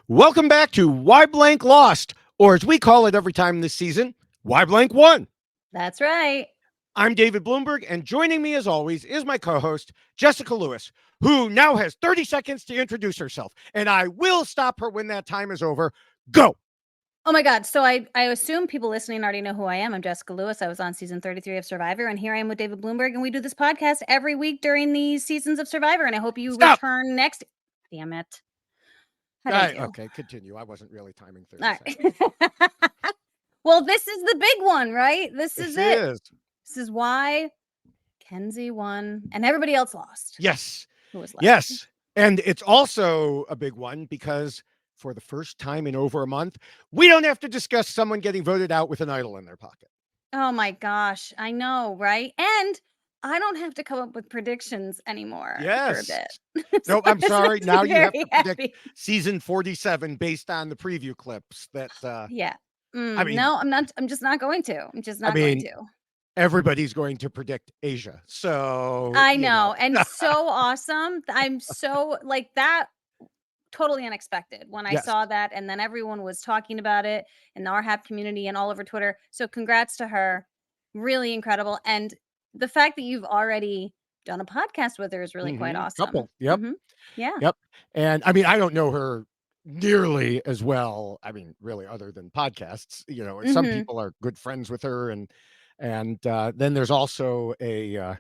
Welcome back to Why Blank Lost, or as we call it every time this season, Why Blank Won. That's right. I'm David Bloomberg, and joining me as always is my co-host, Jessica Lewis, who now has 30 seconds to introduce herself, and I will stop her when that time is over. Go! Oh my God. So I assume people listening already know who I am. I'm Jessica Lewis. I was on season 33 of Survivor, and here I am with David Bloomberg, and we do this podcast every week during these seasons of Survivor, and I hope you Stop! return next. Damn it. How'd I do? Okay, continue. I wasn't really timing 30 All seconds. right. Well, this is the big one, right? This is it. Is. This is why Kenzie won and everybody else lost. Yes. Who was left? Yes. And it's also a big one because for the first time in over a month, we don't have to discuss someone getting voted out with an idol in their pocket. Oh my gosh. I know, right? And I don't have to come up with predictions anymore for a Yes. bit. Nope, I'm this sorry. makes Now me you have very to predict happy. season 47 based on the preview clips that Yeah. I mean, No, I'm not. I'm just not going to. I'm just I not going mean, to. everybody's going to predict Asia. So, I you know. know. And so awesome. I'm so like that. Totally unexpected when I Yes. saw that. And then everyone was talking about it in the RHAP community and all over Twitter. So congrats to her. Really incredible. And the fact that you've already done a podcast with her is really quite awesome. Couple. Yep. Yeah. Yep. And I mean, I don't know her nearly as well. I mean, really, other than podcasts, some Mm-hmm. people are good friends with her, and then there's also a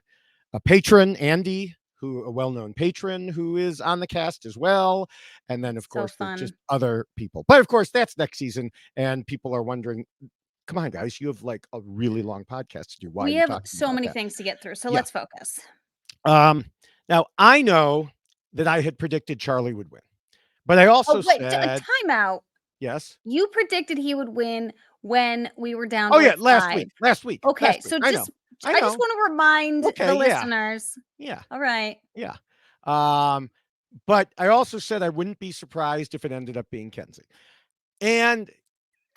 patron, Andy, who a well-known patron who is on the cast as well. And then of So course there's just fun. other people. But of course that's next season. And people are wondering, come on, guys, you have like a really long podcast to do. Why are We you have talking so about many that? things to get through. So Yeah. let's focus. Now I know that I had predicted Charlie would win, but I Oh, also wait, said timeout. yes. You predicted he would win when we were down Oh to yeah, like 5. Last week. Okay, Last week. so I know. I I just know. want to remind Okay, the yeah. listeners. Yeah. All right. Yeah. Um, but I also said I wouldn't be surprised if it ended up being Kenzie. And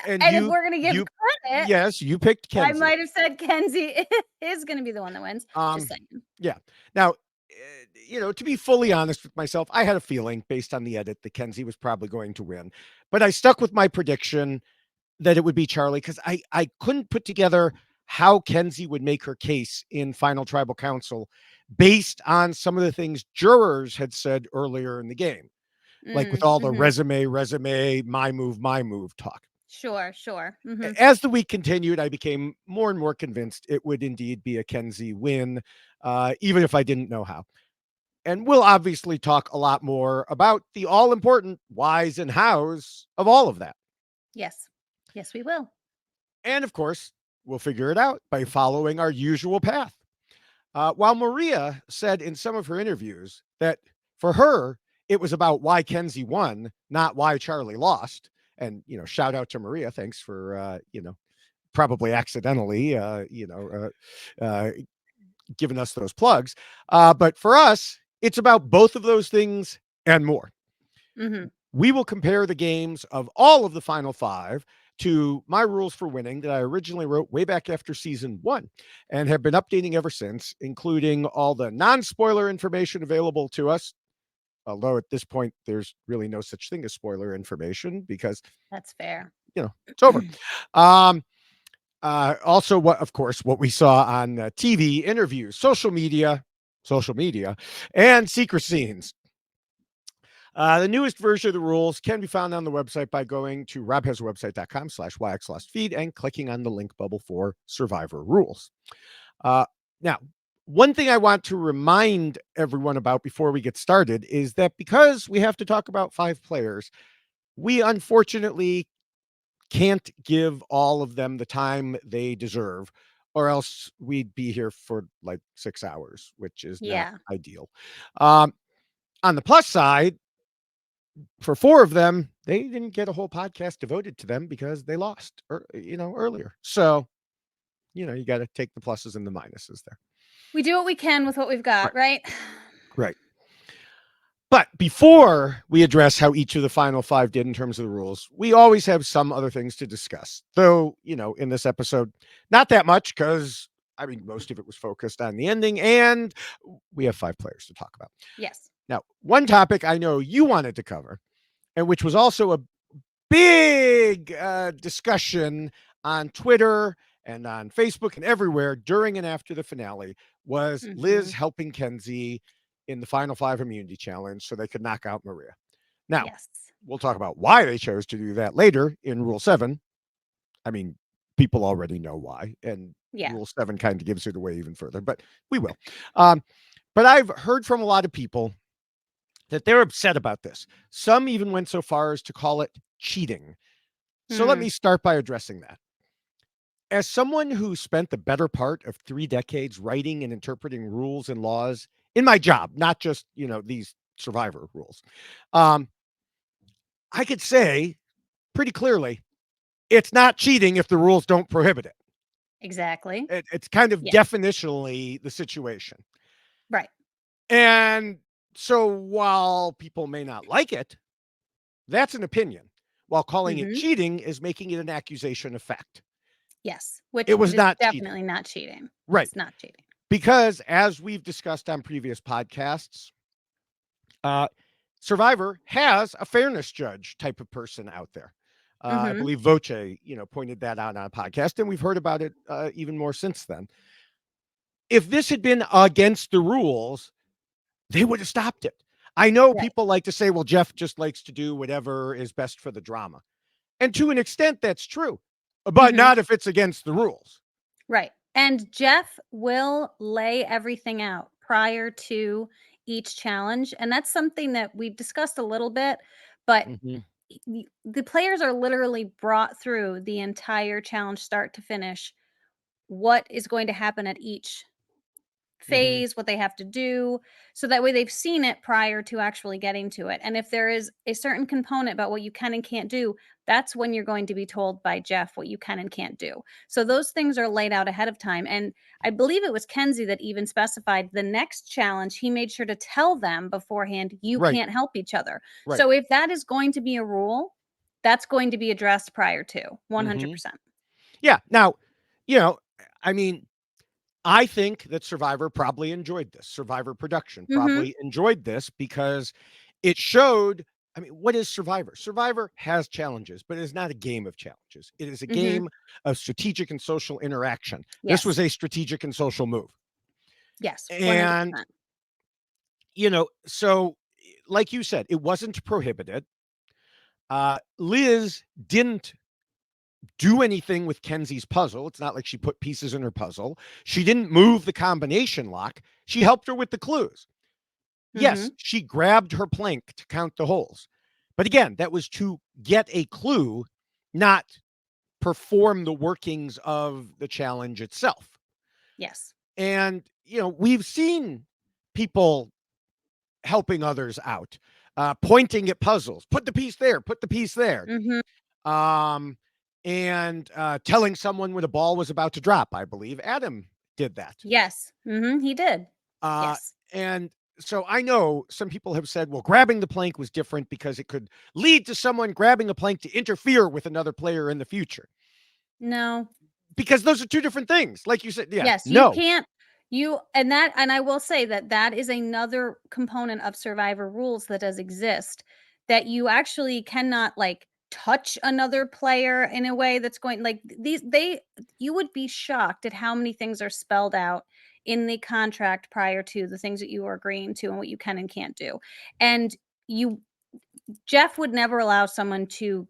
And if you we're gonna give you credit, yes, you picked I Kenzie. might have said Kenzie is gonna be the one that wins. Just Um, saying. yeah. Now, to be fully honest with myself, I had a feeling based on the edit that Kenzie was probably going to win, but I stuck with my prediction that it would be Charlie because I couldn't put together how Kenzie would make her case in Final Tribal Council based on some of the things jurors had said earlier in the game, like with all the Mm-hmm. resume, my move talk. Sure. Mm-hmm. As the week continued, I became more and more convinced it would indeed be a Kenzie win, even if I didn't know how. And we'll obviously talk a lot more about the all important whys and hows of all of that. Yes. Yes, we will. And of course, we'll figure it out by following our usual path. While Maria said in some of her interviews that for her, it was about why Kenzie won, not why Charlie lost. And, shout out to Maria. Thanks for, probably accidentally, giving us those plugs. But for us, it's about both of those things and more. Mm-hmm. We will compare the games of all of the final 5 to my rules for winning that I originally wrote way back after season 1 and have been updating ever since, including all the non-spoiler information available to us. Although at this point, there's really no such thing as spoiler information because That's fair. It's over. Also, what we saw on TV, interviews, social media, and secret scenes. The newest version of the rules can be found on the website by going to robhasawebsite.com/yxlostfeed and clicking on the link bubble for Survivor rules. Now, one thing I want to remind everyone about before we get started is that because we have to talk about 5 players, we unfortunately can't give all of them the time they deserve, or else we'd be here for like 6 hours, which is not ideal. On the plus side, for 4 of them, they didn't get a whole podcast devoted to them because they lost, earlier. So, you got to take the pluses and the minuses there. We do what we can with what we've got, right? Right. But before we address how each of the final 5 did in terms of the rules, we always have some other things to discuss. Though, in this episode, not that much because, most of it was focused on the ending and we have 5 players to talk about. Yes. Now, one topic I know you wanted to cover and which was also a big discussion on Twitter and on Facebook and everywhere during and after the finale, was Liz Mhm. helping Kenzie in the Final Five Immunity Challenge so they could knock out Maria. Now, Yes. we'll talk about why they chose to do that later in Rule 7. I mean, people already know why, and Yeah. Rule 7 kind of gives it away even further, but we will. Um, but I've heard from a lot of people that they're upset about this. Some even went so far as to call it cheating. So let Mm. me start by addressing that. As someone who spent the better part of 3 decades writing and interpreting rules and laws in my job, not just, these survivor rules, um, I could say pretty clearly it's not cheating if the rules don't prohibit it. Exactly. It's kind of Yeah. definitionally the situation. Right. And so while people may not like it, that's an opinion. While calling it Mhm. cheating is making it an accusation of fact. Yes, which It it was is not cheating. definitely not cheating. Right. It's not cheating. Because as we've discussed on previous podcasts, uh, Survivor has a fairness judge type of person out there. I Mhm. believe Voce, pointed that out on a podcast, and we've heard about it even more since then. If this had been against the rules, they would have stopped it. I know Right. people like to say, well, Jeff just likes to do whatever is best for the drama. And to an extent, that's true, but Mhm. not if it's against the rules. Right. And Jeff will lay everything out prior to each challenge, and that's something that we've discussed a little bit, but Mhm. the players are literally brought through the entire challenge start to finish, what is going to happen at each Mhm. phase, what they have to do, so that way they've seen it prior to actually getting to it. And if there is a certain component about what you can and can't do, that's when you're going to be told by Jeff what you can and can't do. So those things are laid out ahead of time. And I believe it was Kenzie that even specified the next challenge. He made sure to tell them beforehand, you Right. can't help each other. Right. So if that is going to be a rule, that's going to be addressed prior to Mhm. 100%. Yeah. Now, you know, I mean, I think that Survivor probably enjoyed this. Survivor production Mm-hmm. probably enjoyed this because it showed. I mean, what is Survivor? Survivor has challenges, but it is not a game of challenges. It is a Mm-hmm. game of strategic and social interaction. This was Yes. a strategic and social move. Yes. And, 100%. so like you said, it wasn't prohibited. Liz didn't do anything with Kenzie's puzzle. It's not like she put pieces in her puzzle. She didn't move the combination lock. She helped her with the clues. Yes, Mm-hmm. she grabbed her plank to count the holes. But again, that was to get a clue, not perform the workings of the challenge itself. Yes. And, we've seen people helping others out, pointing at puzzles, put the piece there, put the piece there. Mhm. Um, and telling someone when a ball was about to drop. I believe Adam did that. Yes. Mhm, he did. Uh, Yes. and so I know some people have said, well, grabbing the plank was different because it could lead to someone grabbing a plank to interfere with another player in the future. No. Because those are two different things. Like you said, yeah, Yes, you no. can't and I will say that that is another component of survivor rules that does exist, that you actually cannot, like, touch another player in a way that's going like, these they you would be shocked at how many things are spelled out in the contract prior to the things that you are agreeing to and what you can and can't do. And you Jeff would never allow someone to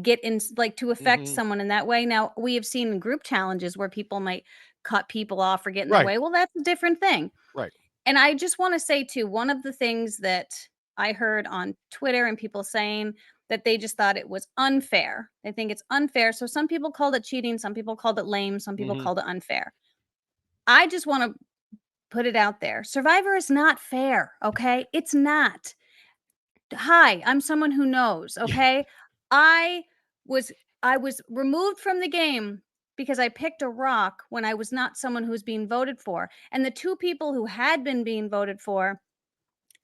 get in like, to affect Hmm. someone in that way. Now, we have seen group challenges where people might cut people off or get in their Right, way. Well, that's a different thing. right. And I just wanna say too, one of the things that I heard on Twitter and people saying that they just thought it was unfair. They think it's unfair. So some people called it cheating, some people called it lame, some people Hmm. called it unfair. I just wanna put it out there. Survivor is not fair, okay? It's not. Hi, I'm someone who knows, Yeah, okay? I was I was removed from the game because I picked a rock when I was not someone who was being voted for, and the 2 people who had been being voted for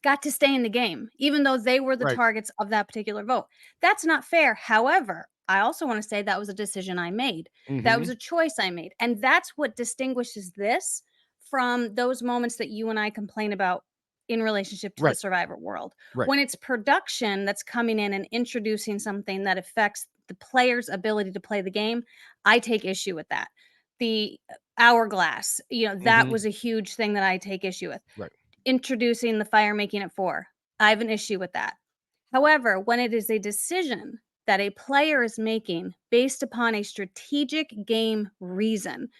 got to stay in the game, even though they were the right. targets of that particular vote. That's not fair. However, I also wanna say that was a decision I made. That was Hmm. a choice I made, and that's what distinguishes this from those moments that you and I complain about in relationship to the Right. Survivor world. Right. When it's production that's coming in and introducing something that affects the player's ability to play the game, I take issue with that. The hourglass, that Mhm. was a huge thing that I take issue with. Right. Introducing the fire making it 4, I have an issue with that. However, when it is a decision that a player is making based upon a strategic game reason,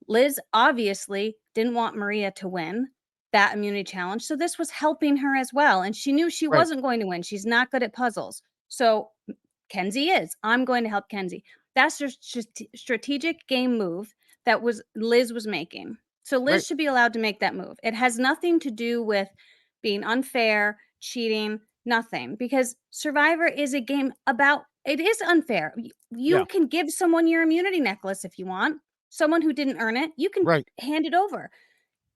Liz obviously didn't want Maria to win that immunity challenge. So this was helping her as well. And she knew she Right. wasn't going to win. She's not good at puzzles. So Kenzie is. I'm going to help Kenzie. That's just strategic game move that was Liz was making. So Liz Right. should be allowed to make that move. It has nothing to do with being unfair, cheating, nothing. Because Survivor is a game about it is unfair. Yeah. You can give someone your immunity necklace if you want. Someone who didn't earn it, you can Right. hand it over.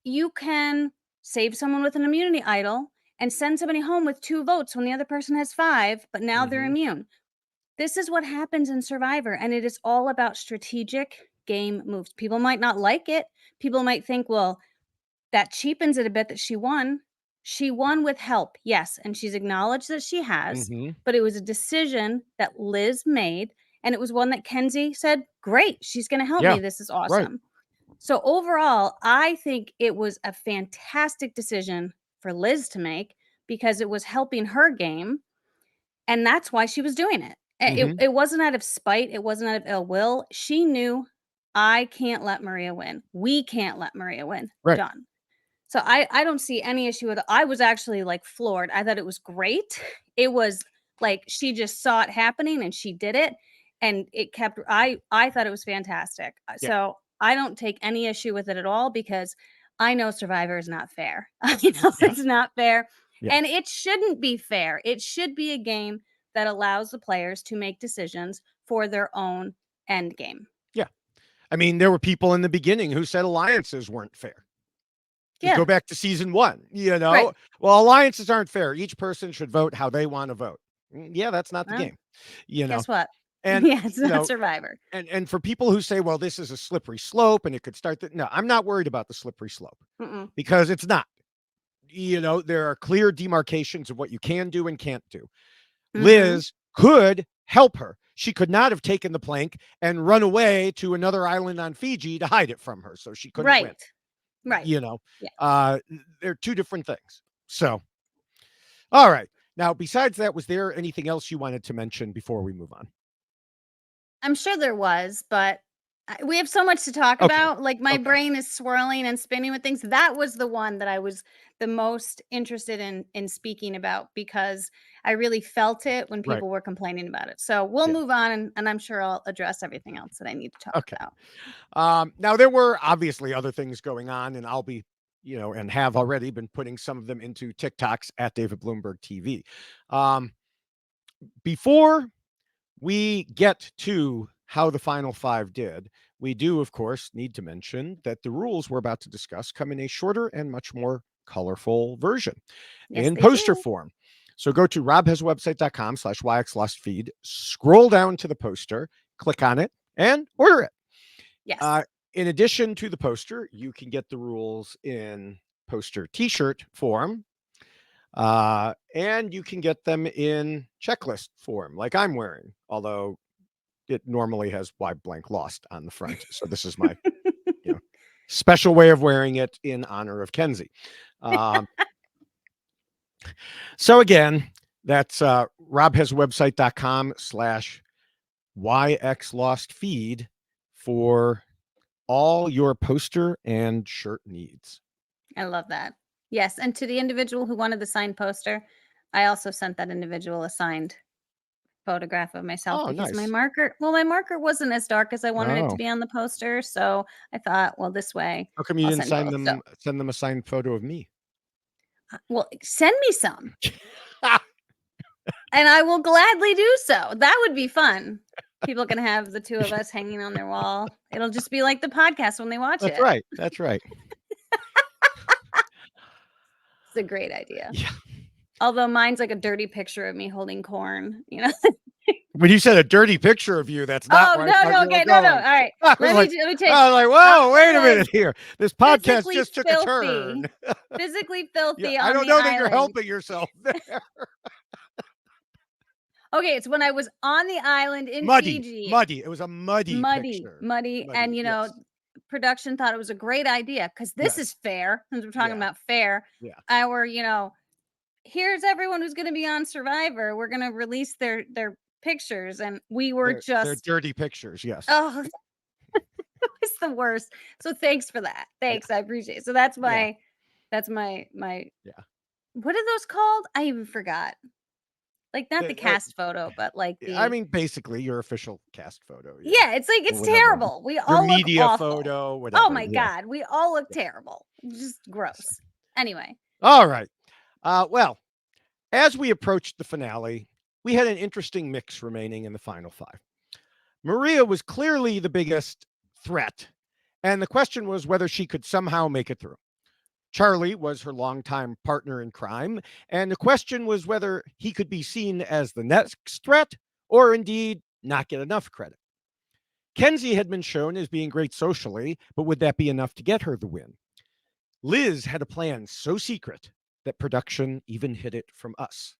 You can save someone with an immunity idol and send somebody home with 2 votes when the other person has 5, but now they're Mhm. immune. This is what happens in Survivor, and it is all about strategic game moves. People might not like it. People might think, well, that cheapens it a bit that she won. She won with help, yes, and she's acknowledged that she has, Mhm. but it was a decision that Liz made, and it was one that Kenzie said, "Great, she's gonna help Yeah. me. This is Right. awesome." So overall, I think it was a fantastic decision for Liz to make because it was helping her game, and that's why she was doing it. Mhm. It wasn't out of spite, it wasn't out of ill will. She knew, "I can't let Maria win. We can't let Maria win. Right. Done." So I don't see any issue with it. I was actually, like, floored. I thought it was great. It was like she just saw it happening and she did it, and it kept I thought it was fantastic. Yeah. So I don't take any issue with it at all because I know Survivor is not fair. I know Yeah. it's not fair, Yeah. and it shouldn't be fair. It should be a game that allows the players to make decisions for their own end game. Yeah. I mean, there were people in the beginning who said alliances weren't fair. Go Yeah, back to season 1, right. Well, alliances aren't fair. Each person should vote how they want to vote. Yeah, that's not the Well, game, you know. guess what? And Yeah, it's you not know, Survivor. and for people who say, well, this is a slippery slope and it could start no, I'm not worried about the slippery slope Mm-mm. because it's not. There are clear demarcations of what you can do and can't do. Mhm. Liz could help her. She could not have taken the plank and run away to another island on Fiji to hide it from her, so she couldn't win. Right. Right. You know, Yeah. uh, they're two different things. So, all right. Now, besides that, was there anything else you wanted to mention before we move on? I'm sure there was, but we have so much to talk Okay. about. Like my Okay. brain is swirling and spinning with things. That was the one that I was the most interested in speaking about because I really felt it when Right. people were complaining about it. So we'll Yeah. move on and I'm sure I'll address everything else that I need to talk Okay. about. Now there were obviously other things going on, and I'll be, and have already been putting some of them into TikToks at David Bloomberg TV. Um, Before we get to how the final 5 did, we do, of course, need to mention that the rules we're about to discuss come in a shorter and much more colorful version Yes, in they poster do. form. So go to robhaswebsite.com/yxlostfeed, scroll down to the poster, click on it, and order it. Yes. Uh, in addition to the poster, you can get the rules in poster t-shirt form, and you can get them in checklist form, like I'm wearing, although it normally has "why blank lost" on the front. So this is my, you know, special way of wearing it in honor of Kenzie. Um, so again, that's robhaswebsite.com/yxlostfeed for all your poster and shirt needs. I love that. Yes, and to the individual who wanted the signed poster, I also sent that individual a signed photograph of myself Oh, because nice. my marker wasn't as dark as I wanted it to Oh, be on the poster, so I thought, well, this way how come you I'll didn't send both. So, send them a signed photo of me? well, send me some and I will gladly do so. That would be fun. People can have the 2 of us hanging on their wall. It'll just be like the podcast when they watch That's it. right. That's right. It's a great idea. Yeah. Although mine's like a dirty picture of me holding corn, When you said a dirty picture of you, that's not Oh, where I no, thought no, you were okay, no, no. All going. right. I was Let like, me tell you. I was like, I whoa, wait a was minute here. This podcast physically just took a turn. filthy. Physically Yeah, filthy I on don't the know that you're island. helping yourself there. Okay, it's when I was on the island in Muddy, Fiji. muddy. It was a muddy picture. Muddy, and, Muddy, yes. production thought it was a great idea because this is Yes. fair, since we're talking Yeah. about fair. Yeah. Our, here's everyone who's gonna be on Survivor. We're gonna release their pictures, and we were They're just dirty pictures. Yes. oh, it's the worst. So thanks for that. Yeah. Thanks, I appreciate it. So that's Yeah. my Yeah. what are those called? I even forgot. Like, not the They, uh, cast photo, but like I the mean, basically, your official cast photo. Yeah. yeah, it's like Or it's whatever. terrible. We Your all look media awful. photo, Oh whatever. my Yeah. god, we all look Yeah. terrible. Just So, gross. Anyway. all right. Well, as we approached the finale, we had an interesting mix remaining in the final five. Maria was clearly the biggest threat, and the question was whether she could somehow make it through. Charlie was her longtime partner in crime, and the question was whether he could be seen as the next threat or indeed not get enough credit. Kenzie had been shown as being great socially, but would that be enough to get her the win? Liz had a plan so secret that production even hid it from us.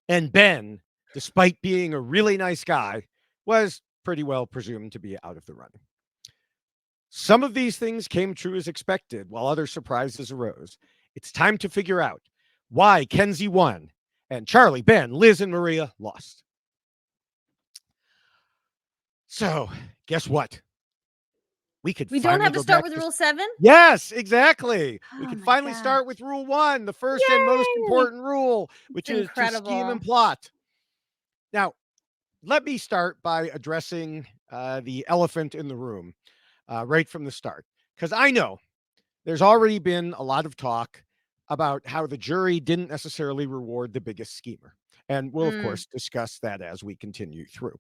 And Ben, despite being a really nice guy, was pretty well presumed to be out of the running. Some of these things came true as expected, while other surprises arose. It's time to figure out why Kenzie won and Charlie, Ben, Liz, and Maria lost. So, guess what? We could We don't finally have to go start back with to Rule 7? yes, exactly. We Oh can my finally start gosh. with rule one, the first and most Yay! important rule, It's which is to scheme and incredible. plot. Now, let me start by addressing the elephant in the room right from the start, because I know there's already been a lot of talk about how the jury didn't necessarily reward the biggest schemer. And we'll, of Mm, course, discuss that as we continue through.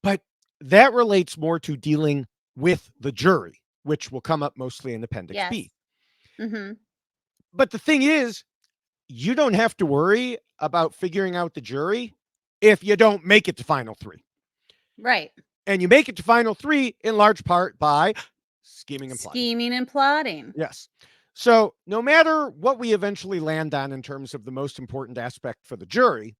But that relates more to dealing with the jury, which will come up mostly in Appendix yes. B. Mhm. But the thing is, you don't have to worry about figuring out the jury if you don't make it to final three. Right. And you make it to final three in large part by scheming and plotting. Scheming and plotting. Yes. So no matter what we eventually land on in terms of the most important aspect for the jury,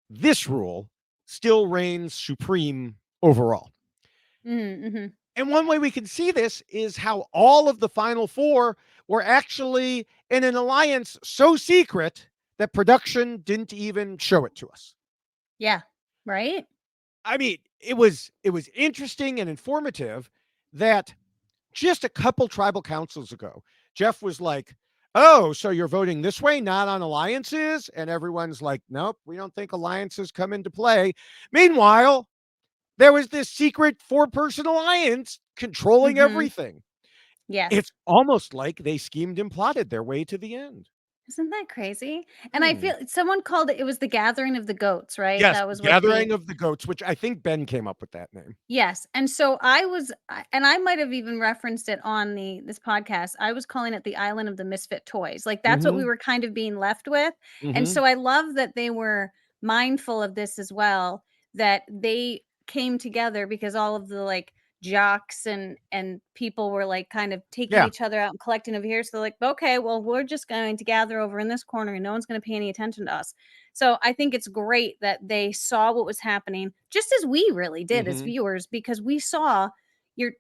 this rule still reigns supreme overall. Mhm. And one way we can see this is how all of the final four were actually in an alliance so secret that production didn't even show it to us. Yeah. Right? I mean, it was interesting and informative that just a couple tribal councils ago, Jeff was like, "Oh, so you're voting this way, not on alliances?" And everyone's like, "Nope, we don't think alliances come into play." Meanwhile, there was this secret four-person alliance controlling Mhm. everything. Yes. It's almost like they schemed and plotted their way to the end. Isn't that crazy? And I Hmm. feel someone called it was the gathering of the goats, right? Yes, That was what the Gathering of the Goats, which I think Ben came up with that name. yes. And so and I might have even referenced it on this podcast. I was calling it the island of the misfit toys. Like that's what we Mhm, were kind of being left with. And mhm. so I love that they were mindful of this as well, that they came together because all of the like jocks and people were like kind of taking Yeah. each other out and collecting over here. So they're like, okay, well, we're just going to gather over in this corner and no one's going to pay any attention to us. So I think it's great that they saw what was happening, just as we really did as Mhm. viewers, because we saw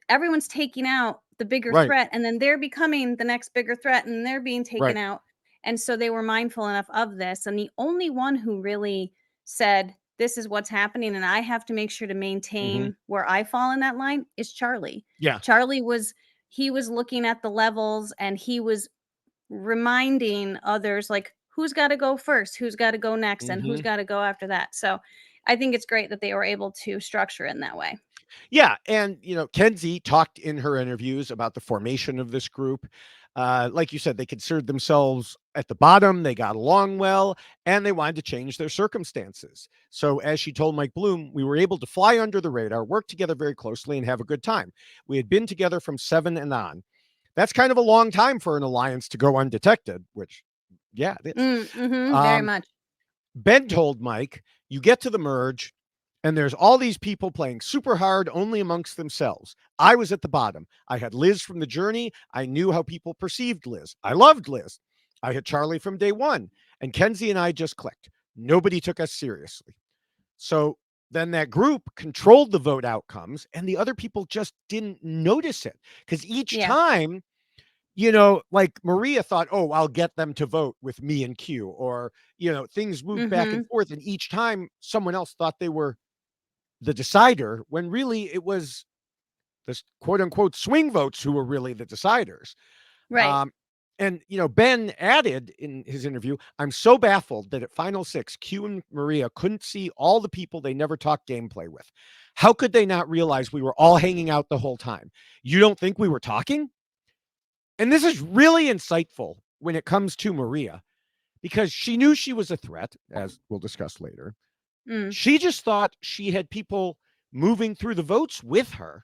everyone's taking out the bigger Right, threat, and then they're becoming the next bigger threat, and they're being taken right. out. And so they were mindful enough of this. And the only one who really said, this is what's happening, and I have to make sure to Mhm. maintain where I fall in that line is Charlie. Yeah. Charlie was he was looking at the levels and he was reminding others like who's got to go first, who's got to go next, and who's Mhm. got to go after that. So I think it's great that they were able to structure it in that way. Yeah, and, Kenzie talked in her interviews about the formation of this group. Like you said, they considered themselves at the bottom, they got along well, and they wanted to change their circumstances. So, as she told Mike Bloom, we were able to fly under the radar, work together very closely, and have a good time. We had been together from 7 and on. That's kind of a long time for an alliance to go undetected, which, yeah, it is. Mm, very Um, much. Ben told Mike, you get to the merge, And there's all these people playing super hard only amongst themselves. I was at the bottom. I had Liz from the journey. I knew how people perceived Liz. I loved Liz. I had Charlie from day one. And Kenzie and I just clicked. Nobody took us seriously. So then that group controlled the vote outcomes, and the other people just didn't notice it. Because each Yeah. time, like Maria thought, oh, I'll get them to vote with me and Q, or, things moved back and forth. And each time someone else thought they were the decider, when really it was the quote unquote swing votes who were really the deciders. Right. And Ben added in his interview, I'm so baffled that at Final Six, Q and Maria couldn't see all the people they never talked gameplay with. How could they not realize we were all hanging out the whole time? You don't think we were talking? And this is really insightful when it comes to Maria, because she knew she was a threat, as we'll discuss later. She just thought she had people moving through the votes with her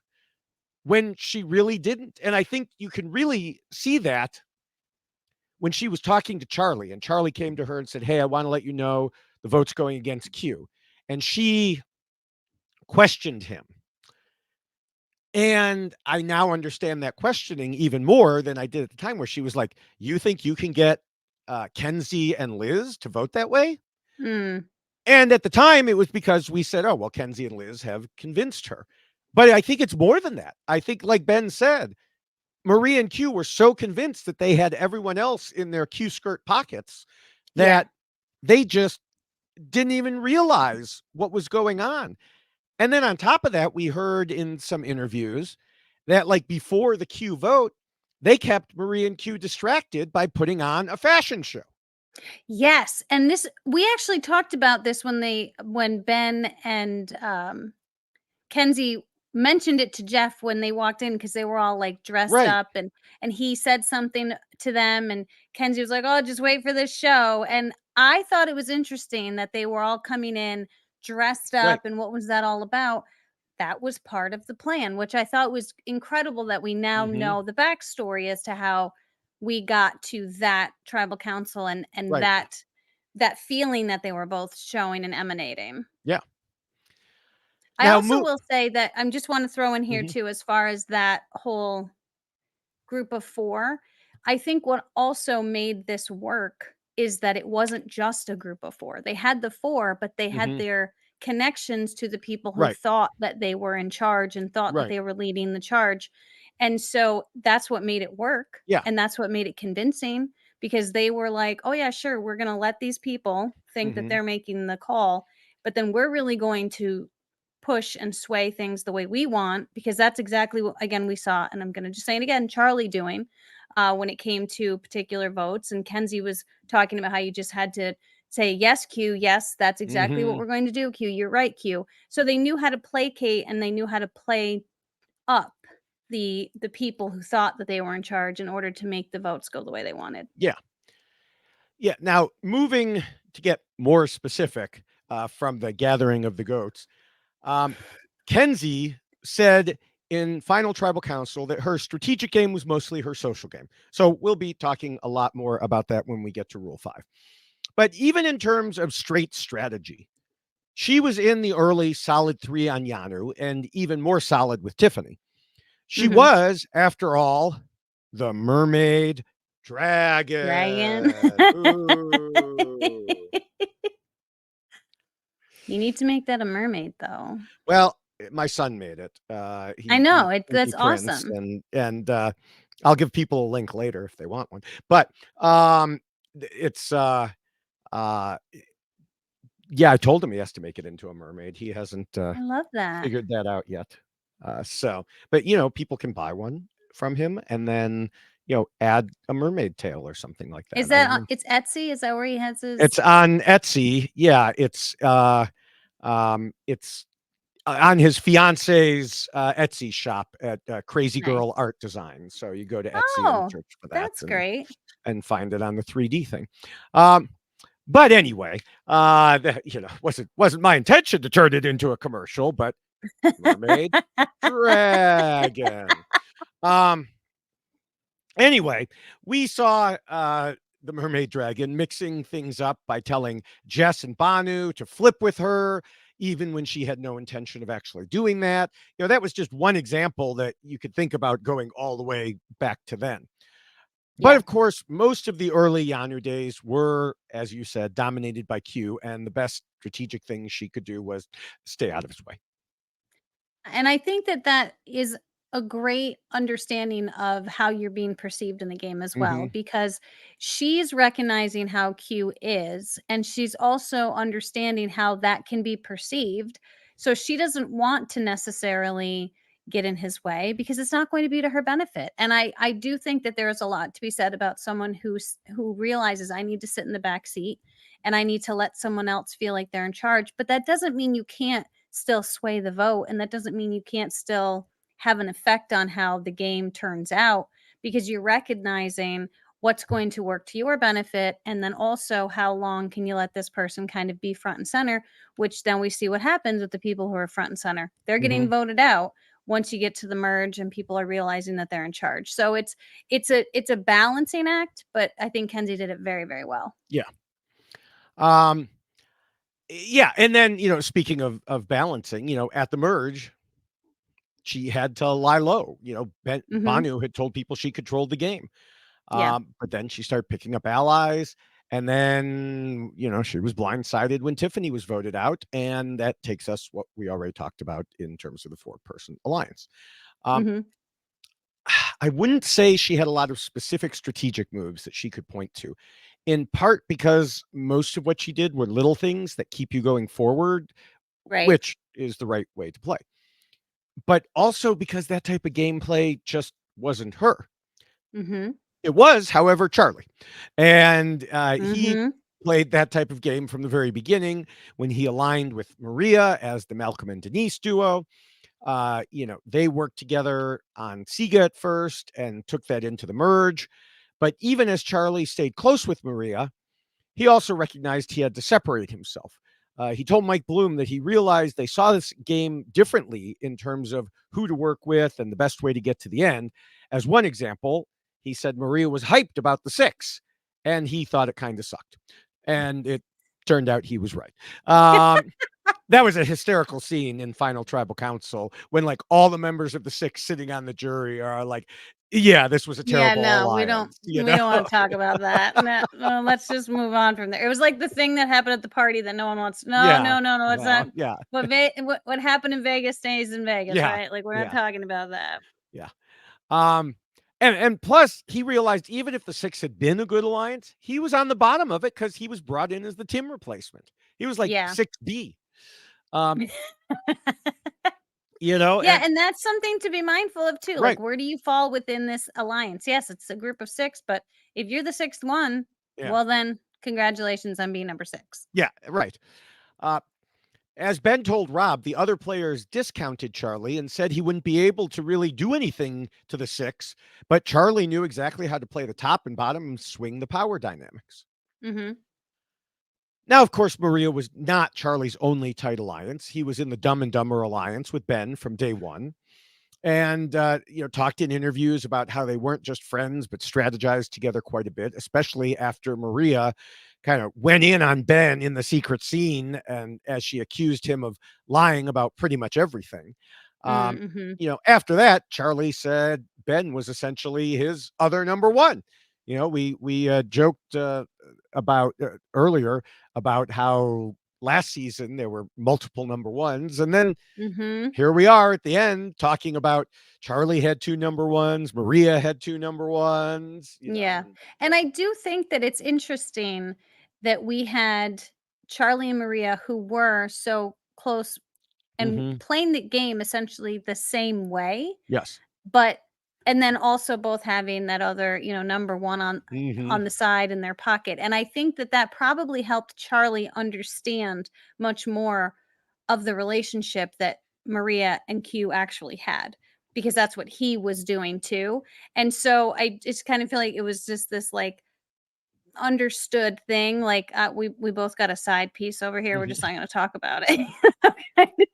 when she really didn't. And I think you can really see that when she was talking to Charlie, and Charlie came to her and said, hey, I want to let you know the vote's going against Q. And she questioned him. And I now understand that questioning even more than I did at the time, where she was like, you think you can get Kenzie and Liz to vote that way? And at the time, it was because we said, oh, well, Kenzie and Liz have convinced her. But I think it's more than that. I think, like Ben said, Marie and Q were so convinced that they had everyone else in their Q skirt pockets that they just didn't even realize what was going on. And then on top of that, we heard in some interviews that, like, before the Q vote, they kept Marie and Q distracted by putting on a fashion show. Yes, and we actually talked about this when Ben and Kenzie mentioned it to Jeff when they walked in, because they were all like dressed Right. up, and he said something to them, and Kenzie was like, "Oh, just wait for this show." And I thought it was interesting that they were all coming in dressed Right. up, and what was that all about? That was part of the plan, which I thought was incredible, that we now Mm-hmm. know the backstory as to how we got to that tribal council, and Right. that feeling that they were both showing and emanating. Yeah. I Now, also will say that I just want to throw in here Mhm. too, as far as that whole group of 4, I think what also made this work is that it wasn't just a group of 4. They had the 4, but they had Mhm. their connections to the people who Right. thought that they were in charge and thought that Right. they were leading the charge. And so that's what made it work, Yeah. and that's what made it convincing, because they were like, "Oh yeah, sure, we're going to let these people think that Mhm. they're making the call, but then we're really going to push and sway things the way we want," because that's exactly what, again, we saw, and I'm going to just say it again, Charlie doing when it came to particular votes. And Kenzie was talking about how you just had to say, yes, Q, yes, that's exactly what Mhm. we're going to do, Q, you're right, Q. So they knew how to placate, and they knew how to play up the people who thought that they were in charge, in order to make the votes go the way they wanted. Yeah. Yeah. Now, moving to get more specific, from the gathering of the goats, um, Kenzie said in Final Tribal Council that her strategic game was mostly her social game. So we'll be talking a lot more about that when we get to Rule 5. But even in terms of straight strategy, she was in the early solid 3 on Yanu, and even more solid with Tiffany. She Hmm. was, after all, the mermaid Dragon. dragon. Ooh. You need to make that a mermaid, though. Well, my son made it. I He know it. sent me That's prints, awesome. and I'll give people a link later if they want one. But um, it's uh, yeah, I told him he has to make it into a mermaid. He hasn't I love that. figured that out yet. But people can buy one from him and then add a mermaid tail or something like Is that. I that don't know. it's Etsy? Is that where he has It's his? on Etsy. Yeah, it's on his fiance's Etsy shop at Crazy Girl Nice. Art Design. So you go to Etsy and Oh, search for that that's great. and find it on the 3D thing. Um, but anyway, wasn't my intention to turn it into a commercial, but mermaid dragon. Um, Anyway, we saw the mermaid dragon mixing things up by telling Jess and Banu to flip with her. even when she had no intention of actually doing that. That was just one example that you could think about going all the way back to then. But Yeah. of course, most of the early Yanu days were, as you said, dominated by Q, and the best strategic thing she could do was stay out of his way. And I think that that is a great understanding of how you're being perceived in the game as well, Hmm. because she's recognizing how Q is, and she's also understanding how that can be perceived. So she doesn't want to necessarily get in his way because it's not going to be to her benefit. And I do think that there is a lot to be said about someone who realizes I need to sit in the back seat and I need to let someone else feel like they're in charge. But that doesn't mean you can't still sway the vote. And that doesn't mean you can't still have an effect on how the game turns out because you're recognizing what's going to work to your benefit. And then also, how long can you let this person kind of be front and center, which then we see what happens with the people who are front and center. They're getting Hmm. voted out once you get to the merge and people are realizing that they're in charge. So it's a balancing act, but I think Kenzie did it very, very well. Yeah. Um, yeah. And then, speaking of balancing, at the merge, she had to lie low. Hmm. Banu had told people she controlled the game. Yeah. But then she started picking up allies. And then, she was blindsided when Tiffany was voted out. And that takes us what we already talked about in terms of the 4-person alliance. Um, Hmm. I wouldn't say she had a lot of specific strategic moves that she could point to, in part because most of what she did were little things that keep you going forward, Right. which is the right way to play. But also because that type of gameplay just wasn't her. Hmm. It was, however, Charlie. And he Hmm. played that type of game from the very beginning when he aligned with Maria as the Malcolm and Denise duo. They worked together on Sega at first and took that into the merge. But even as Charlie stayed close with Maria, he also recognized he had to separate himself. He told Mike Bloom that he realized they saw this game differently in terms of who to work with and the best way to get to the end. As one example, he said Maria was hyped about the 6, and he thought it kind of sucked. And it turned out he was right. That was a hysterical scene in Final Tribal Council when like all the members of the 6 sitting on the jury are like, yeah, this was a Yeah, terrible no, we don't alliance, we don't wanna talk about that. No, no, let's just move on from there. It was like the thing that happened at the party that no one wants. No, Yeah. no, no, no, it's No, not yeah. what happened in Vegas stays in Vegas, Yeah. right? Like, we're not Yeah. talking about that. Yeah. Um, and plus he realized even if the 6 had been a good alliance, he was on the bottom of it because he was brought in as the Tim replacement. He was like Yeah. 6B. Um, Yeah, and and that's something to be mindful of too. Like, right. where do you fall within this alliance? Yes, it's a group of 6, but if you're the 6th one, Yeah. well then, congratulations on being number 6. Yeah, right. Uh, as Ben told Rob, the other players discounted Charlie and said he wouldn't be able to really do anything to the 6, but Charlie knew exactly how to play the top and bottom and swing the power dynamics. Mhm. Now, of course, Maria was not Charlie's only tight alliance. He was in the Dumb and Dumber alliance with Ben from day one, and talked in interviews about how they weren't just friends but strategized together quite a bit, especially after Maria kind of went in on Ben in the secret scene and as she accused him of lying about pretty much everything. Mhm. After that, Charlie said Ben was essentially his other number one. We joked about earlier about how last season there were multiple number ones, and then Mhm. here we are at the end talking about Charlie had 2 number ones, Maria had 2 number ones, Yeah. And I do think that it's interesting that we had Charlie and Maria who were so close and Mhm. playing the game essentially the same way, Yes. but and then also both having that other, number 1 Mhm. on the side in their pocket. And I think that that probably helped Charlie understand much more of the relationship that Maria and Q actually had because that's what he was doing too. And so I just kind of feel like it was just this like understood thing. Like we both got a side piece over here. We're just Mhm. not going to talk about it. Kind of thing.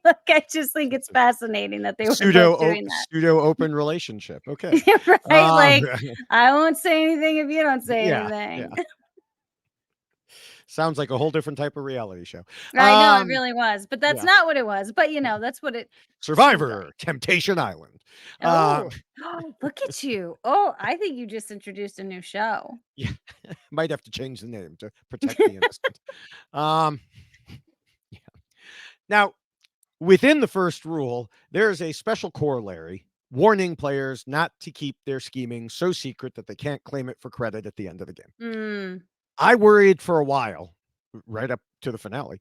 Like I just think it's fascinating that they were both doing that. Pseudo open relationship, okay. Right? Um, Like I won't say anything if you don't say yeah, anything. yeah. Sounds like a whole different type of reality show. I know, it really was, but that's Yeah. not what it was, but, that's what it seemed Survivor, like. Temptation Island. Um, Oh, look at you. Oh, I think you just introduced a new show. yeah, might have to change the name to protect the innocent. Um, yeah. Now, within the first rule, there is a special corollary warning players not to keep their scheming so secret that they can't claim it for credit at the end of the game. Mm, I worried for a while, right up to the finale,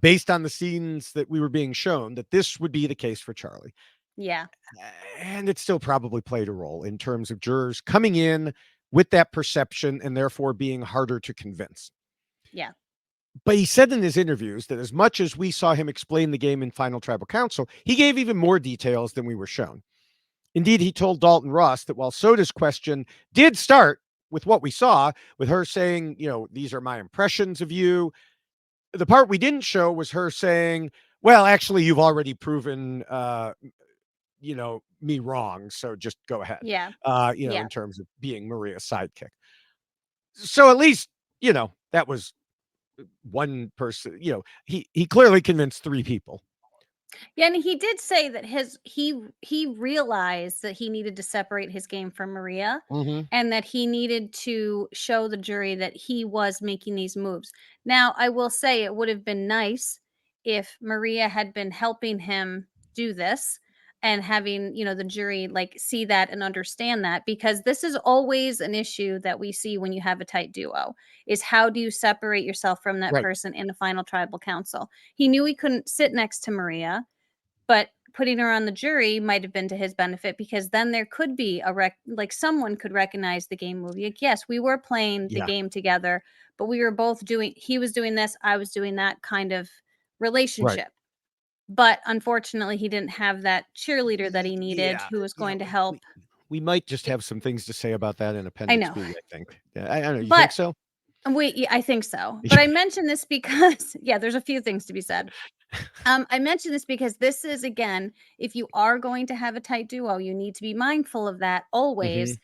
based on the scenes that we were being shown, that this would be the case for Charlie. yeah, And it still probably played a role in terms of jurors coming in with that perception and therefore being harder to convince. yeah. But he said in his interviews that as much as we saw him explain the game in Final Tribal Council, he gave even more details than we were shown. Indeed, he told Dalton Ross that while Soda's question did start with what we saw, with her saying, these are my impressions of you, the part we didn't show was her saying, well, actually, you've already proven, me wrong. So just go ahead, Yeah, yeah. in terms of being Maria's sidekick. So at least, that was one person, he clearly convinced three people. Yeah, and he did say that he realized that he needed to separate his game from Maria Mm-hmm. and that he needed to show the jury that he was making these moves. Now, I will say it would have been nice if Maria had been helping him do this and having, the jury like see that and understand that, because this is always an issue that we see when you have a tight duo, is how do you separate yourself from that Right. person in the final tribal council? He knew he couldn't sit next to Maria, but putting her on the jury might have been to his benefit, because then there could be like someone could recognize the game movie. Like, yes, we were playing the Yeah. game together, but we were both he was doing this, I was doing that kind of Right. relationship. But unfortunately, he didn't have that cheerleader that he needed Yeah. who was Yeah. going to We, help. we might just have some things to say about that in I Appendix know. B, I think. Yeah, I don't know. You think But so? yeah, I think so. But I mention this because yeah, there's a few things to be said. I mention this because this is, again, if you are going to have a tight duo, you need to be mindful of that Mm-hmm. always.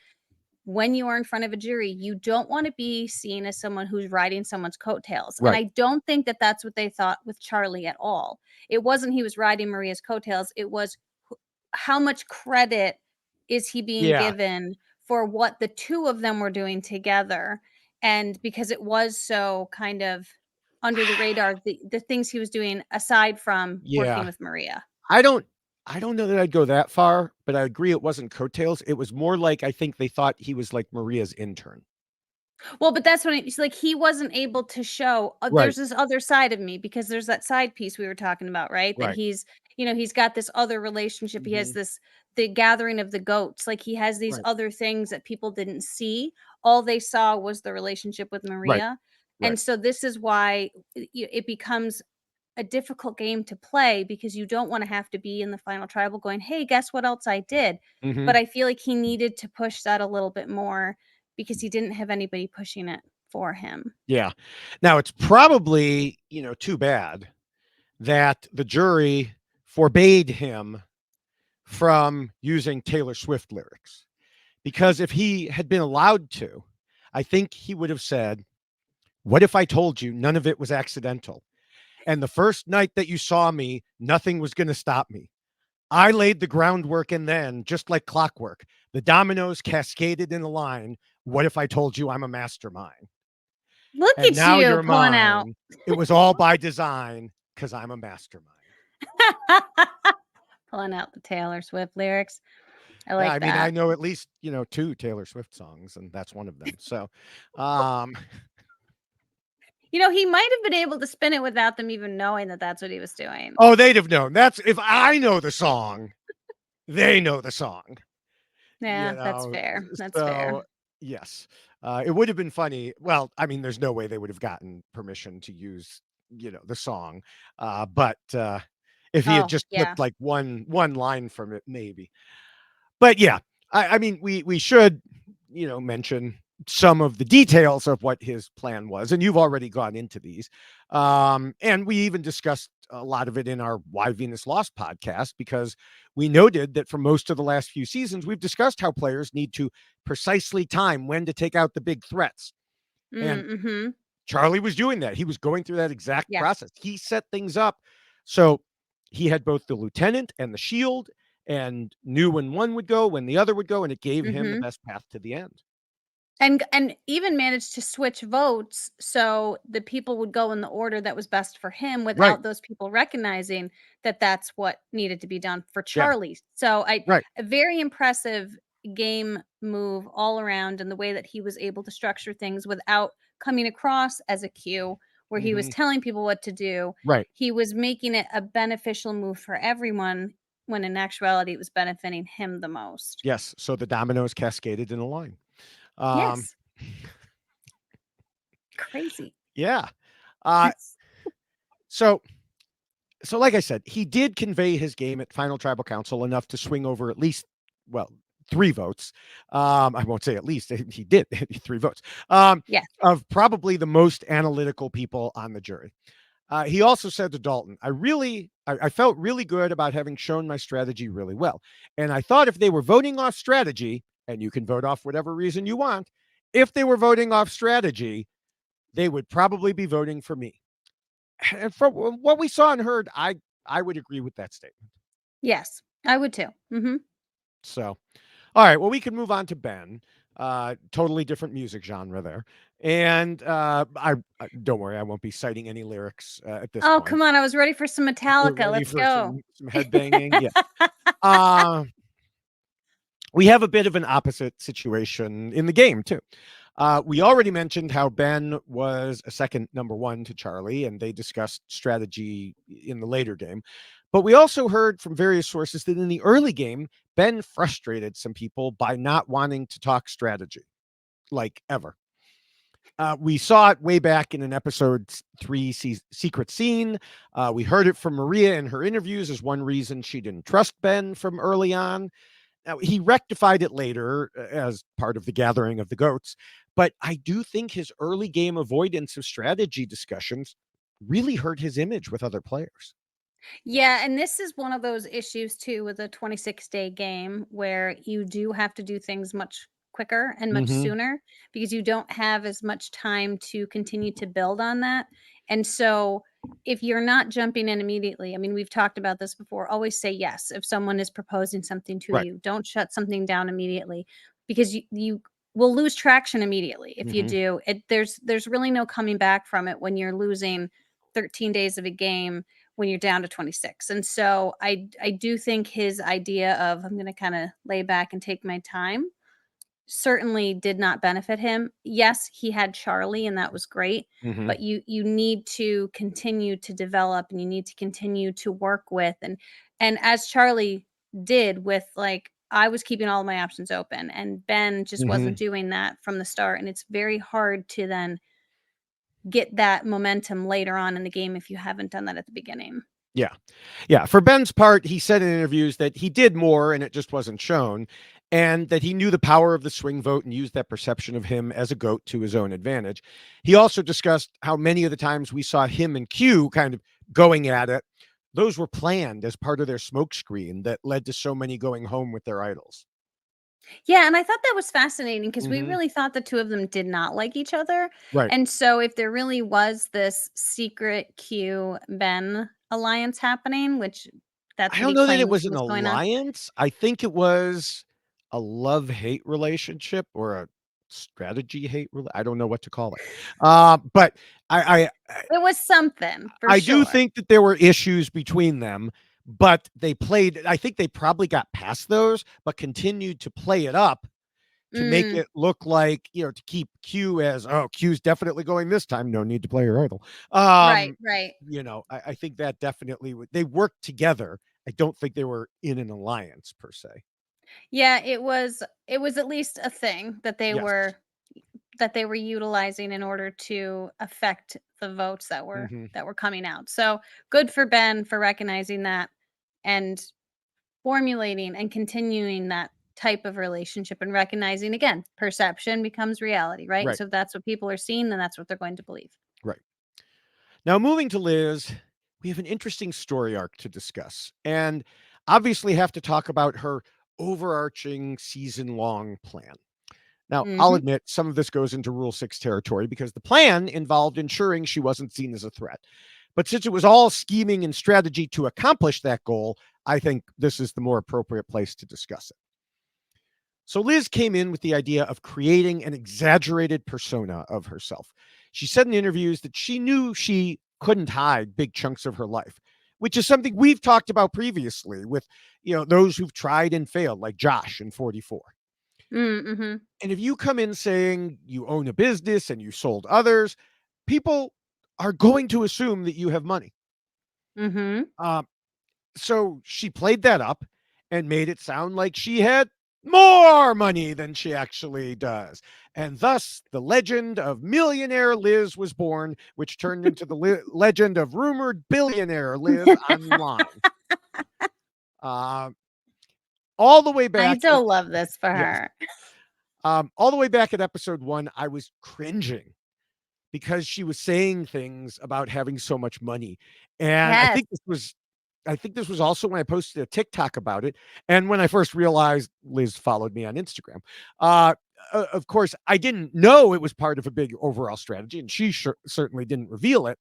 When you are in front of a jury, you don't want to be seen as someone who's riding someone's coattails. And Right. I don't think that that's what they thought with Charlie at all. It wasn't he was riding Maria's coattails. It was how much credit is he being Yeah. given for what the two of them were doing together. And because it was so kind of under the radar, the things he was doing aside from working Yeah. with Maria. I don't I don't know that I'd go that far, but I agree it wasn't coattails. It was more like I think they thought he was like Maria's intern. Well, but that's when it's like he wasn't able to show, Right. there's this other side of me, because there's that side piece we were talking about, right? That Right. he's got this other relationship. He has Mm-hmm. the gathering of the goats. Like he has these Right. other things that people didn't see. All they saw was the relationship with Right. Maria. Right. And so this is why it becomes a difficult game to play, because you don't want to have to be in the final tribal going, "Hey, guess what else I did?" Mm-hmm. But I feel like he needed to push that a little bit more because he didn't have anybody pushing it for him. Yeah. Now it's probably, too bad that the jury forbade him from using Taylor Swift lyrics. Because if he had been allowed to, I think he would have said, what if I told you none of it was accidental? And the first night that you saw me, nothing was going to stop me. I laid the groundwork, and then, just like clockwork, the dominoes cascaded in a line. What if I told you I'm a mastermind? Look And at now you you're pulling out. mine. It was all by design because I'm a mastermind. Pulling out the Taylor Swift lyrics. I Yeah, like I mean, I that. know at least, two Taylor Swift songs, and that's one of them. So, um, He might have been able to spin it without them even knowing that that's what he was doing. oh, they'd have known. That's if I know the song, they know the song. Yeah, that's fair. That's fair. So yes, it would have been funny. Well, I mean, there's no way they would have gotten permission to use, the song. But if he had Oh, just yeah. flipped like one line from it, maybe. But yeah, I mean, we should, mention some of the details of what his plan was, and you've already gone into these. And we even discussed a lot of it in our Why Venus Lost podcast, because we noted that for most of the last few seasons, we've discussed how players need to precisely time when to take out the big threats. And Mm-hmm. Charlie was doing that. He was going through that exact Yes. process. He set things up. So he had both the lieutenant and the shield and knew when one would go, when the other would go, and it gave him the Mhm. best path to the end. And even managed to switch votes so the people would go in the order that was best for him Right. without those people recognizing that that's what needed to be done for Yeah. Charlie. So Right. a very impressive game move all around, and the way that he was able to structure things without coming across as a cue where he was Hmm. telling people what to do. Right. He was making it a beneficial move for everyone when in actuality it was benefiting him the most. Yes. So the dominoes cascaded in a line. Um, Yes. Crazy. yeah. Uh, so like I said, he did convey his game at Final Tribal Council enough to swing over at least, well, 3 votes. I won't say at least, he did 3 votes, Yes. of probably the most analytical people on the jury. He also said to Dalton, I felt really good about having shown my strategy really well. And I thought if they were voting off strategy, and you can vote off whatever reason you want, if they were voting off strategy, they would probably be voting for me. And from what we saw and heard, I would agree with that statement. Yes, I would too. Mhm. So, all right, well, we can move on to Ben. Totally different music genre there, and I don't worry, I won't be citing any lyrics at this Oh, point. come on, I was ready for some You're Metallica, ready let's for go. some headbanging, yeah. Uh, we have a bit of an opposite situation in the game too. We already mentioned how Ben was a second number one to Charlie, and they discussed strategy in the later game. But we also heard from various sources that in the early game, Ben frustrated some people by not wanting to talk strategy, like ever. We saw it way back in an episode 3 secret scene. We heard it from Maria in her interviews as one reason she didn't trust Ben from early on. Now, he rectified it later as part of the gathering of the goats, but I do think his early game avoidance of strategy discussions really hurt his image with other players. Yeah, and this is one of those issues too with a 26-day game where you do have to do things much quicker and much Hmm. sooner because you don't have as much time to continue to build on that. And so if you're not jumping in immediately, I mean, we've talked about this before, always say yes if someone is proposing something to Right. you. Don't shut something down immediately because you will lose traction immediately if you Hmm. do. There's really no coming back from it when you're losing 13 days of a game when you're down to 26. And so I do think his idea of I'm going to kind of lay back and take my time certainly did not benefit him. Yes, he had Charlie and that was great, Hmm. but you need to continue to develop and you need to continue to work with and as Charlie did with like I was keeping all of my options open and Ben just wasn't Hmm. doing that from the start and it's very hard to then get that momentum later on in the game if you haven't done that at the beginning. Yeah. Yeah. For Ben's part, he said in interviews that he did more and it just wasn't shown, and that he knew the power of the swing vote and used that perception of him as a goat to his own advantage. He also discussed how many of the times we saw him and Q kind of going at it, those were planned as part of their smokescreen that led to so many going home with their idols. Yeah, and I thought that was fascinating because we Hmm. really thought the 2 of them did not like each other, Right. and so if there really was this secret Q-Ben alliance happening, which that's I what don't he know that it claimed was an was going on. alliance. I think it was a love-hate relationship or a strategy hate. I don't know what to call it. But I It was something, for I do sure. think that there were issues between them, but they played. I think they probably got past those, but continued to play it up to make Mm, it look like, to keep Q as, oh, Q's definitely going this time. No need to play your idol. right, right. I think that definitely they worked together. I don't think they were in an alliance per se. Yeah, it was at least a thing Yes. that they were utilizing in order to affect the votes Hmm. that were coming out. So, good for Ben for recognizing that and formulating and continuing that type of relationship and recognizing again, perception becomes reality, right? Right. So if that's what people are seeing, then that's what they're going to believe. Right. Now, moving to Liz, we have an interesting story arc to discuss, and obviously have to talk about her overarching season long plan. Now, I'll Mhm. admit some of this goes into Rule 6 territory because the plan involved ensuring she wasn't seen as a threat. But since it was all scheming and strategy to accomplish that goal, I think this is the more appropriate place to discuss it. So Liz came in with the idea of creating an exaggerated persona of herself. She said in interviews that she knew she couldn't hide big chunks of her life, which is something we've talked about previously with, those who've tried and failed, like Josh in 44. Mhm. And if you come in saying you own a business and you sold others, people are going to assume that you have money. Mhm. Um, so she played that up and made it sound like she had more money than she actually does. And thus, the legend of Millionaire Liz was born, which turned into the legend of rumored billionaire Liz online. Uh, all the way I back. so love this for Yes. her. All the way back at episode 1, I was cringing because she was saying things about having so much money. And Yes. I think this was also when I posted a TikTok about it, and when I first realized Liz followed me on Instagram. Uh, of course, I didn't know it was part of a big overall strategy, and she certainly didn't reveal it,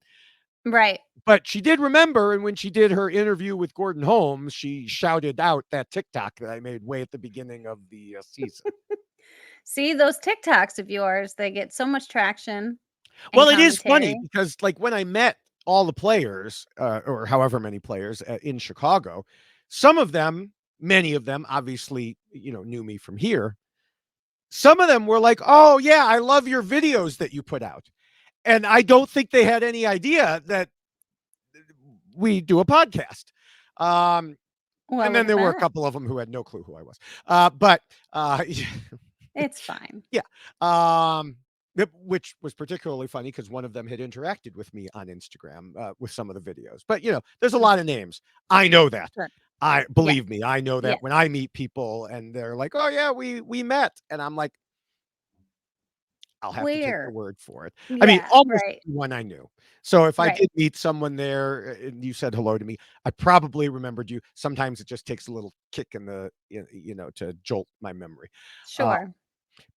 Right. but she did remember, and when she did her interview with Gordon Holmes, she shouted out that TikTok that I made way at the beginning of the season. See those TikToks of yours, they get so much traction and Well, it is funny commentary. because, like, when I met all the players, or however many players in Chicago, some of them, many of them, obviously, knew me from here. Some of them were like, "Oh yeah, I love your videos that you put out," and I don't think they had any idea that we do a podcast. Um, Well, and look then at there were a that. couple of them who had no clue who I was. But It's fine. yeah. Um, which was particularly funny because one of them had interacted with me on Instagram with some of the videos. But there's a Mm, lot of names. I know that. sure. I Yes. believe me. I know that Yes. when I meet people and they're like, "Oh yeah, we met," and I'm like, I'll have to take your Where? word for it. I mean, Yeah, almost right. everyone I knew. So if I Right. did meet someone there and you said hello to me, I probably remembered you. Sometimes it just takes a little kick in the, to jolt my memory. Uh, Sure.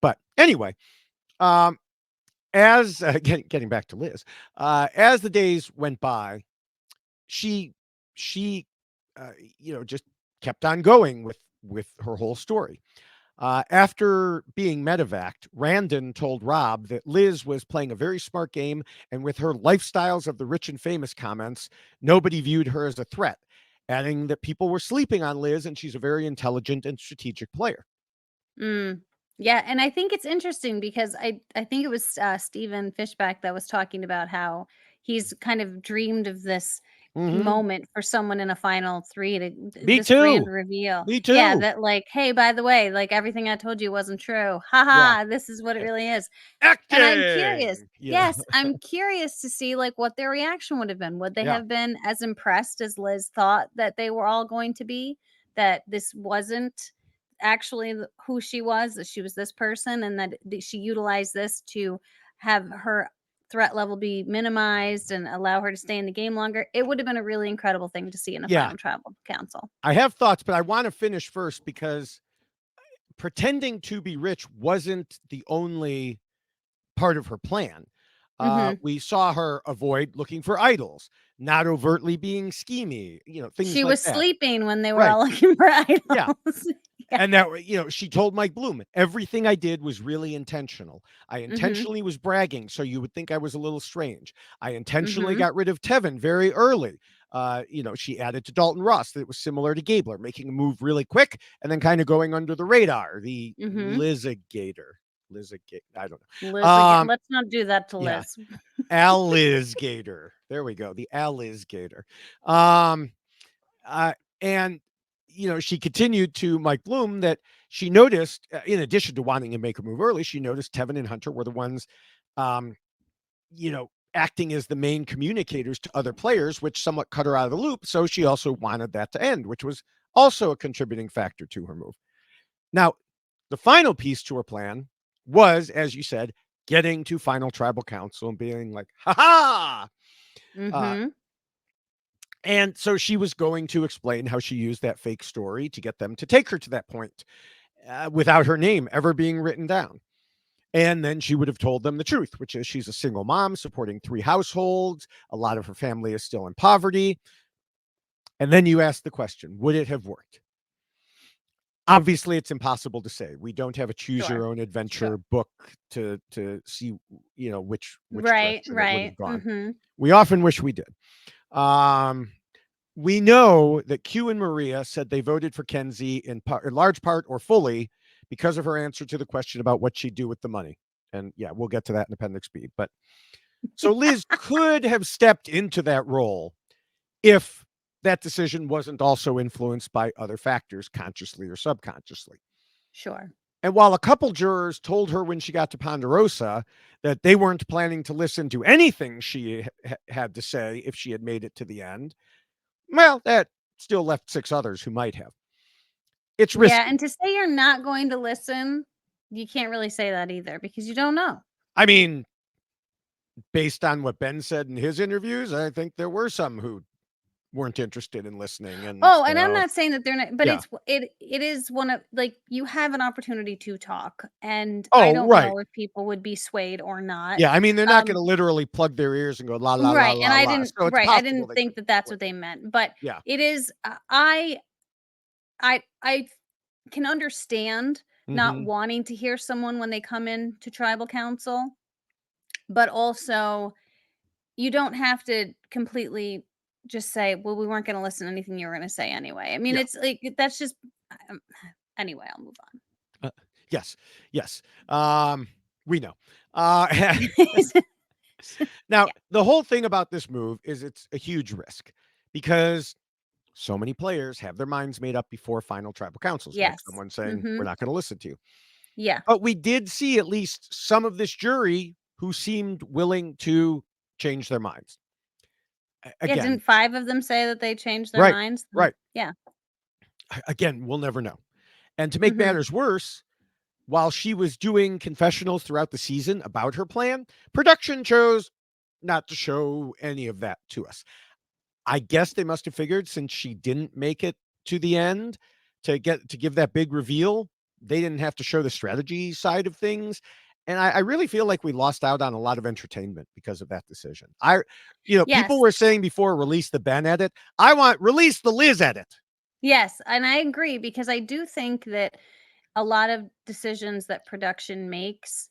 but anyway, um, as getting back to Liz, as the days went by, she she uh, just kept on going with her whole story. After being medevaced, Randon told Rob that Liz was playing a very smart game, and with her lifestyles of the rich and famous comments, nobody viewed her as a threat, adding that people were sleeping on Liz and she's a very intelligent and strategic player. Mm. Yeah, and I think it's interesting because I think it was, Steven Fishback that was talking about how he's kind of dreamed of this Hmm. moment for someone in a final 3 to Me this grand too. reveal. Me Yeah, too. that like, "Hey, by the way, like, everything I told you wasn't true. Yeah. Haha, this is what it really is." And I'm curious. Acting. Yes, I'm curious to see, like, what their reaction would have been. Would they Yeah. have been as impressed as Liz thought that they were all going to be? That this wasn't actually who she was, that she was this person, and that she utilized this to have her threat level be minimized and allow her to stay in the game longer. It would have been a really incredible thing to see in a Yeah. final tribal council. I have thoughts, but I want to finish first because pretending to be rich wasn't the only part of her plan. Mhm. We saw her avoid looking for idols, not overtly being schemy, things She like was that. sleeping when they were Right. all looking for Yeah. idols. Yeah. And that, she told Mike Bloom, everything I did was really intentional. I Mhm. intentionally was bragging, so you would think I was a little strange. I intentionally Mhm. got rid of Tevin very early. She added to Dalton Ross that it was similar to Gabler, making a move really quick and then kind of going under the radar. The Mhm. Lizigator. Lizigate. I don't know. Liz again. Let's not do that to Yeah. Liz. Alizgator. There we go. The Alizgator. Um, uh, and she continued to Mike Bloom that she noticed, in addition to wanting to make a move early, she noticed Tevin and Hunter were the ones, um, acting as the main communicators to other players, which somewhat cut her out of the loop. So she also wanted that to end, which was also a contributing factor to her move. Now, the final piece to her plan was, as you said, getting to final tribal council and being like, ha ha. Uh, Mhm. and so she was going to explain how she used that fake story to get them to take her to that point without her name ever being written down. And then she would have told them the truth, which is she's a single mom supporting 3 households. A lot of her family is still in poverty. And then you ask the question, would it have worked? Obviously, it's impossible to say. We don't have a choose your Sure. own adventure Sure. book to see, which Right, direction it would right. have gone. Mhm. We often wish we did. Um, we know that Q and Maria said they voted for Kenzie in large part or fully because of her answer to the question about what she'd do with the money. And yeah, we'll get to that in Appendix B. But so Liz could have stepped into that role if that decision wasn't also influenced by other factors, consciously or subconsciously. Sure. And while a couple jurors told her when she got to Ponderosa that they weren't planning to listen to anything she had to say if she had made it to the end, well, that still left 6 others who might have. It's Yeah, risky. and to say you're not going to listen, you can't really say that either because you don't know. I mean, based on what Ben said in his interviews, I think there were some who weren't interested in listening. And Oh, and I'm so, not saying that they're not, but yeah. it is one of like you have an opportunity to talk, and I Oh, don't right. know if people would be swayed or not. Yeah. I mean, they're not going Um, to literally plug their ears and go la, la, la, right, and la, la. So it's I possible didn't they think could. that that's what they meant, but Yeah. it is I can understand not Hmm. wanting to hear someone when they come in to tribal council, but also you don't have to completely just say, "Well, we weren't gonna listen to anything you were gonna say anyway." I mean, Yeah. it's like that's just um, anyway, I'll move Uh, yes. Yes. Um, we know. Uh, on. now, Yeah. the whole thing about this move is it's a huge risk because so many players have their minds made up before final tribal councils, like Yes. someone saying, we're Mhm. not going to listen to you. Yeah. But we did see at least some of this jury who seemed willing to change their minds. Yeah, Again, didn't 5 of them say that they changed their right, minds? right. Yeah. Again, we'll never know. And to make Mhm. matters worse, while she was doing confessionals throughout the season about her plan, production chose not to show any of that to us. I guess they must have figured since she didn't make it to the end to give that big reveal, they didn't have to show the strategy side of things. And I really feel like we lost out on a lot of entertainment because of that decision. People Yes. were saying before release the Ben edit. I want release the Liz edit. Yes, and I agree because I do think that a lot of decisions that production makes,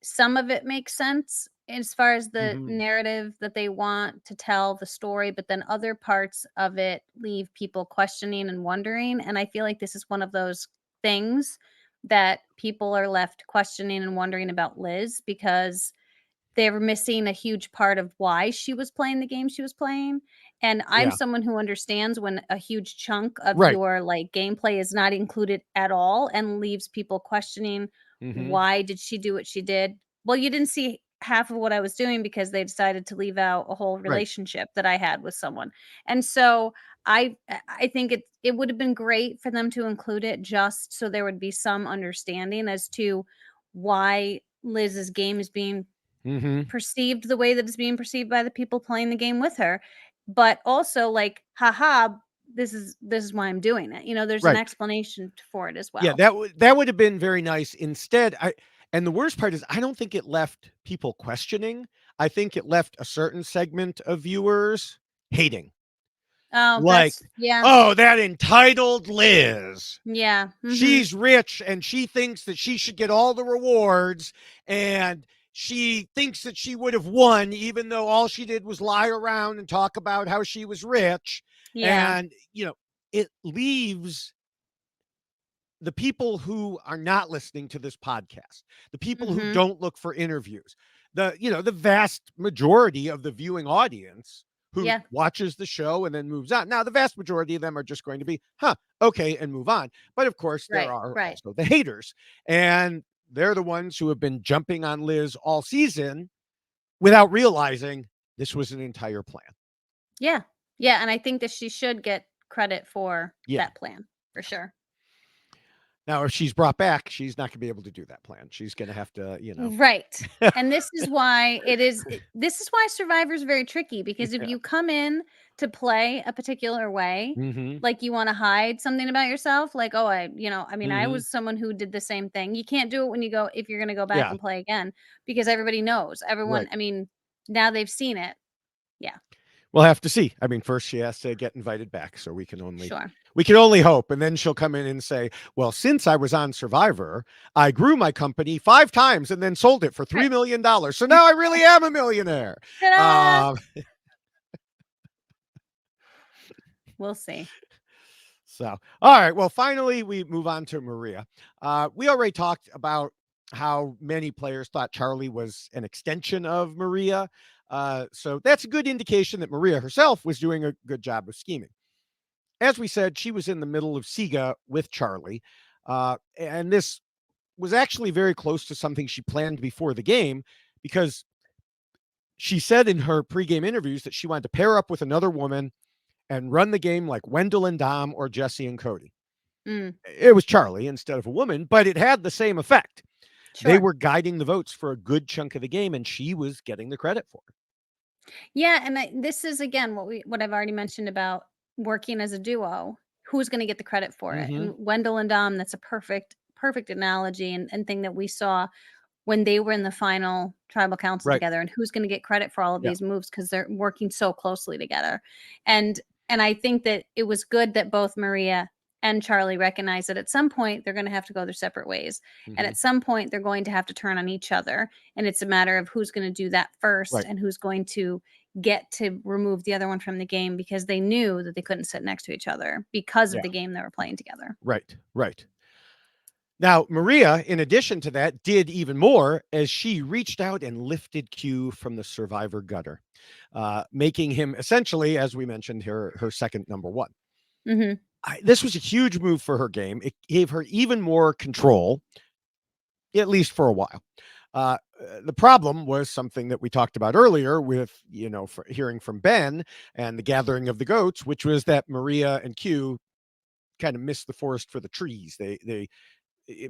some of it makes sense as far as the Hmm. narrative that they want to tell the story, but then other parts of it leave people questioning and wondering. And I feel like this is one of those things that people are left questioning and wondering about Liz because they were missing a huge part of why she was playing the game she was playing, and I'm Yeah. someone who understands when a huge chunk of Right. your, like, gameplay is not included at all and leaves people questioning, Hmm. "Why did she do what she did?" Well, you didn't see half of what I was doing because they decided to leave out a whole Right. relationship that I had with someone, and so I think it would have been great for them to include it just so there would be some understanding as to why Liz's game is being Hmm. perceived the way that it's being perceived by the people playing the game with her, but also like, "Haha, this is why I'm doing it." There's an Right. explanation for it as Yeah, well. that would have been very nice. Instead, and the worst part is I don't think it left people questioning. I think it left a certain segment of viewers hating. Oh, Like, that's yeah. "Oh, that entitled Liz. Yeah, mhm. She's rich and she thinks that she should get all the rewards and she thinks that she would have won even though all she did was lie around and talk about how she was rich." Yeah. And, it leaves the people who are not listening to this podcast, the people who Mhm. don't look for interviews, the vast majority of the viewing audience who Yeah. watches the show and then moves on. Now, the vast majority of them are just going to be, okay, and move on. But of course, there Right, are right. also the haters, and they're the ones who have been jumping on Liz all season without realizing this was an entire plan. Yeah. Yeah, and I think that she should get credit for Yeah. that plan, for sure. Now, if she's brought back, she's not going to be able to do that plan. She's going to have to, Right. And this is why this is why Survivor is very tricky, because if Yeah. you come in to play a particular way, Hmm. like you want to hide something about yourself, like, oh, I mean, I Hmm. was someone who did the same thing. You can't do it when you go, if you're going to go back Yeah. and play again, because everybody knows. Everyone, Right. I mean, now they've seen it. Yeah, We'll have to see. I mean, first she has to get invited back, so sure. we can only hope. And then she'll come in and say, "Well, since I was on Survivor, I grew my company 5 times and then sold it for Right. $3 million. So now I really am a millionaire." Ta-da! Um, We'll see. so, all right. Well, finally, we move on to Maria. We already talked about how many players thought Charlie was an extension of Maria. So that's a good indication that Maria herself was doing a good job of scheming. As we said, she was in the middle of Siga with Charlie. And this was actually very close to something she planned before the game, because she said in her pregame interviews that she wanted to pair up with another woman and run the game like Wendell and Dom or Jesse and Cody. Mm, It was Charlie instead of a woman, but it had the same effect. They sure. were guiding the votes for a good chunk of the game, and she was getting the credit for it. Yeah, and this is again what I've already mentioned about working as a duo. Who's going to get the credit for it? Mm-hmm. And Wendell and Dom, that's a perfect analogy and thing that we saw when they were in the final tribal council Right. together, and who's going to get credit for all of Yeah. these moves because they're working so closely together. And and I think that it was good that both Maria and Charlie recognized that at some point they're going to have to go their separate ways. And Mm-hmm. at some point they're going to have to turn on each other. And it's a matter of who's going to do that first Right. and who's going to get to remove the other one from the game, because they knew that they couldn't sit next to each other because of Yeah. the game they were playing together. Right. Right. Now, Maria, in addition to that, did even more as she reached out and lifted Q from the survivor gutter, making him essentially, as we mentioned, her second number one. Hmm. This was a huge move for her game. It gave her even more control, at least for a while. The problem was something that we talked about earlier with, hearing from Ben and the gathering of the goats, which was that Maria and Q kind of missed the forest for the trees. They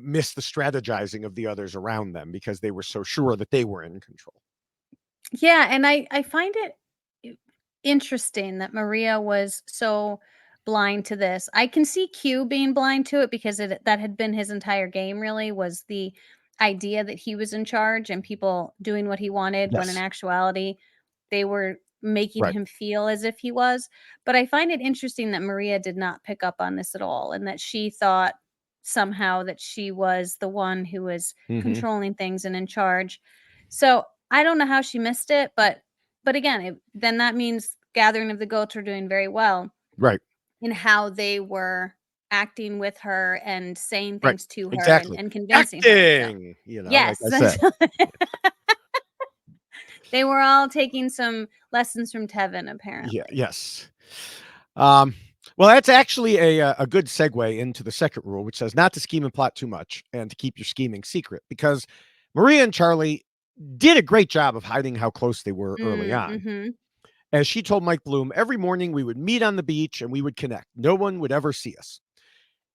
missed the strategizing of the others around them because they were so sure that they were in control. Yeah, and I find it interesting that Maria was so blind to this. I can see Q being blind to it because that had been his entire game, really, was the idea that he was in charge and people doing what he wanted, when in Yes. actuality they were making Right. him feel as if he was. But I find it interesting that Maria did not pick up on this at all, and that she thought somehow that she was the one who was Hmm. controlling things and in charge. So I don't know how she missed it, but again, then that means Gathering of the Goats were doing very well Right. in how they were acting with her and saying Right. things to her Exactly. and convincing her. So Acting, like yes, I said. they were all taking some lessons from Tevin, Yeah. apparently. Yes. Um, well, that's actually a good segue into the second rule, which says not to scheme and plot too much and to keep your scheming secret, because Maria and Charlie did a great job of hiding how close they were early on. Mm-hmm. As she told Mike Bloom, every morning we would meet on the beach and we would connect. No one would ever see us.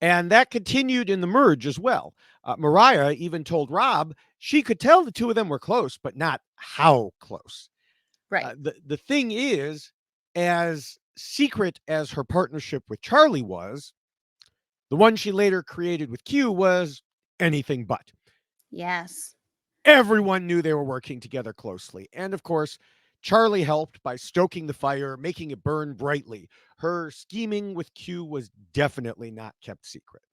And that continued in the merge as well. Mariah even told Rob she could tell the two of them were close, but not how close. Right. The thing is, as secret as her partnership with Charlie was, the one she later created with Q was anything but. Yes. Everyone knew they were working together closely. And of course, Charlie helped by stoking the fire, making it burn brightly. Her scheming with Q was definitely not kept secret.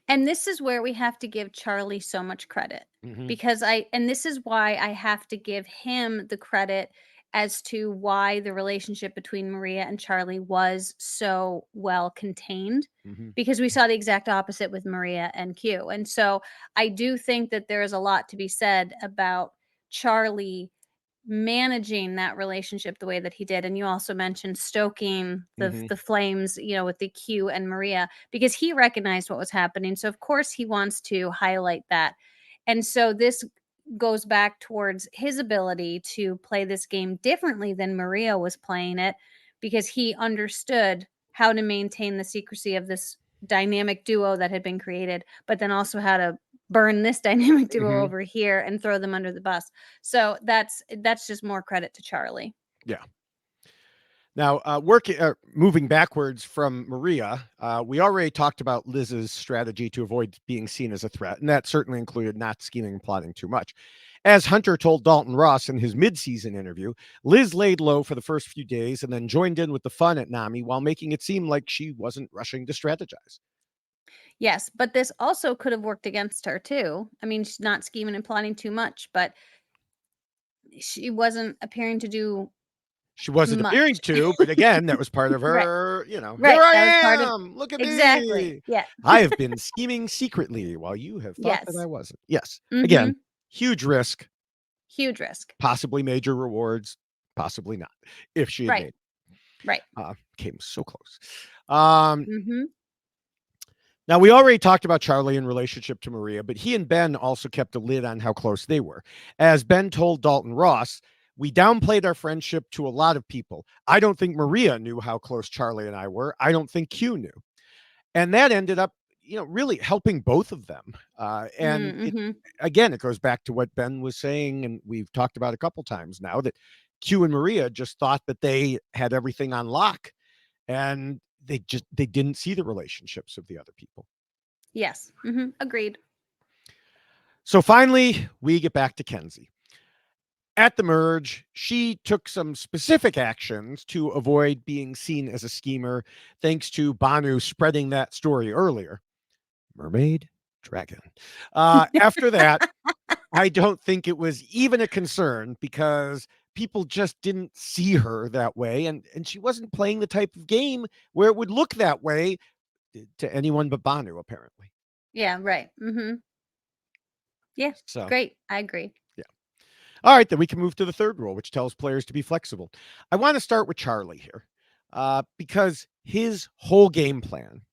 And this is where we have to give Charlie so much credit, Hmm. because and this is why I have to give him the credit as to why the relationship between Maria and Charlie was so well contained, Hmm. because we saw the exact opposite with Maria and Q. And so I do think that there is a lot to be said about Charlie managing that relationship the way that he did. And you also mentioned stoking the Hmm. the flames, with the Q and Maria, because he recognized what was happening. So of course he wants to highlight that. And so this goes back towards his ability to play this game differently than Maria was playing it, because he understood how to maintain the secrecy of this dynamic duo that had been created, but then also how to burn this dynamic duo Mhm. over here and throw them under the bus. So that's just more credit to Charlie. Yeah. Now, moving backwards from Maria, we already talked about Liz's strategy to avoid being seen as a threat, and that certainly included not scheming and plotting too much. As Hunter told Dalton Ross in his mid-season interview, Liz laid low for the first few days and then joined in with the fun at Nami while making it seem like she wasn't rushing to strategize. Yes, but this also could have worked against her too. I mean, she's not scheming and plotting too much, but she wasn't appearing to do She wasn't appearing much. to, but again, that was part of Right. her, here Right. I That was part of am. Look at exactly. me. Yeah. I have been scheming secretly while you have thought that I Yes. wasn't. Yes. Again, Mhm. huge risk, Huge risk. possibly major rewards, possibly not. If she had Right. made Right. came so close. Um, Mhm. Now, we already talked about Charlie in relationship to Maria, but he and Ben also kept a lid on how close they were. As Ben told Dalton Ross, we downplayed our friendship to a lot of people. I don't think Maria knew how close Charlie and I were. I don't think Q knew. And that ended up, really helping both of them. And it, Mhm. again, it goes back to what Ben was saying, and we've talked about a couple times now that Q and Maria just thought that they had everything on lock, and they didn't see the relationships of the other people. Yes. Mhm. Agreed. So finally, we get back to Kenzie. At the merge, she took some specific actions to avoid being seen as a schemer, thanks to Banu spreading that story earlier. Mermaid, dragon. After that, I don't think it was even a concern because people just didn't see her that way. And she wasn't playing the type of game where it would look that way to anyone but Banu, apparently. Yeah, right. Mhm. Yeah. So, Great. I agree. yeah. All right, then we can move to the third rule, which tells players to be flexible. I want to start with Charlie here because his whole game plan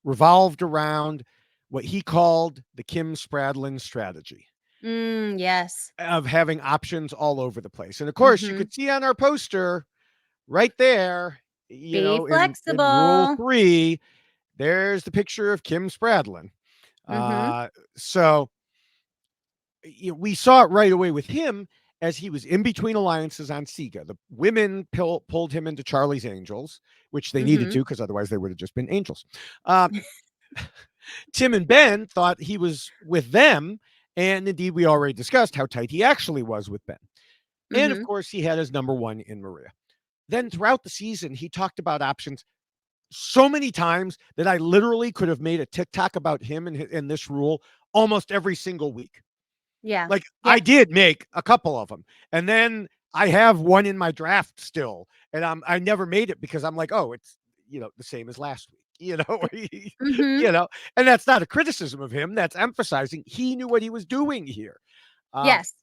revolved around what he called the Kim Spradlin strategy Yes. of having options all over the place. And of course, you Mhm. could see on our poster right there, Be in rule flexible. 3, there's the picture of Kim Spradlin. Mhm. So we saw it right away with him as he was in between alliances on Sega. The women pulled him into Charlie's Angels, which they needed to Mhm. because otherwise they would have just been Angels. Uh, Tim and Ben thought he was with them. And indeed, we already discussed how tight he actually was with Ben. And of Mhm. course, he had his number one in Maria. Then throughout the season, he talked about options so many times that I literally could have made a TikTok about him and this rule almost every single week. Yeah. Like, I Yeah. did make a couple of them, and then I have one in my draft still, and I never made it because I'm like, "Oh, it's, the same as last week," Mhm. you know, and that's not a criticism of him, that's emphasizing he knew what he was doing here. Um, Yes.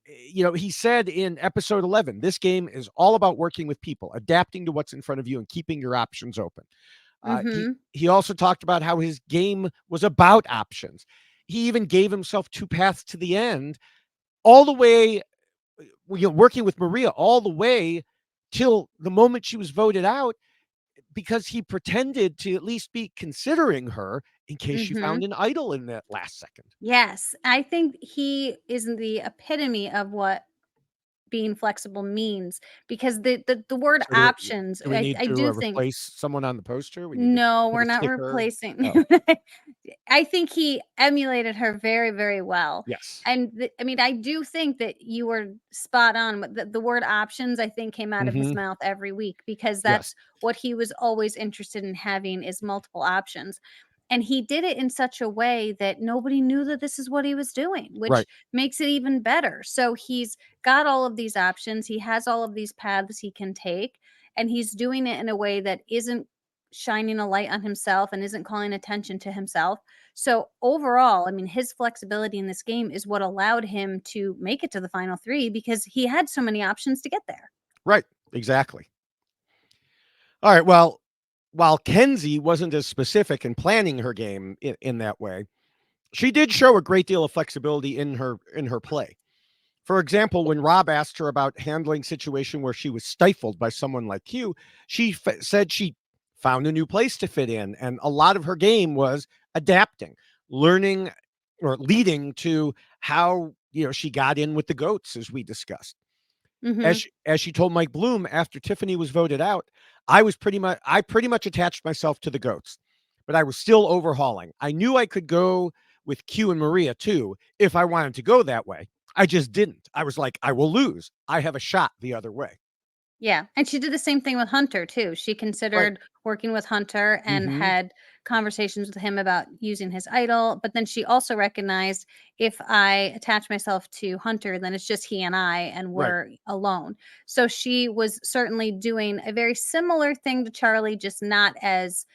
he said in episode 11, "This game is all about working with people, adapting to what's in front of you and keeping your options open." Mhm. He also talked about how his game was about options. He even gave himself 2 paths to the end all the way, working with Maria all the way till the moment she was voted out because he pretended to at least be considering her in case she found Mhm. an idol in that last second. Yes. I think he is the epitome of what being flexible means because the word So options, do we need I to do think replace someone on the poster? We need to no, put we're a not sticker. replacing. Oh, I think he emulated her very, very well. yes. And I mean, I do think that you were spot on. The word options, I think, came out of his Mhm. mouth every week because Yes. that's what he was always interested in having is multiple options. And he did it in such a way that nobody knew that this is what he was doing, which Right. makes it even better. So he's got all of these options. He has all of these paths he can take, and he's doing it in a way that isn't shining a light on himself and isn't calling attention to himself. So overall, I mean, his flexibility in this game is what allowed him to make it to the final 3 because he had so many options to get there. Right. Exactly. All right. Well, while Kenzie wasn't as specific in planning her game in that way, she did show a great deal of flexibility in her play. For example, when Rob asked her about handling situation where she was stifled by someone like Q, she said she found a new place to fit in. And a lot of her game was adapting, learning, or leading to how, she got in with the goats, as we discussed. Mhm. As she told Mike Bloom after Tiffany was voted out, I pretty much attached myself to the goats, but I was still overhauling. I knew I could go with Q and Maria too if I wanted to go that way. I just didn't. I was like, I will lose. I have a shot the other way. Yeah, and she did the same thing with Hunter too. She Right. considered working with Hunter and Mhm. had conversations with him about using his idol, but then she also recognized, if I attach myself to Hunter, then it's just he and I, and Right. we're alone. So she was certainly doing a very similar thing to Charlie, just not as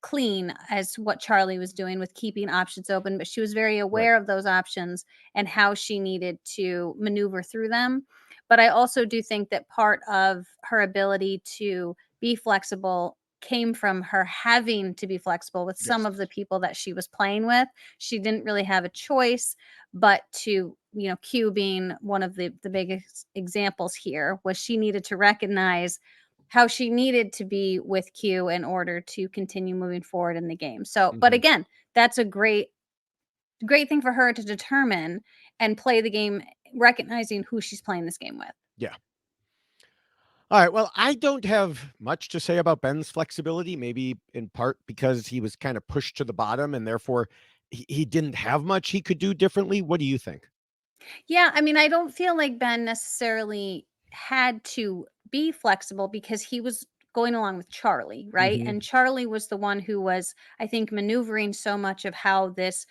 clean as what Charlie was doing with keeping options open, but she was very Right. aware of those options and how she needed to maneuver through them. But I also do think that part of her ability to be flexible came from her having to be flexible with some Yes. of the people that she was playing with. She didn't really have a choice but to, Q being one of the biggest examples here, was she needed to recognize how she needed to be with Q in order to continue moving forward in the game. So, but Mhm. again, that's a great thing for her to determine and play the game recognizing who she's playing this game with. Yeah. All right. Well, I don't have much to say about Ben's flexibility, maybe in part because he was kind of pushed to the bottom and therefore he didn't have much he could do differently. What do you think? Yeah, I mean, I don't feel like Ben necessarily had to be flexible because he was going along with Charlie, right? Mhm. And Charlie was the one who was, I think, maneuvering so much of how this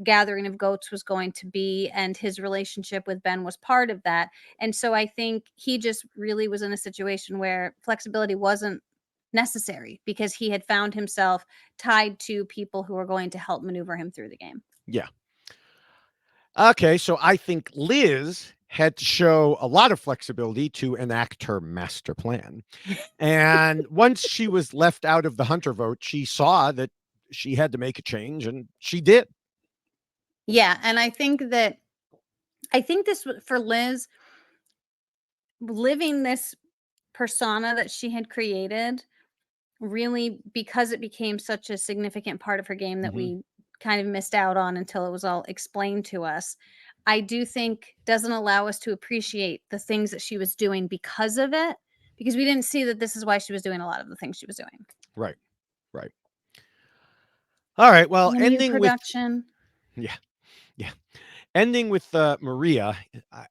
gathering of goats was going to be, and his relationship with Ben was part of that. And so I think he just really was in a situation where flexibility wasn't necessary because he had found himself tied to people who were going to help maneuver him through the game. Yeah. Okay, so I think Liz had to show a lot of flexibility to enact her master plan. And once she was left out of the Hunter vote, she saw that she had to make a change and she did. Yeah, and I think this for Liz, living this persona that she had created, really, because it became such a significant part of her game that Mhm. we kind of missed out on until it was all explained to us. I do think doesn't allow us to appreciate the things that she was doing because of it, because we didn't see that this is why she was doing a lot of the things she was doing. Right. Right. All right. Well, Menu ending with production. yeah, yeah. Ending with Maria, I,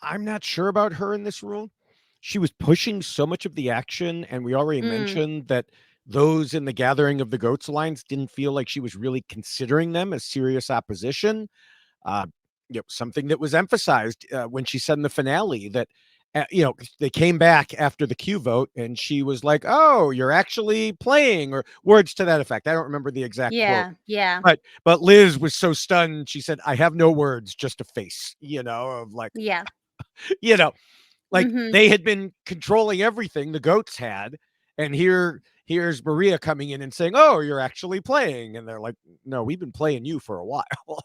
I'm not sure about her in this role. She was pushing so much of the action, and we already Mm, mentioned that those in the Gathering of the Goats Alliance didn't feel like she was really considering them as serious opposition. Uh, something that was emphasized when she said in the finale that they came back after the Q vote, and she was like, "Oh, you're actually playing," or words to that effect. I don't remember the exact quote, yeah, yeah, but Liz was so stunned. She said, "I have no words, just a face." Of like, yeah. you know, like Mhm. they had been controlling everything. The goats had, and here's Maria coming in and saying, "Oh, you're actually playing," and they're like, "No, we've been playing you for a while."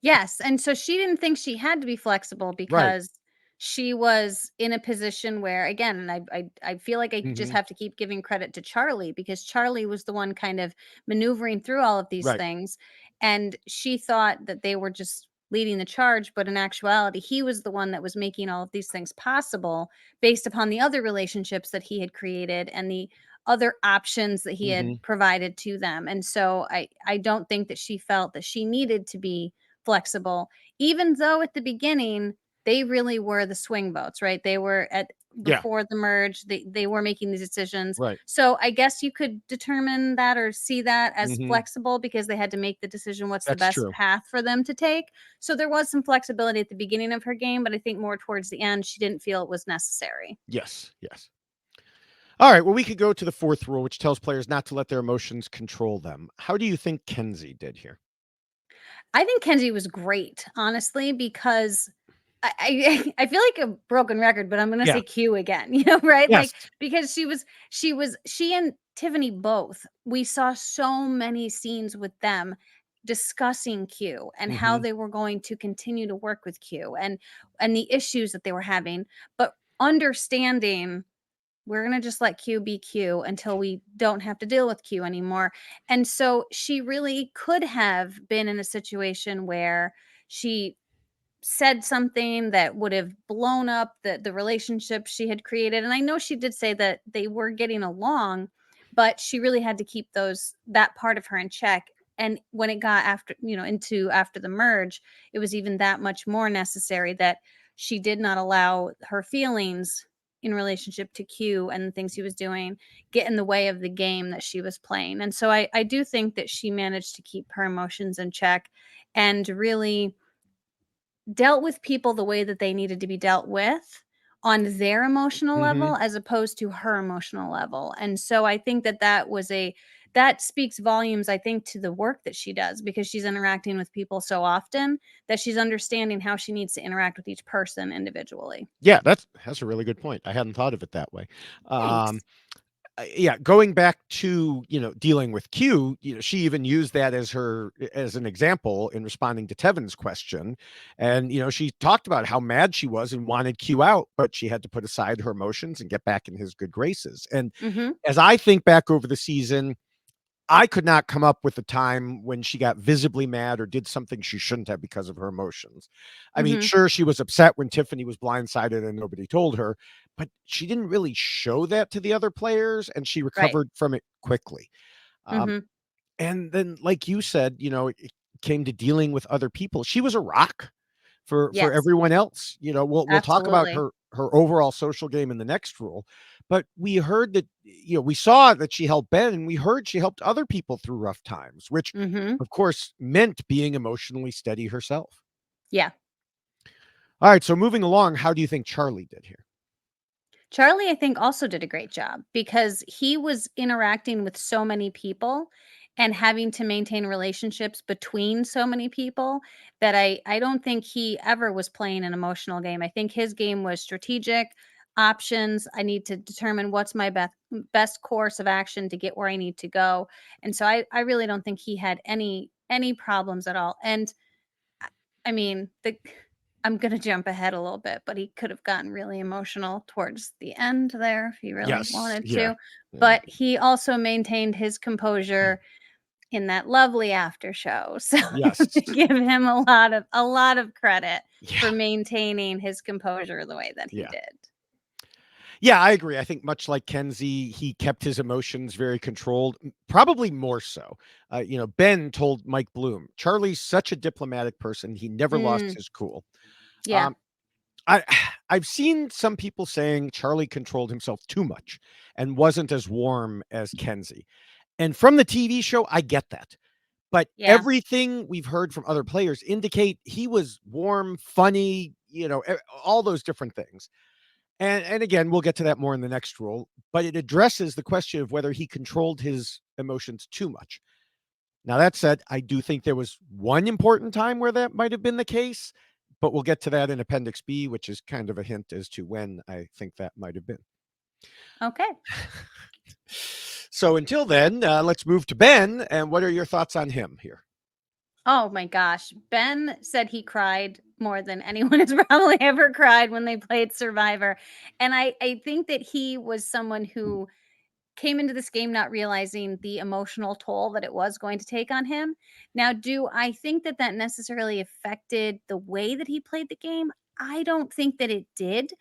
Yes, and so she didn't think she had to be flexible Right. because she was in a position where, again, and I feel like I just Hmm. have to keep giving credit to Charlie, because Charlie was the one kind of maneuvering through all of these Right. things, and she thought that they were just leading the charge, but in actuality, he was the one that was making all of these things possible based upon the other relationships that he had created and the other options that he had Hmm. provided to them. And so I don't think that she felt that she needed to be flexible, even though at the beginning they really were the swing votes, right? They were at Yeah. before the merge, they were making these decisions. Right. So I guess you could determine that or see that as Hmm. flexible because they had to make the decision what's the That's best true. path for them to take. So there was some flexibility at the beginning of her game, but I think more towards the end she didn't feel it was necessary. Yes. Yes. All right. Well, we could go to the fourth rule, which tells players not to let their emotions control them. How do you think Kenzie did here? I think Kenzie was great, honestly, because I feel like a broken record, but I'm gonna Yeah. say Q again, right? Yes. Like, because she and Tiffany both. We saw so many scenes with them discussing Q and how Hmm. they were going to continue to work with Q and the issues that they were having, but understanding we're going to just let Q be Q until we don't have to deal with Q anymore. And so she really could have been in a situation where she said something that would have blown up the relationship she had created. And I know she did say that they were getting along, but she really had to keep that part of her in check. And when it got into after the merge, it was even that much more necessary that she did not allow her feelings in relationship to Q and the things he was doing get in the way of the game that she was playing. And so I do think that she managed to keep her emotions in check and really dealt with people the way that they needed to be dealt with on their emotional Mhm. level as opposed to her emotional level. And so I think that speaks volumes, I think, to the work that she does because she's interacting with people so often that she's understanding how she needs to interact with each person individually. Yeah, that's a really good point. I hadn't thought of it that way. Um, Thanks. yeah, going back to, dealing with Q, she even used that as an example in responding to Tevin's question. And, she talked about how mad she was and wanted Q out, but she had to put aside her emotions and get back in his good graces. And Mhm. as I think back over the season, I could not come up with a time when she got visibly mad or did something she shouldn't have because of her emotions. I mean, Mhm. sure, she was upset when Tiffany was blindsided and nobody told her, but she didn't really show that to the other players and she Right. recovered from it quickly. Um, Mhm. and then, like you said, it came to dealing with other people. She was a rock for Yes. everyone else. We'll talk about Absolutely. her overall social game in the next rule, but we heard that we saw that she helped Ben, and we heard she helped other people through rough times, which Mhm. of course meant being emotionally steady herself. Yeah. All right, so moving along, how do you think Charlie did here? Charlie, I think, also did a great job because he was interacting with so many people and having to maintain relationships between so many people that I don't think he ever was playing an emotional game. I think his game was strategic options. I need to determine what's my best course of action to get where I need to go. And so I really don't think he had any problems at all. And I mean, I'm gonna jump ahead a little bit, but he could have gotten really emotional towards the end there if he really Yes, wanted yeah, to. yeah. But he also maintained his composure in that lovely after show. So I'm Yes, gonna give him a lot of credit yeah, for maintaining his composure the way that he yeah. did. Yeah, I agree. I think much like Kenzie, he kept his emotions very controlled, probably more so. Ben told Mike Bloom, Charlie's such a diplomatic person. He never lost Mm, his cool. yeah. Um, I, I've seen some people saying Charlie controlled himself too much and wasn't as warm as Kenzie. And from the TV show, I get that. But Yeah. everything we've heard from other players indicate he was warm, funny, all those different things. And again, we'll get to that more in the next rule, but it addresses the question of whether he controlled his emotions too much. Now, that said, I do think there was one important time where that might have been the case, but we'll get to that in Appendix B, which is kind of a hint as to when I think that might have been. Okay. So until then, let's move to Ben. And what are your thoughts on him here? Oh my gosh. Ben said he cried more than anyone has probably ever cried when they played Survivor. And I think that he was someone who came into this game not realizing the emotional toll that it was going to take on him. Now, do I think that that necessarily affected the way that he played the game? I don't think that it did.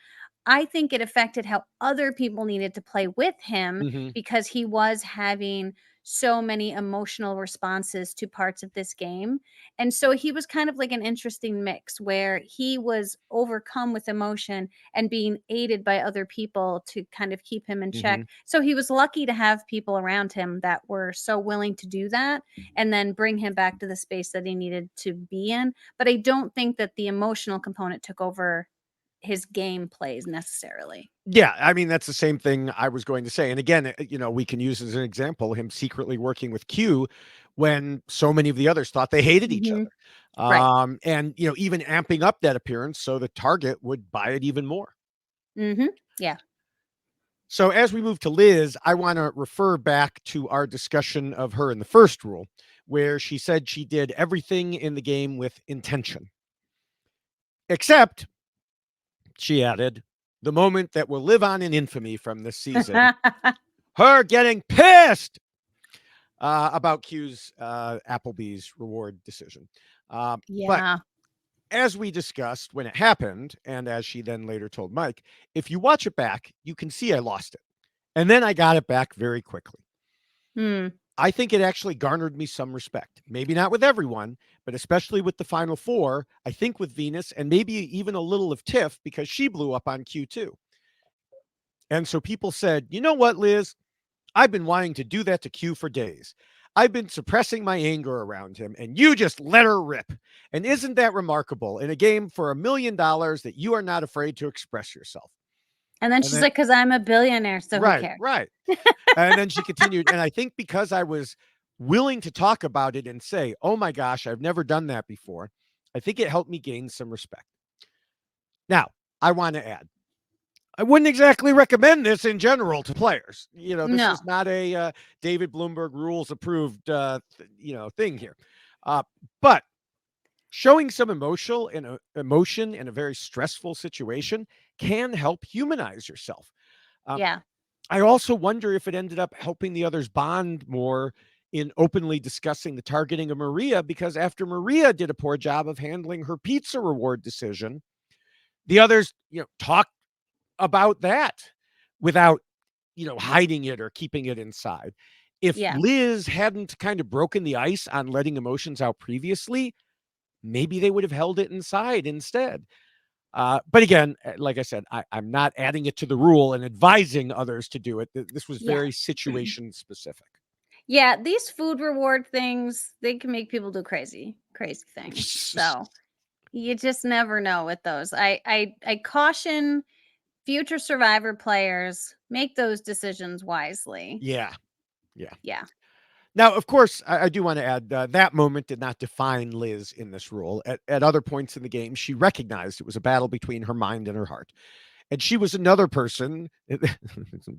I think it affected how other people needed to play with him Hmm. because he was having so many emotional responses to parts of this game. And so he was kind of like an interesting mix where he was overcome with emotion and being aided by other people to kind of keep him in Hmm. check. So he was lucky to have people around him that were so willing to do that and then bring him back to the space that he needed to be in. But I don't think that the emotional component took over his game plays necessarily. Yeah, I mean, that's the same thing I was going to say. And again, we can use as an example him secretly working with Q when so many of the others thought they hated each Mhm. other. Right. And even amping up that appearance so the target would buy it even more. Mhm. Yeah. So as we move to Liz, I want to refer back to our discussion of her in the first rule, where she said she did everything in the game with intention, except she added, the moment that will live on in infamy from this season, her getting pissed about Q's Applebee's reward decision. But Yeah. as we discussed when it happened, and as she then later told Mike, if you watch it back, you can see I lost it. And then I got it back very quickly. Hmm. I think it actually garnered me some respect. Maybe not with everyone, but especially with the final four. I think with Venus and maybe even a little of Tiff because she blew up on Q2. And so people said, you know what, Liz? I've been wanting to do that to Q for days. I've been suppressing my anger around him, and you just let her rip. And isn't that remarkable in a game for $1 million that you are not afraid to express yourself? And then And she's then, like, because I'm a billionaire, so who right, cares? right. And then she continued. And I think because I was willing to talk about it and say, oh my gosh, I've never done that before, I think it helped me gain some respect. Now, I want to add, I wouldn't exactly recommend this in general to players. This No. is not a David Bloomberg rules approved, thing here. Uh, but showing some emotion in a very stressful situation can help humanize yourself. Um, Yeah. I also wonder if it ended up helping the others bond more in openly discussing the targeting of Maria, because after Maria did a poor job of handling her pizza reward decision, the others, talked about that without, hiding it or keeping it inside. If Yeah. Liz hadn't kind of broken the ice on letting emotions out previously, maybe they would have held it inside instead. But again, like I said, I'm not adding it to the rule and advising others to do it. This was Yeah. very situation specific. Yeah. These food reward things, they can make people do crazy, crazy things. So you just never know with those. I caution future survivor players, make those decisions wisely. Yeah. Yeah. Yeah. Now, of course, I do want to add that moment did not define Liz in this rule. At other points in the game, she recognized it was a battle between her mind and her heart. And she was another person,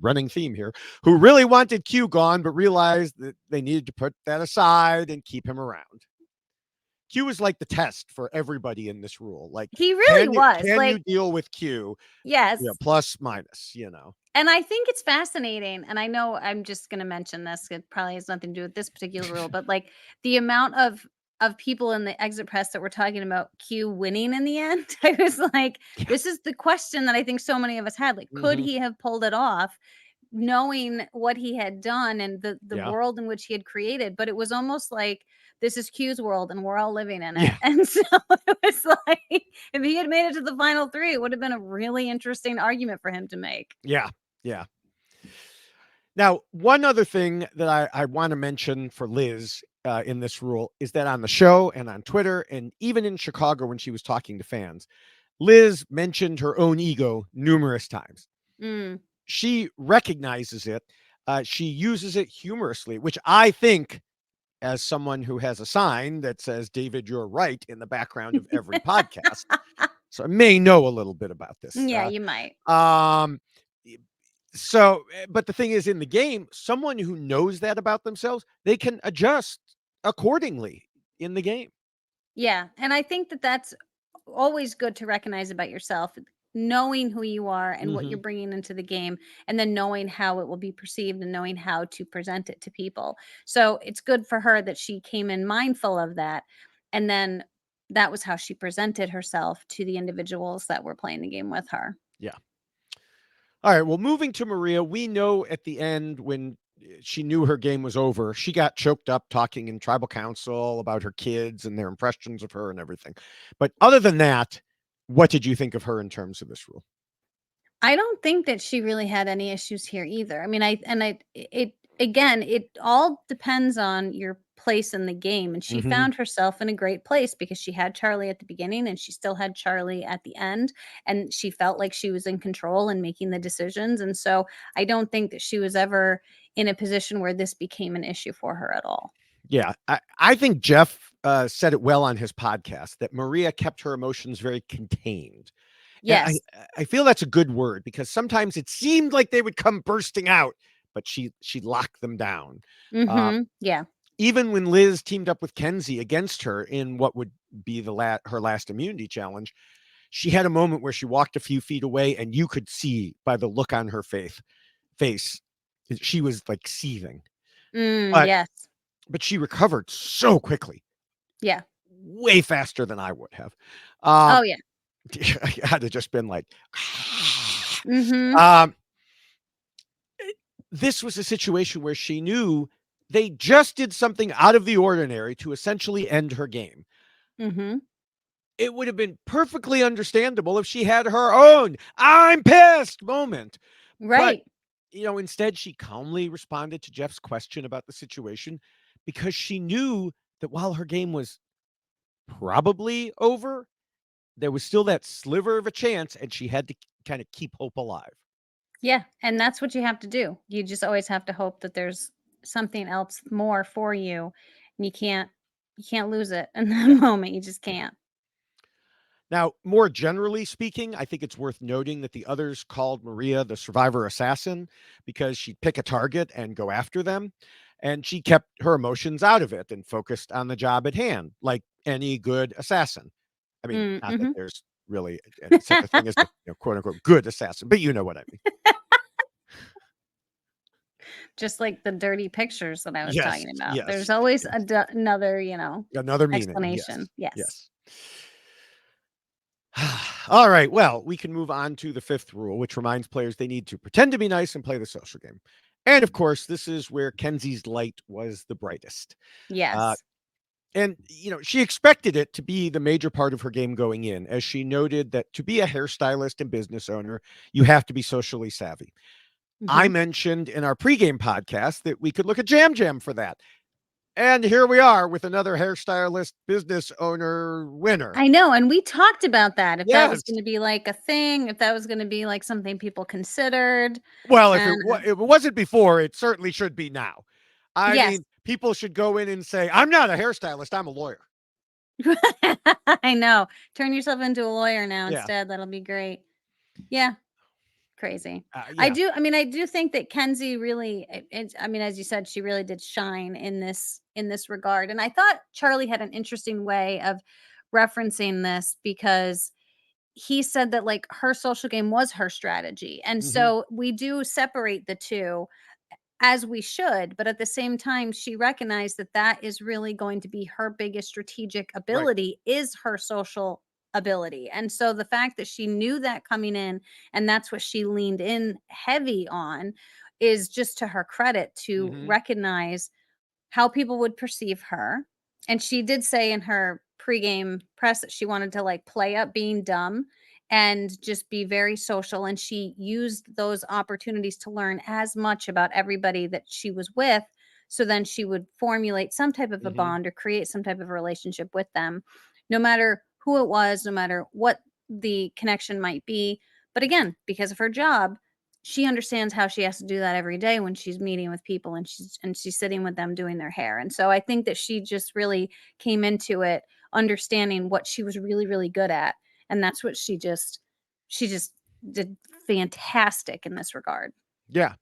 running theme here, who really wanted Q gone, but realized that they needed to put that aside and keep him around. Q is like the test for everybody in this rule. Like, He really was. can you Like, deal with Q? yes. Yeah, plus minus. And I think it's fascinating. And I know I'm just going to mention this. It probably has nothing to do with this particular rule, but like the amount of people in the exit press that were talking about Q winning in the end. I was like, Yeah. this is the question that I think so many of us had. Like, could Hmm. he have pulled it off? Knowing what he had done and the Yeah. world in which he had created, but it was almost like this is Q's world and we're all living in it. Yeah. And so it was like if he had made it to the final three, it would have been a really interesting argument for him to make. Yeah. Yeah. Now, one other thing that I want to mention for Liz in this rule is that on the show and on Twitter and even in Chicago when she was talking to fans, Liz mentioned her own ego numerous times. Mm. She recognizes it. She uses it humorously, which I think, as someone who has a sign that says, David, you're right, in the background of every podcast. So I may know a little bit about this. Yeah, you might. Um, but the thing is, in the game, someone who knows that about themselves, they can adjust accordingly in the game. Yeah, and I think that that's always good to recognize about yourself, knowing who you are and what Hmm. you're bringing into the game, and then knowing how it will be perceived and knowing how to present it to people. So it's good for her that she came in mindful of that, and then that was how she presented herself to the individuals that were playing the game with her. Yeah. All right. Well, moving to Maria, we know at the end when she knew her game was over, she got choked up talking in tribal council about her kids and their impressions of her and everything. But other than that, what did you think of her in terms of this rule? I don't think that she really had any issues here either. I mean, it again, it all depends on your place in the game. And she Hmm. found herself in a great place because she had Charlie at the beginning and she still had Charlie at the end. And she felt like she was in control and making the decisions. And so I don't think that she was ever in a position where this became an issue for her at all. Yeah. I think Jeff said it well on his podcast that Maria kept her emotions very contained. And Yes. I feel that's a good word because sometimes it seemed like they would come bursting out, but she locked them down. Uh, Mm-hmm. Yeah. Even when Liz teamed up with Kenzie against her in what would be her last immunity challenge, she had a moment where she walked a few feet away, and you could see by the look on her face, she was like seething. But Yes. she recovered so quickly, Yeah. way faster than I would have. Oh, Um, yeah. I had to just been like, Mhm. um, this was a situation where she knew they just did something out of the ordinary to essentially end her game. Mhm. It would have been perfectly understandable if she had her own "I'm pissed" moment. But, Right. instead she calmly responded to Jeff's question about the situation because she knew that while her game was probably over, there was still that sliver of a chance, and she had to kind of keep hope alive. Yeah, and that's what you have to do. You just always have to hope that there's something else more for you, and you can't lose it in that Yeah. moment. You just can't. Now, more generally speaking, I think it's worth noting that the others called Maria the survivor assassin because she'd pick a target and go after them. And she kept her emotions out of it and focused on the job at hand, like any good assassin. I mean, not that Mhm. there's really such a thing as a quote unquote good assassin, but you know what I mean. Just like the dirty pictures that I was Yes, talking about. yes, There's always yes. another, Another meaning. explanation. Yes, Yes. yes. All right. Well, we can move on to the fifth rule, which reminds players they need to pretend to be nice and play the social game. And of course, this is where Kenzie's light was the brightest. Uh, Yes. and, she expected it to be the major part of her game going in, as she noted that to be a hairstylist and business owner, you have to be socially savvy. I Mhm. mentioned in our pregame podcast that we could look at Jam Jam for that. And here we are with another hairstylist business owner winner. I know, and we talked about that, if that was Yes. gonna be, like, a thing, if that was gonna be, like, something people considered, Well, and if it wasn't before, it certainly should be now. I yes. mean, people should go in and say, "I'm not a hairstylist, I'm a lawyer." I know. Turn yourself into a lawyer now Yeah. instead, that'll be great. Yeah, crazy. Yeah. I do think that Kenzie really I mean, as you said, she really did shine in this regard, and I thought Charlie had an interesting way of referencing this because he said that, like, her social game was her strategy, and Mhm. so we do separate the 2 as we should, but at the same time, she recognized that that is really going to be her biggest strategic Right. ability is her social ability. And so the fact that she knew that coming in and that's what she leaned in heavy on is just to her credit to Mhm. recognize how people would perceive her. And she did say in her pregame press that she wanted to like play up being dumb and just be very social. And she used those opportunities to learn as much about everybody that she was with. So then she would formulate some type of a Mhm. bond or create some type of a relationship with them, no matter who it was, no matter what the connection might be. But again, because of her job, she understands how she has to do that every day when she's meeting with people and she's sitting with them doing their hair. And so I think that she just really came into it understanding what she was really really good at, and that's what she just did fantastic in this regard. Yeah.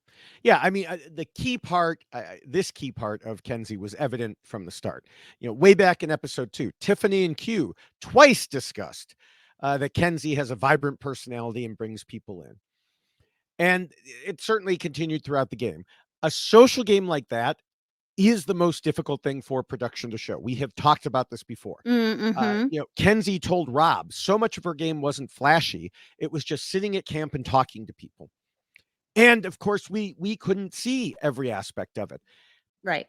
Yeah, I mean, the key part, this key part of Kenzie was evident from the start. Way back in episode 2, Tiffany and Q twice discussed that Kenzie has a vibrant personality and brings people in. And it certainly continued throughout the game. A social game like that is the most difficult thing for production to show. We have talked about this before. Mm-hmm. Kenzie told Rob so much of her game wasn't flashy. It was just sitting at camp and talking to people. And of course, we couldn't see every aspect of it. Right.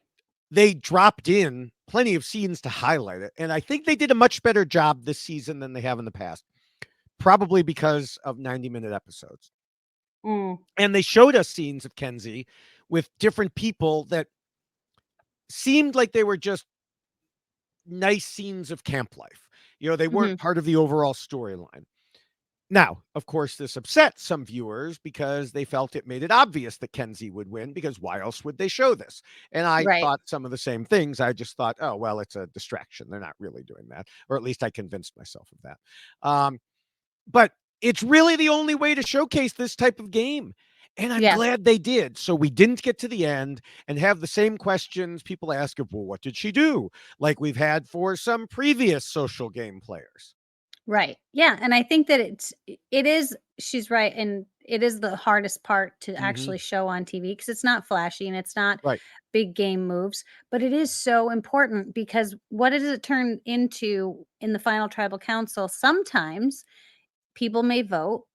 They dropped in plenty of scenes to highlight it. And I think they did a much better job this season than they have in the past, probably because of 90-minute episodes. Mm. And they showed us scenes of Kenzie with different people that seemed like they were just nice scenes of camp life. They Hmm. weren't part of the overall storyline. Now, of course, this upset some viewers because they felt it made it obvious that Kenzie would win because why else would they show this? And I Right. thought some of the same things. I just thought, oh, well, it's a distraction. They're not really doing that. Or at least I convinced myself of that. But it's really the only way to showcase this type of game. And I'm Yeah. glad they did. So we didn't get to the end and have the same questions people ask of, well, what did she do? Like we've had for some previous social game players. Right. Yeah, and I think that it is she's right, and it is the hardest part to Hmm. actually show on TV because it's not flashy and it's not Right. big game moves, but it is so important because what does it turn into in the final tribal council? Sometimes people may vote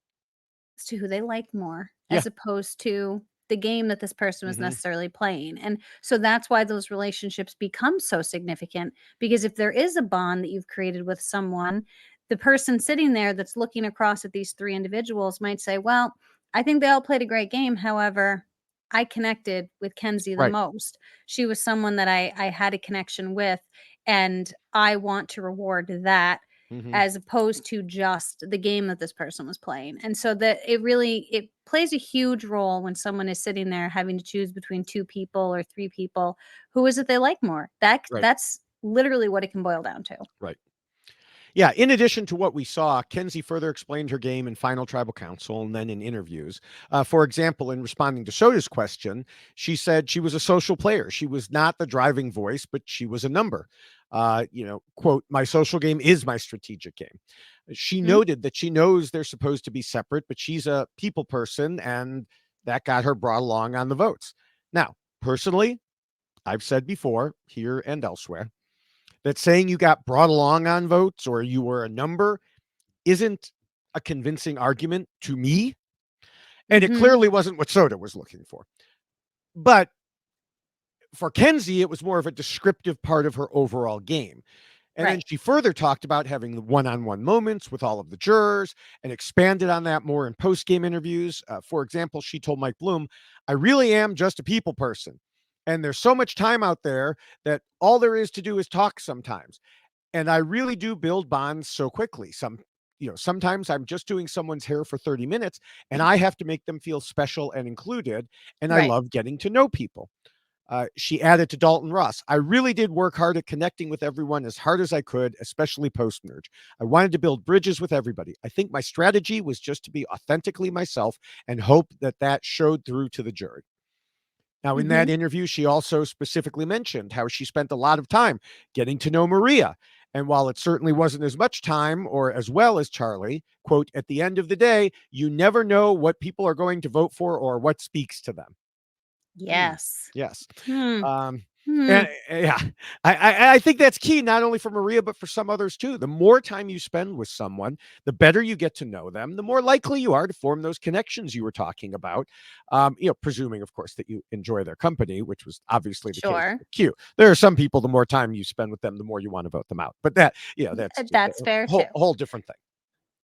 as to who they like more Yeah. as opposed to the game that this person was Hmm. necessarily playing. And so that's why those relationships become so significant because if there is a bond that you've created with someone, the person sitting there that's looking across at these three individuals might say, "Well, I think they all played a great game. However, I connected with Kenzie the Right. most. She was someone that I had a connection with, and I want to reward that Hmm. as opposed to just the game that this person was playing." And so that it plays a huge role when someone is sitting there having to choose between two people or three people. Who is it they like more? Right. That's literally what it can boil down to. Right. Yeah, in addition to what we saw, Kenzie further explained her game in Final Tribal Council and then in interviews. For example, in responding to Soda's question, she said she was a social player. She was not the driving voice, but she was a number. Quote, my social game is my strategic game. She Mhm. noted that she knows they're supposed to be separate, but she's a people person, and that got her brought along on the votes. Now, personally, I've said before, here and elsewhere, that saying you got brought along on votes or you were a number isn't a convincing argument to me. And it Mhm. clearly wasn't what Soda was looking for. But for Kenzie, it was more of a descriptive part of her overall game. And then Right. she further talked about having the one on one moments with all of the jurors and expanded on that more in post game interviews. For example, she told Mike Bloom, I really am just a people person. And there's so much time out there that all there is to do is talk sometimes. And I really do build bonds so quickly. Sometimes I'm just doing someone's hair for 30 minutes and I have to make them feel special and included. And I Right. love getting to know people. She added to Dalton Ross, I really did work hard at connecting with everyone as hard as I could, especially post merge. I wanted to build bridges with everybody. I think my strategy was just to be authentically myself and hope that that showed through to the jury. Now, in that Mhm. interview, she also specifically mentioned how she spent a lot of time getting to know Maria. And while it certainly wasn't as much time or as well as Charlie, quote, at the end of the day, you never know what people are going to vote for or what speaks to them. Hmm. Yes. Yes. Hmm. Um, Hmm. yeah, I think that's key not only for Maria but for some others too. The more time you spend with someone, the better you get to know them. The more likely you are to form those connections you were talking about. Presuming, of course, that you enjoy their company, which was obviously the case Sure. with Q. There are some people, the more time you spend with them, the more you want to vote them out. But that's just a That's fair too. whole different thing.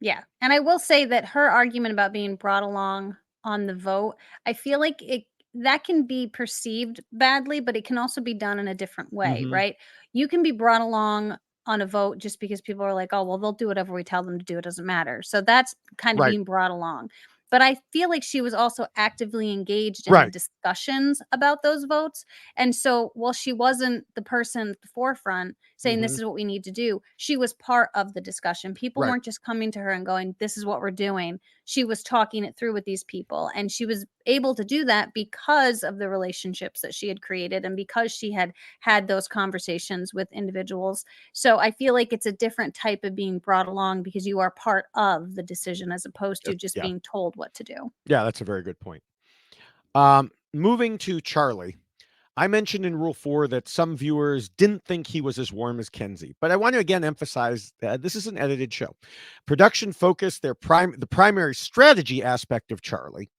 Yeah, and I will say that her argument about being brought along on the vote, I feel like it that can be perceived badly, but it can also be done in a different way, Hmm. right? You can be brought along on a vote just because people are like, "Oh, well, they'll do whatever we tell them to do. It doesn't matter." So that's kind of Right. being brought along. But I feel like she was also actively engaged in the Right. discussions about those votes. And so while she wasn't the person at the forefront saying Hmm. this is what we need to do, she was part of the discussion. People Right. weren't just coming to her and going, this is what we're doing. She was talking it through with these people, and she was able to do that because of the relationships that she had created and because she had had those conversations with individuals. So I feel like it's a different type of being brought along because you are part of the decision as opposed to just Yeah. being told what to do. Yeah. That's a very good point. Moving to Charlie. I mentioned in Rule 4 that some viewers didn't think he was as warm as Kenzie, but I want to again emphasize that this is an edited show. Production focused the primary strategy aspect of Charlie,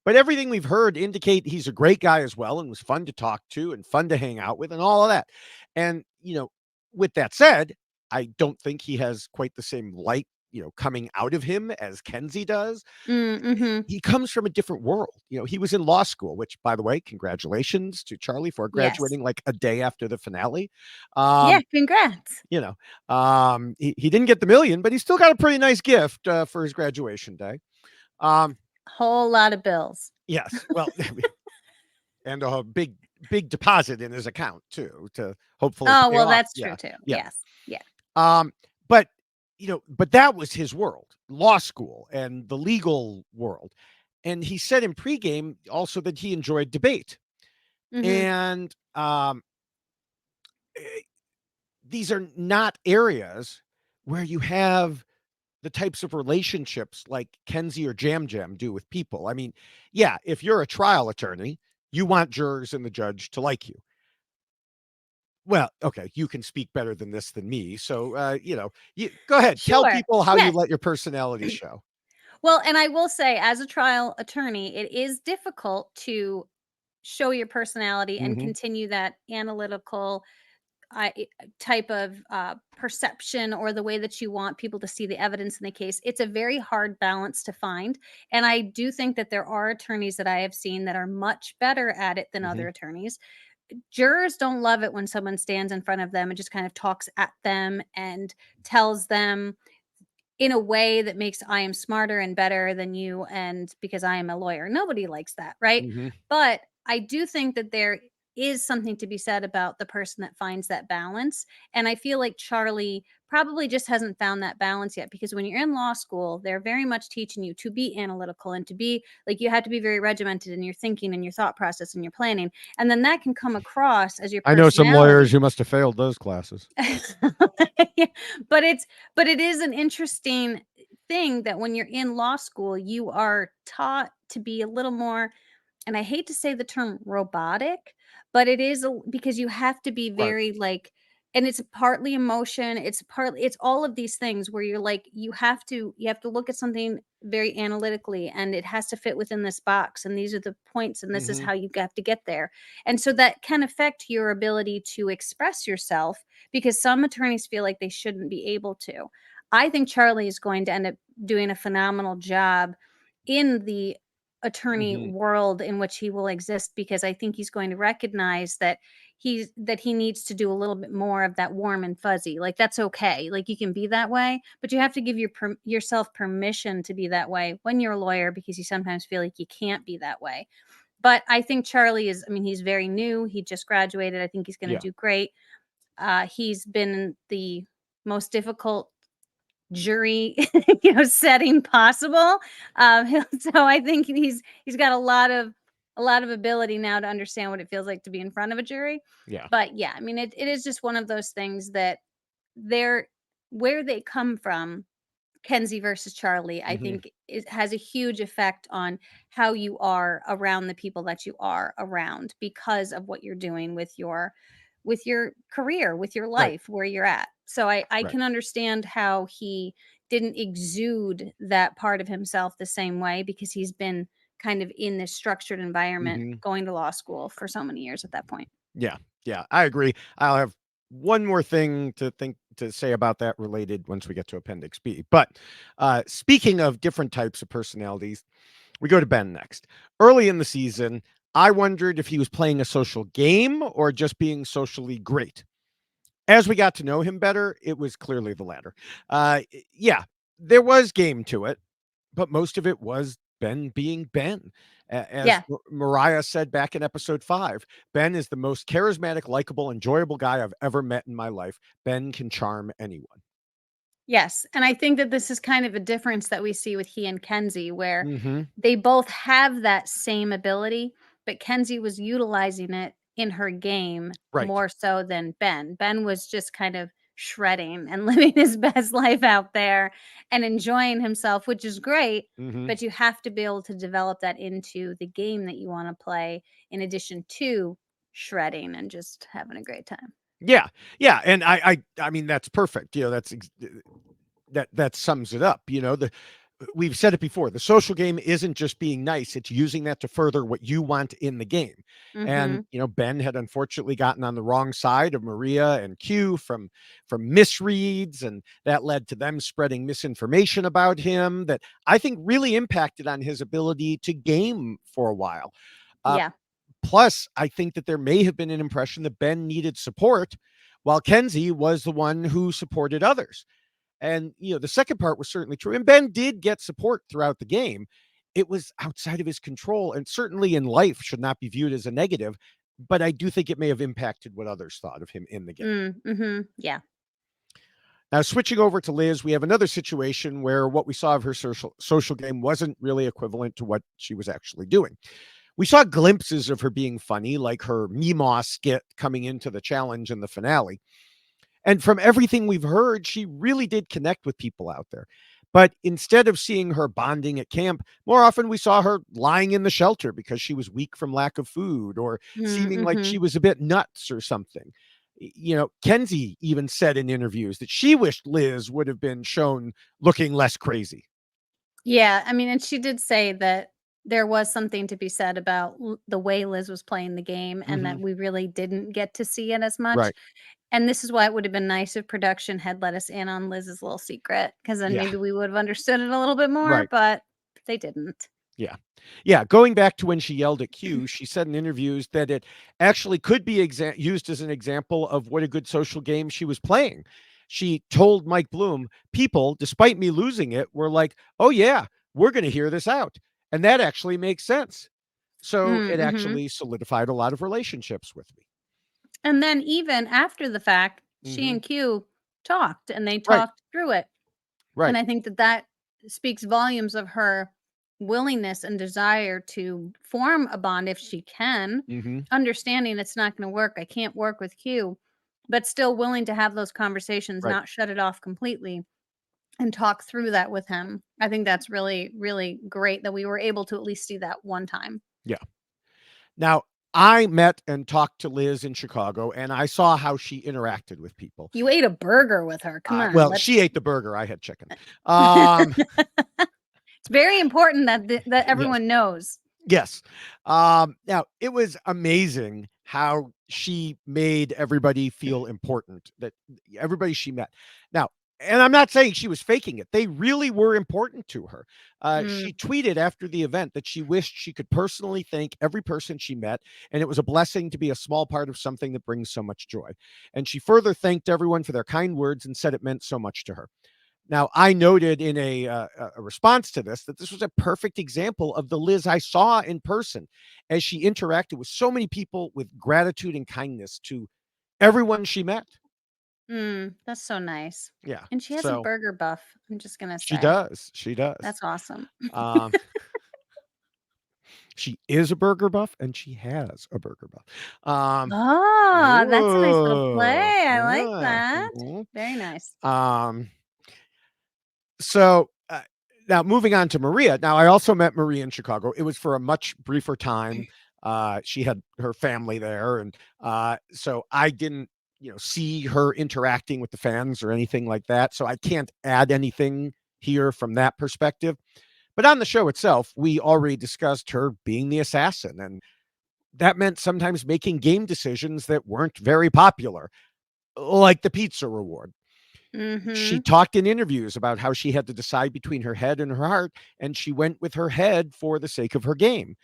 but everything we've heard indicate he's a great guy as well and was fun to talk to and fun to hang out with and all of that. And with that said, I don't think he has quite the same light coming out of him as Kenzie does. Mm-hmm. He comes from a different world. He was in law school, which, by the way, congratulations to Charlie for Yes. graduating like a day after the finale. Yeah. Um, Congrats. he didn't get the million, but he still got a pretty nice gift for his graduation day. Um, Whole lot of bills. yes, well, and a big deposit in his account too to hopefully Oh, pay well, off. that's true Yeah, too. yeah. Yes. Yeah. Um, but but that was his world, law school and the legal world. And he said in pregame also that he enjoyed debate. Mm-hmm. And eh, these are not areas where you have the types of relationships like Kenzie or Jam Jam do with people. I mean, yeah, if you're a trial attorney, you want jurors and the judge to like you. Well, okay, you can speak better than this than me. So, go ahead. Tell Sure. people how you Yes. let your personality show. Well, and I will say, as a trial attorney, it is difficult to show your personality and Hmm. continue that analytical type of perception, or the way that you want people to see the evidence in the case. It's a very hard balance to find. And I do think that there are attorneys that I have seen that are much better at it than Hmm. other attorneys. Jurors don't love it when someone stands in front of them and just kind of talks at them and tells them in a way that makes I am smarter and better than you, and because I am a lawyer. Nobody likes that, right? Hmm. But I do think that there is something to be said about the person that finds that balance. And I feel like Charlie probably just hasn't found that balance yet, because when you're in law school, they're very much teaching you to be analytical and to be like, you have to be very regimented in your thinking and your thought process and your planning. And then that can come across as your I know some lawyers personality. who must have failed those classes. Yeah, but it is an interesting thing that when you're in law school, you are taught to be a little more, and I hate to say the term robotic, but it is because you have to be Right. very like, and it's partly emotion, it's all of these things where you're like, you have to look at something very analytically, and it has to fit within this box, and these are the points, and this is Hmm. how you have to get there. And so that can affect your ability to express yourself, because some attorneys feel like they shouldn't be able to. I think Charlie is going to end up doing a phenomenal job in the attorney Hmm. world in which he will exist, because I think he's going to recognize that he needs to do a little bit more of that warm and fuzzy. Like, that's okay. Like, you can be that way, but you have to give yourself permission to be that way when you're a lawyer, because you sometimes feel like you can't be that way. But I think Charlie is, I mean, he's very new. He just graduated. I think he's going to Yeah. do great. He's been in the most difficult jury setting possible. So I think he's got a lot of ability now to understand what it feels like to be in front of a jury. Yeah. But yeah, I mean, it is just one of those things that they're where they come from. Kenzie versus Charlie, I Hmm. think it has a huge effect on how you are around the people that you are around, because of what you're doing with your career, with your Right. life, where you're at. So I Right. can understand how he didn't exude that part of himself the same way, because he's been kind of in this structured environment, Hmm. going to law school for so many years at that point. Yeah. Yeah. I agree. I'll have one more thing to say about that related once we get to Appendix B. But speaking of different types of personalities, we go to Ben next. Early in the season, I wondered if he was playing a social game or just being socially great. As we got to know him better, it was clearly the latter. Yeah, there was game to it, but most of it was Ben being Ben. As Yeah. Mariah said back in episode 5, Ben is the most charismatic, likable, enjoyable guy I've ever met in my life. Ben can charm anyone. Yes, and I think that this is kind of a difference that we see with he and Kenzie, where Hmm. they both have that same ability, but Kenzie was utilizing it in her game Right. more so than Ben. Ben was just kind of shredding and living his best life out there and enjoying himself, which is great, Hmm. but you have to be able to develop that into the game that you want to play, in addition to shredding and just having a great time. Yeah. Yeah. And I mean, that's perfect. That sums it up. We've said it before. The social game isn't just being nice; it's using that to further what you want in the game. And Mhm. Ben had unfortunately gotten on the wrong side of Maria and Q from misreads, and that led to them spreading misinformation about him that I think really impacted on his ability to game for a while. Uh, Yeah. Plus, I think that there may have been an impression that Ben needed support, while Kenzie was the one who supported others. And, the second part was certainly true. And Ben did get support throughout the game. It was outside of his control and certainly in life should not be viewed as a negative. But I do think it may have impacted what others thought of him in the game. Mhm. Yeah. Now, switching over to Liz, we have another situation where what we saw of her social game wasn't really equivalent to what she was actually doing. We saw glimpses of her being funny, like her Meemaw skit coming into the challenge in the finale. And from everything we've heard, she really did connect with people out there. But instead of seeing her bonding at camp, more often we saw her lying in the shelter because she was weak from lack of food or seeming like Mm-hmm. she was a bit nuts or something. Kenzie even said in interviews that she wished Liz would have been shown looking less crazy. Yeah, I mean, and she did say that there was something to be said about the way Liz was playing the game and Hmm. that we really didn't get to see it as much. Right. And this is why it would have been nice if production had let us in on Liz's little secret, because then Yeah. maybe we would have understood it a little bit more, Right. but they didn't. Yeah. Yeah, going back to when she yelled at Q, she said in interviews that it actually could be used as an example of what a good social game she was playing. She told Mike Bloom, people, despite me losing it, were like, oh, yeah, we're going to hear this out. And that actually makes sense. So it Mm-hmm. actually solidified a lot of relationships with me. And then even after the fact, she Hmm. and Q talked and they Right. talked through it. And Right. I think that that speaks volumes of her willingness and desire to form a bond if she can, Hmm. understanding it's not going to work. I can't work with Q, but still willing to have those conversations, Right. not shut it off completely and talk through that with him. I think that's really, really great that we were able to at least see that one time. Yeah. Now, I met and talked to Liz in Chicago, and I saw how she interacted with people. You ate a burger with her. Come on, Well, let's. she ate the burger, I had chicken. Um, It's very important that that yes, everyone knows. yes. Now it was amazing how she made everybody feel important, that everybody she met. Now, and I'm not saying she was faking it. They really were important to her. Mm, She tweeted after the event that she wished she could personally thank every person she met, and it was a blessing to be a small part of something that brings so much joy. And she further thanked everyone for their kind words and said it meant so much to her. Now, I noted in a response to this that this was a perfect example of the Liz I saw in person as she interacted with so many people with gratitude and kindness to everyone she met. that's so nice. Yeah. And she has a So burger buff, I'm just gonna she say. does. She does. That's awesome. Um, she is a burger buff and she has a burger buff. Oh, that's a nice little Ooh, play, I like yeah. that. Mhm. Very nice. Um, So now moving on to Maria. Now I also met Maria in Chicago. It was for a much briefer time. She had her family there, and so I didn't, see her interacting with the fans or anything like that. So I can't add anything here from that perspective. But on the show itself, we already discussed her being the assassin, and that meant sometimes making game decisions that weren't very popular, like the pizza reward. She Mhm. talked in interviews about how she had to decide between her head and her heart, and she went with her head for the sake of her game.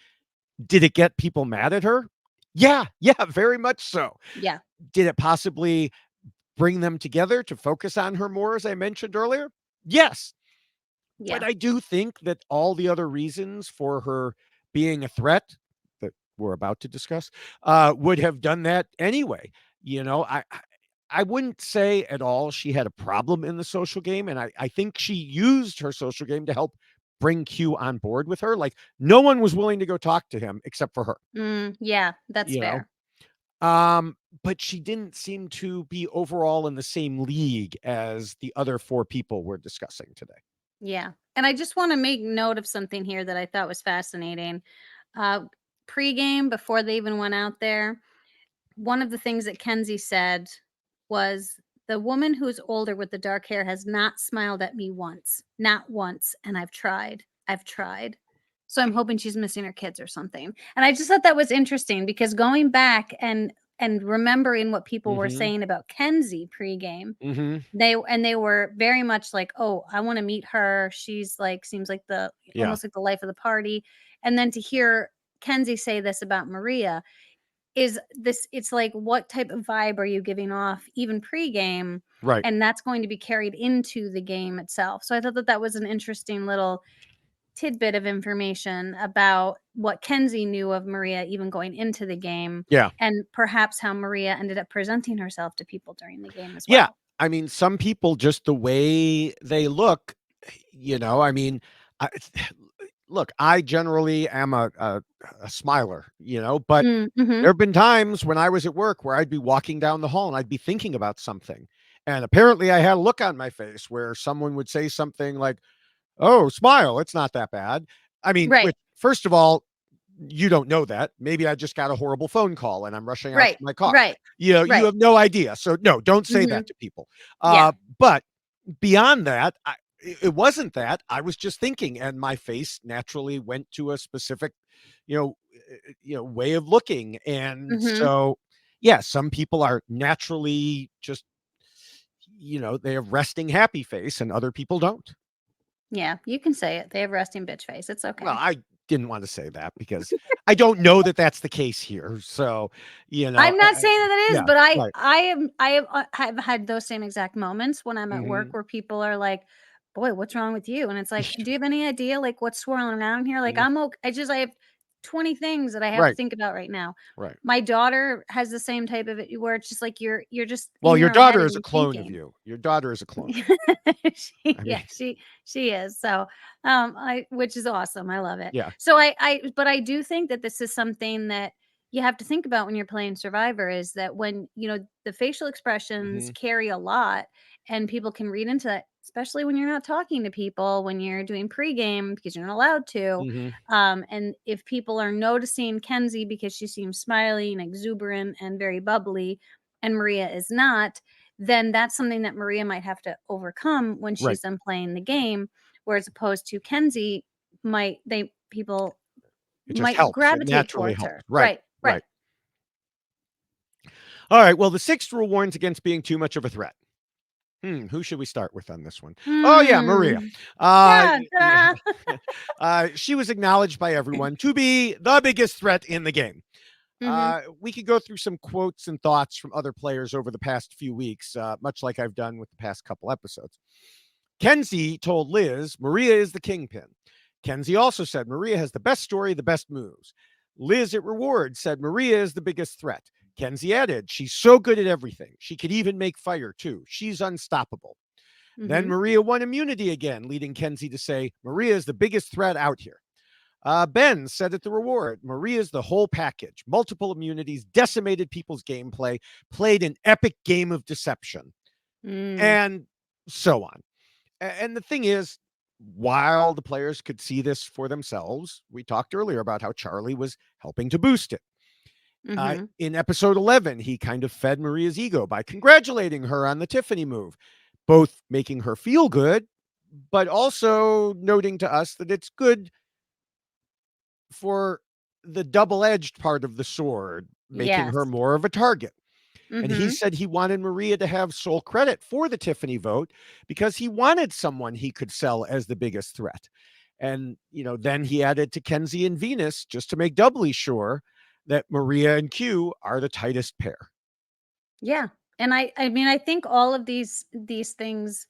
Did it get people mad at her? Yeah, yeah, very much so. Yeah, Did it possibly bring them together to focus on her more, as I mentioned earlier? Yes. But yeah. I do think that all the other reasons for her being a threat that we're about to discuss would have done that anyway. I wouldn't say at all she had a problem in the social game, and I think she used her social game to help bring Q on board with her. Like, no one was willing to go talk to him except for her, Yeah, that's you know? fair. But she didn't seem to be overall in the same league as the other 4 people we're discussing today. Yeah. And I just wanna make note of something here that I thought was fascinating. Uh, Pregame, before they even went out there, one of the things that Kenzie said was, "The woman who's older with the dark hair has not smiled at me once, not once, and I've tried. I've tried." So I'm hoping she's missing her kids or something. And I just thought that was interesting because going back and remembering what people were Mhm. saying about Kenzie pregame, Mhm. they were very much like, "Oh, I wanna meet her. She's like seems like the Yeah. almost like the life of the party." And then to hear Kenzie say this about Maria, is this it's like, what type of vibe are you giving off even pregame? Right. And that's going to be carried into the game itself. So I thought that that was an interesting little tidbit of information about what Kenzie knew of Maria even going into the game, Yeah. and perhaps how Maria ended up presenting herself to people during the game as Yeah. well. I mean, some people just the way they look, I mean, I look, I generally am a smiler, but there Mhm. have been times when I was at work where I'd be walking down the hall and I'd be thinking about something. And apparently I had a look on my face where someone would say something like, Oh, smile. It's not that bad. I mean, Right. which, first of all, you don't know that. Maybe I just got a horrible phone call and I'm rushing out to Right. my car. Right. You Right. have no idea. So no, don't say Mhm. that to people. Yeah. But beyond that, it wasn't that. I was just thinking, and my face naturally went to a specific, way of looking. And Mhm. so, yeah, some people are naturally just, they have resting happy face, and other people don't. Yeah, you can say it. They have resting bitch face. It's Well, okay. I didn't want to say that because I don't know that that's the case here. So, I'm not saying that it is, yeah, but right. have had those same exact moments when I'm at work Hmm. where people are like, "Boy, what's wrong with you?" And it's like, "Do you have any idea like what's swirling around here?" Like I'm okay. I have 20 things that I have to Right, think about right now. right. My daughter has the same type of it where it's just like you're just Well, in your your head daughter and is a you're clone of thinking. you. Your daughter is a clone of you. I mean, Yeah, she is. So, I which is awesome. I love it. yeah. So but I do think that this is something that you have to think about when you're playing Survivor is that when, the facial expressions Hmm. carry a lot and people can read into that, especially when you're not talking to people, when you're doing pregame because you're not allowed to. Hmm. And if people are noticing Kenzie because she seems smiley and exuberant and very bubbly, and Maria is not, then that's something that Maria might have to overcome when Right. she's done playing the game. Whereas opposed to Kenzie, people It just might helps. It gravitate naturally towards helps. her. Right. Right, right. Right. All right. Well, the sixth rule warns against being too much of a threat. Who should we start with on this one? Oh, yeah, Maria. Hmm. Uh, Yeah, ta-da. she was acknowledged by everyone to be the biggest threat in the game. Mhm, We could go through some quotes and thoughts from other players over the past few weeks, much like I've done with the past couple episodes. Kenzie told Liz, Maria is the kingpin. Kenzie also said Maria has the best story, the best moves. Liz at Reward said Maria is the biggest threat. Kenzie added, she's so good at everything. She could even make fire too. She's unstoppable. Then mhm. Maria won immunity again, leading Kenzie to say, Maria is the biggest threat out here. Ben said at the reward, Maria's the whole package. Multiple immunities, decimated people's gameplay, played an epic game of deception, Mm, and so on. And the thing is, while the players could see this for themselves, we talked earlier about how Charlie was helping to boost it. mhm. In episode 11, he kind of fed Maria's ego by congratulating her on the Tiffany move, both making her feel good, but also noting to us that it's good for the double edged part of the sword, making her Yes. more of a target. And he Mhm. said he wanted Maria to have sole credit for the Tiffany vote because he wanted someone he could sell as the biggest threat. And, then he added to Kenzie and Venus just to make doubly sure that Maria and Q are the tightest pair. Yeah. And I mean, I think all of these things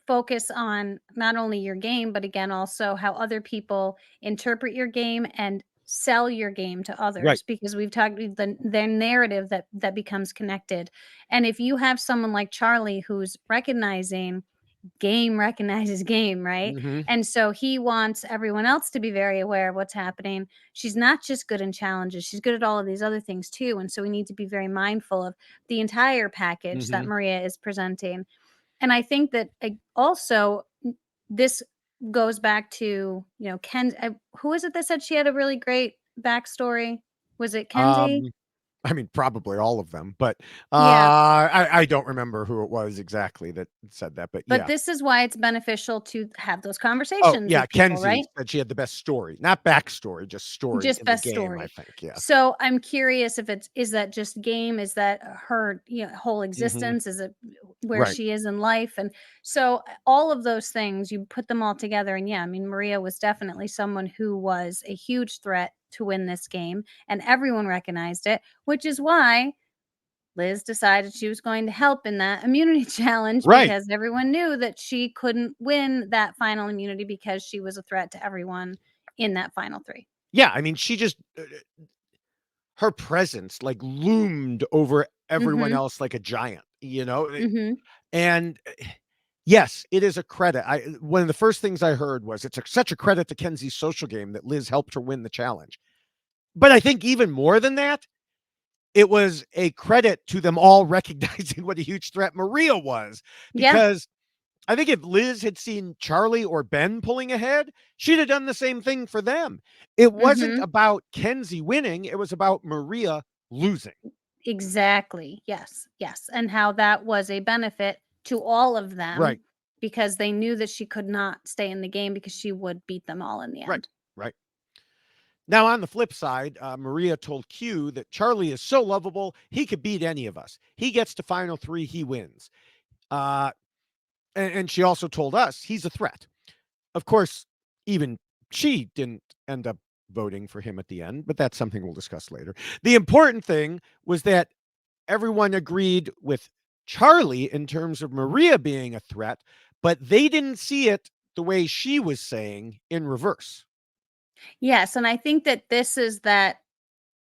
focus on not only your game, but again, also how other people interpret your game and sell your game to Right. others because we've talked their narrative that becomes connected. And if you have someone like Charlie who's recognizing game recognizes game, right? Hmm. And so he wants everyone else to be very aware of what's happening. She's not just good in challenges, she's good at all of these other things too. And so we need to be very mindful of the entire package that Hmm. Maria is presenting. And I think that also this goes back to, Ken. Who is it that said she had a really great backstory? Was it Kenzie? Um, I mean, probably all of them, but Yeah. I don't remember who it was exactly that said that, but But yeah. this is why it's beneficial to have those Oh, conversations yeah, with people, Kenzie right? said she had the best story, not backstory, just story Just in the best game, I story. think, yeah. So I'm curious if is that just game? Is that her, whole Mhm. existence? Is it where Right. she is in life? And so all of those things, you put them all together. And yeah, I mean, Maria was definitely someone who was a huge threat to win this game, and everyone recognized it, which is why Liz decided she was going to help in that immunity challenge Right. because everyone knew that she couldn't win that final immunity because she was a threat to everyone in that final three. Yeah, I mean, she just her presence, like, loomed over everyone Mhm. else like a giant, you know? Mhm. And, yes, it is a credit. One of the first things I heard was it's such a credit to Kenzie's social game that Liz helped her win the challenge. But I think even more than that, it was a credit to them all recognizing what a huge threat Maria was, Yeah. because I think if Liz had seen Charlie or Ben pulling ahead, she'd have done the same thing for them. It wasn't Mhm. about Kenzie winning, it was about Maria losing. Exactly. Yes. Yes. And how that was a benefit to all of them Right, because they knew that she could not stay in the game because she would beat them all in the right, end. right. Now, on the flip side, Maria told Q that Charlie is so lovable, he could beat any of us. He gets to final three, he wins. Uh, and she also told us he's a threat. Of course, even she didn't end up voting for him at the end, but that's something we'll discuss later. The important thing was that everyone agreed with Charlie in terms of Maria being a threat, but they didn't see it the way she was saying in reverse. Yes. And I think that this is that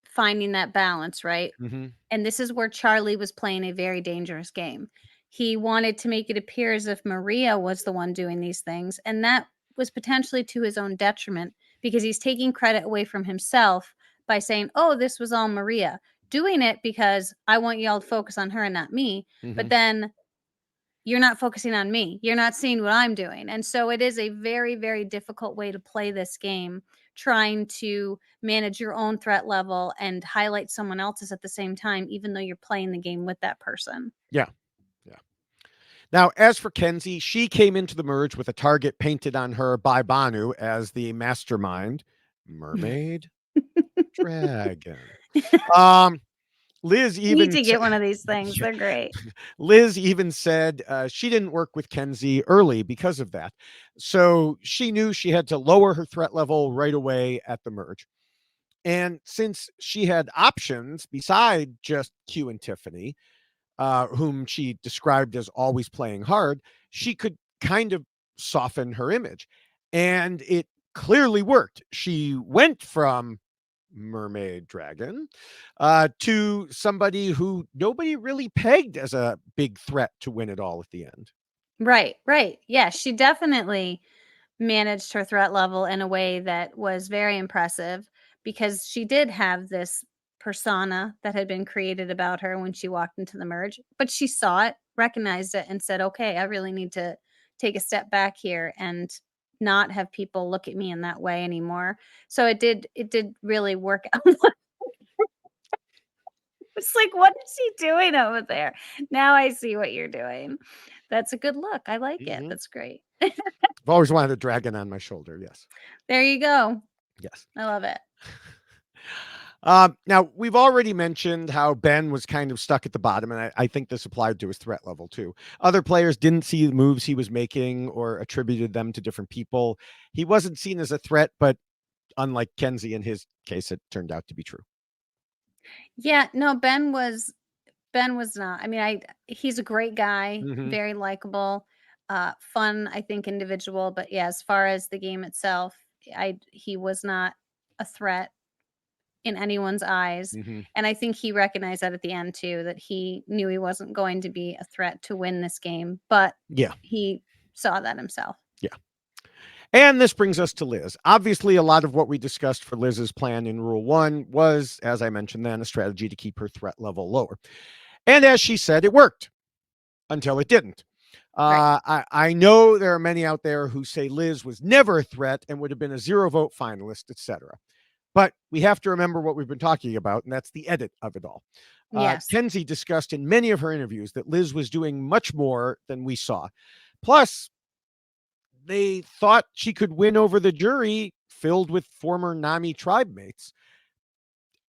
finding that balance, right? Mm-hmm. And this is where Charlie was playing a very dangerous game. He wanted to make it appear as if Maria was the one doing these things, and that was potentially to his own detriment because he's taking credit away from himself by saying, "Oh, this was all Maria." Doing it because I want y'all to focus on her and not me, Mm-hmm. but then you're not focusing on me. You're not seeing what I'm doing. And so it is a very, very difficult way to play this game, trying to manage your own threat level and highlight someone else's at the same time, even though you're playing the game with that person. Yeah. Yeah. Now, as for Kenzie, she came into the merge with a target painted on her by Banu as the mastermind, mermaid, dragon. Um, Liz You need even to get one of these things. They're great. Liz even said she didn't work with Kenzie early because of that. So she knew she had to lower her threat level right away at the merge. And since she had options beside just Q and Tiffany, whom she described as always playing hard, she could kind of soften her image. And it clearly worked. She went from mermaid dragon to somebody who nobody really pegged as a big threat to win it all at the end. Right, right. Yeah, she definitely managed her threat level in a way that was very impressive because she did have this persona that had been created about her when she walked into the merge, but she saw it, recognized it, and said, "Okay, I really need to take a step back here and not have people look at me in that way anymore." So it did really work out. It's like, what is he doing over there? Now I see what you're doing. That's a good look. I like it. Mhm. That's great. I've always wanted a dragon on my shoulder. Yes. There you go. Yes. I love it. Now, we've already mentioned how Ben was kind of stuck at the bottom, and I think this applied to his threat level too. Other players didn't see the moves he was making or attributed them to different people. He wasn't seen as a threat, but unlike Kenzie in his case, it turned out to be true. Yeah, no, Ben was not. I mean, I he's a great guy, Hmm. very likable, fun, I think, individual. But yeah, as far as the game itself, he was not a threat in anyone's eyes. Hmm. And I think he recognized that at the end too, that he knew he wasn't going to be a threat to win this game, but Yeah. he saw that himself. Yeah. And this brings us to Liz. Obviously, a lot of what we discussed for Liz's plan in Rule 1 was, as I mentioned then, a strategy to keep her threat level lower. And as she said, it worked until it didn't. Right. I know there are many out there who say Liz was never a threat and would have been a zero vote finalist, etc. But we have to remember what we've been talking about, and that's the edit of it all. Yes. Kenzie discussed in many of her interviews that Liz was doing much more than we saw. Plus, they thought she could win over the jury filled with former Nami tribe mates.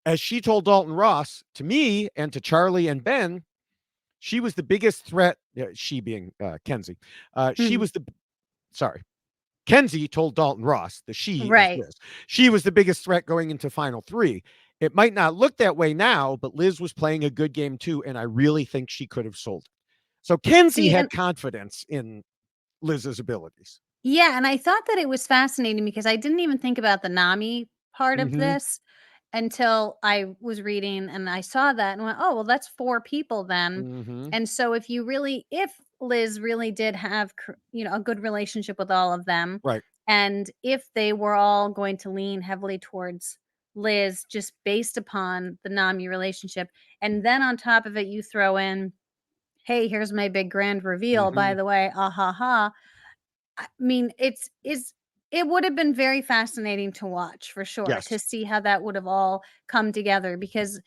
As she told Dalton Ross, to me and to Charlie and Ben, she was the biggest threat. She being Kenzie, she Mhm. was the sorry. Kenzie told Dalton Ross, the she is Right. Liz. She was the biggest threat going into final three. It might not look that way now, but Liz was playing a good game too, and I really think she could have sold it. So Kenzie See, had and confidence in Liz's abilities. yeah, and I thought that it was fascinating because I didn't even think about the NAMI part of Hmm. this until I was reading and I saw that and went, "Oh, well, that's 4 people then." Hmm. And so if Liz really did have, a good relationship with all of them, Right. and if they were all going to lean heavily towards Liz just based upon the NAMI relationship, and then on top of it, you throw in hey, here's my big grand reveal, by Mhm. the way, ah ha ha. I mean, it would have been very fascinating to watch for sure, to Yes. see how that would have all come together because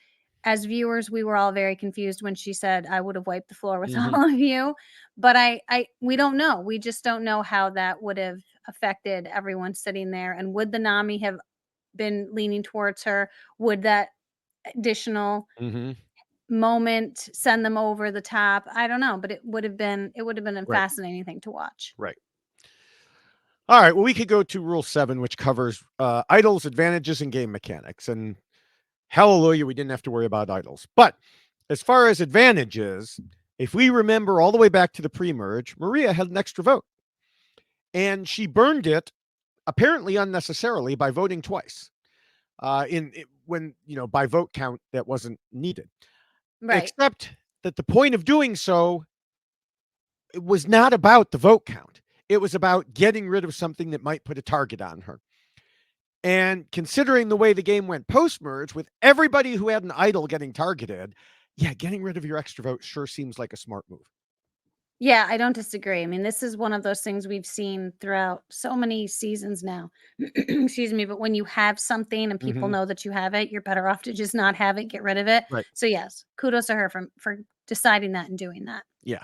as viewers, we were all very confused when she said, "I would have wiped the floor with Mhm. all of you." But I we don't know. We just don't know how that would have affected everyone sitting there. And would the Nami have been leaning towards her? Would that additional Mhm. moment send them over the top? I don't know, but it would have been a Right. fascinating thing to watch. Right. All right. Well, we could go to rule 7, which covers idols, advantages, and game mechanics. And hallelujah, we didn't have to worry about idols. But as far as advantages, if we remember all the way back to the pre-merge, Maria had an extra vote, and she burned it apparently unnecessarily by voting twice. When by vote count that wasn't needed. Right. Except that the point of doing so, it was not about the vote count. It was about getting rid of something that might put a target on her. And considering the way the game went post merge, with everybody who had an idol getting targeted, yeah, getting rid of your extra vote sure seems like a smart move. Yeah, I don't disagree. I mean, this is one of those things we've seen throughout so many seasons now. Excuse me, but when you have something and people Hmm. know that you have it, you're better off to just not have it, get rid of it. Right. So yes, kudos to her for deciding that and doing that. Yeah.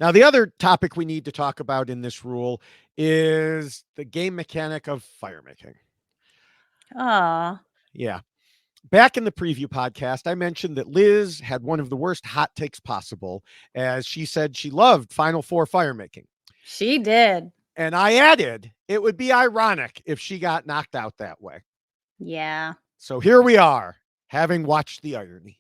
Now, the other topic we need to talk about in this rule is the game mechanic of fire making. Oh, Yeah. Back in the preview podcast, I mentioned that Liz had one of the worst hot takes possible, as she said she loved Final Four fire making. she did. And I added, it would be ironic if she got knocked out that way. Yeah. So here we are, having watched the irony.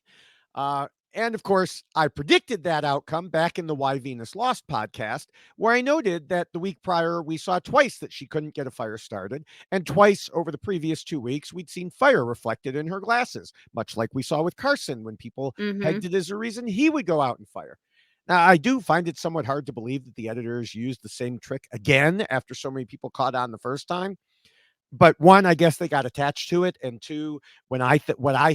And of course, I predicted that outcome back in the Why Venus Lost podcast, where I noted that the week prior, we saw twice that she couldn't get a fire started. And twice over the previous 2 weeks, we'd seen fire reflected in her glasses, much like we saw with Carson when people Mhm. pegged it as a reason he would go out and fire. Now, I do find it somewhat hard to believe that the editors used the same trick again after so many people caught on the first time. But one, I guess they got attached to it, and two, what I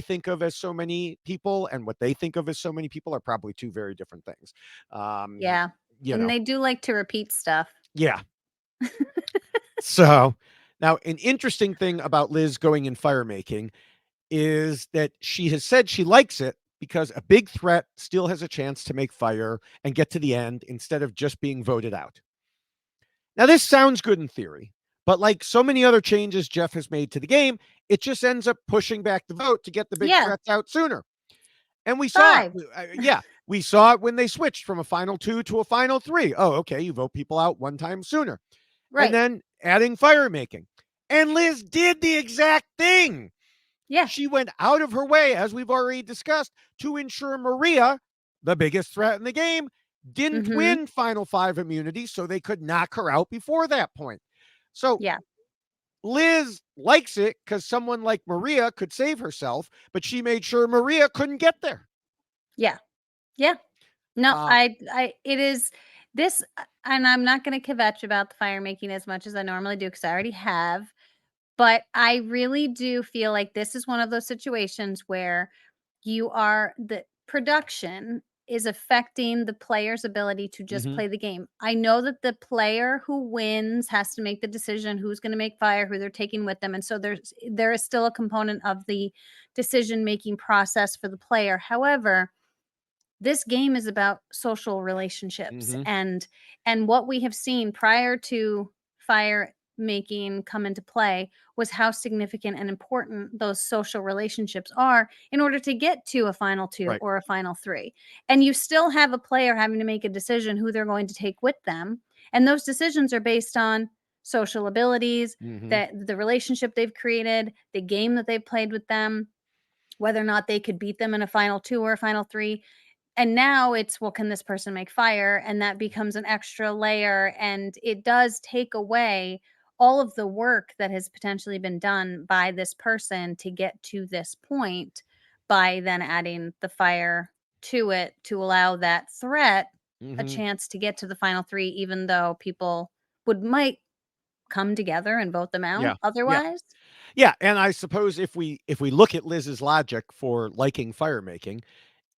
think of as so many people and what they think of as so many people are probably two very different things. Um, Yeah. you And know, they do like to repeat stuff. yeah. So now, an interesting thing about Liz going in fire making is that she has said she likes it because a big threat still has a chance to make fire and get to the end instead of just being voted out. Now, this sounds good in theory, but like so many other changes Jeff has made to the game, it just ends up pushing back the vote to get the big Yeah. threats out sooner. And we saw it. 5. Yeah, we saw it when they switched from a final 2 to a final 3. Oh, okay, you vote people out one time sooner. And Right. then adding fire making. And Liz did the exact thing. Yeah. She went out of her way, as we've already discussed, to ensure Maria, the biggest threat in the game, didn't Mhm. win Final Five immunity, so they could knock her out before that point. So Yeah. Liz likes it because someone like Maria could save herself, but she made sure Maria couldn't get there. Yeah. Yeah. No, Uh, I it is this and I'm not gonna kvetch about the fire making as much as I normally do because I already have, but I really do feel like this is one of those situations where the production is affecting the player's ability to just mhm, play the game. I know that the player who wins has to make the decision who's gonna make fire, who they're taking with them, and so there is still a component of the decision-making process for the player. However, this game is about social relationships mhm, and what we have seen prior to fire making come into play was how significant and important those social relationships are in order to get to a final 2 right. or a final 3. And you still have a player having to make a decision who they're going to take with them, and those decisions are based on social abilities, Mhm, that the relationship they've created, the game that they've played with them, whether or not they could beat them in a final 2 or a final 3. And now it's, well, can this person make fire? And that becomes an extra layer. And it does take away all of the work that has potentially been done by this person to get to this point by then adding the fire to it to allow that threat a mhm, chance to get to the final 3, even though people might come together and vote them out yeah, yeah. otherwise. Yeah, and I suppose if we look at Liz's logic for liking fire making,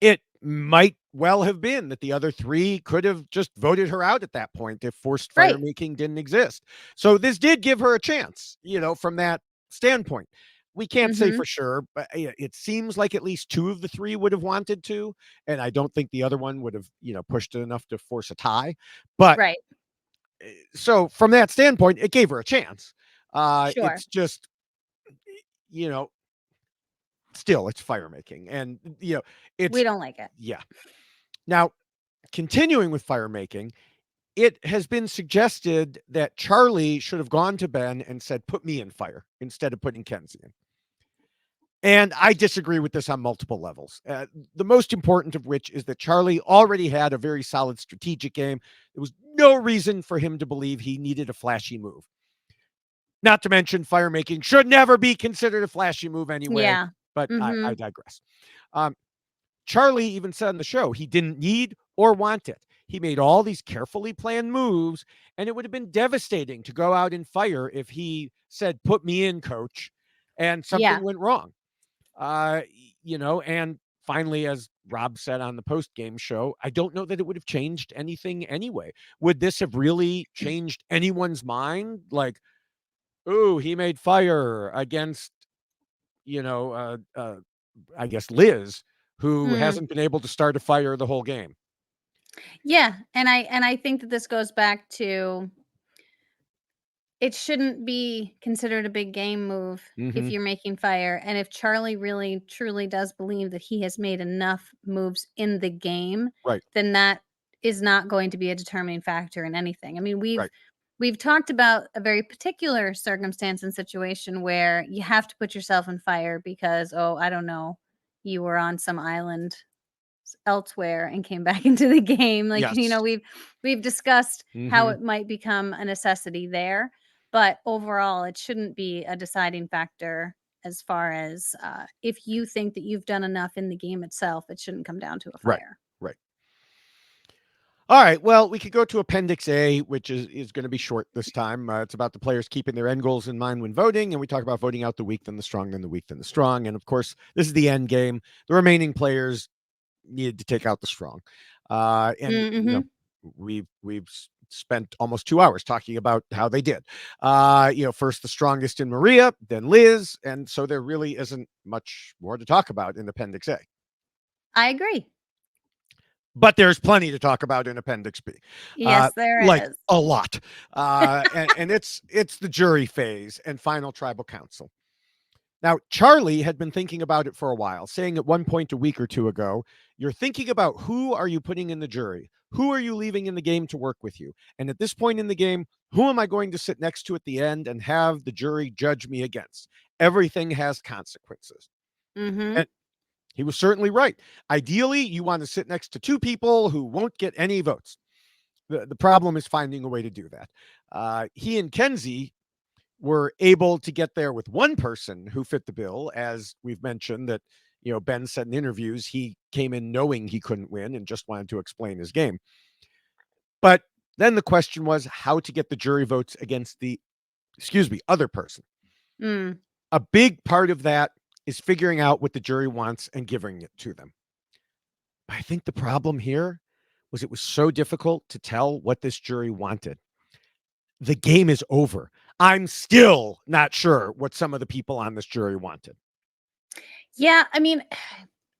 it might well have been that the other three could have just voted her out at that point if forced fire Right. making didn't exist. So this did give her a chance, from that standpoint. We can't say Mhm. for sure, but it seems like at least two of the three would have wanted to, and I don't think the other one would have, pushed it enough to force a tie. But Right. so from that standpoint, it gave her a chance. Sure. It's just, you know, still it's fire making, and We it's don't like it. yeah. Now, continuing with fire making, it has been suggested that Charlie should have gone to Ben and said, "Put me in fire," instead of putting Kenzie in. And I disagree with this on multiple levels. The most important of which is that Charlie already had a very solid strategic game. There was no reason for him to believe he needed a flashy move. Not to mention, fire making should never be considered a flashy move anyway, Yeah. but I Mhm. digress. Um, Charlie even said on the show he didn't need or want it. He made all these carefully planned moves, and it would have been devastating to go out and fire if he said, "Put me in, coach," and something Yeah. went wrong. Uh, and finally, as Rob said on the post game show, I don't know that it would have changed anything anyway. Would this have really changed anyone's mind? Like, ooh, he made fire against, you know, uh, uh, I guess Liz, who Mm. hasn't been able to start a fire the whole game. Yeah, and I think that this goes back to it shouldn't be considered a big game move if Hmm. you're making fire, and if Charlie really truly does believe that he has made enough moves in the game, Right, then that is not going to be a determining factor in anything. I mean, we've right. we've talked about a very particular circumstance and situation where you have to put yourself in fire because, oh, I don't know, you were on some island elsewhere and came back into the game. Like, Yes. we've discussed how Hmm. it might become a necessity there, but overall, it shouldn't be a deciding factor as far as if you think that you've done enough in the game itself, it shouldn't come down to a Right, fire. right. All right. Well, we could go to Appendix A, which is going to be short this time. It's about the players keeping their end goals in mind when voting, and we talk about voting out the weak, then the strong, then the weak, then the strong. And of course, this is the end game. The remaining players needed to take out the strong. And Mm-hmm. we've spent almost 2 hours talking about how they did. First the strongest in Maria, then Liz, and so there really isn't much more to talk about in Appendix A. I agree. But there's plenty to talk about in Appendix B, Yes, there like is. a lot. And it's the jury phase and final tribal council. Now, Charlie had been thinking about it for a while, saying at one point a week or two ago, "You're thinking about who are you putting in the jury? Who are you leaving in the game to work with you? And at this point in the game, who am I going to sit next to at the end and have the jury judge me against? Everything has consequences." Mm-hmm. And he was certainly right. Ideally, you want to sit next to two people who won't get any votes. The problem is finding a way to do that. He and Kenzie were able to get there with one person who fit the bill, as we've mentioned that Ben said in interviews he came in knowing he couldn't win and just wanted to explain his game. But then the question was how to get the jury votes against the other person. Mm. A big part of that is figuring out what the jury wants and giving it to them. But I think the problem here was it was so difficult to tell what this jury wanted. The game is over. I'm still not sure what some of the people on this jury wanted. Yeah, I mean,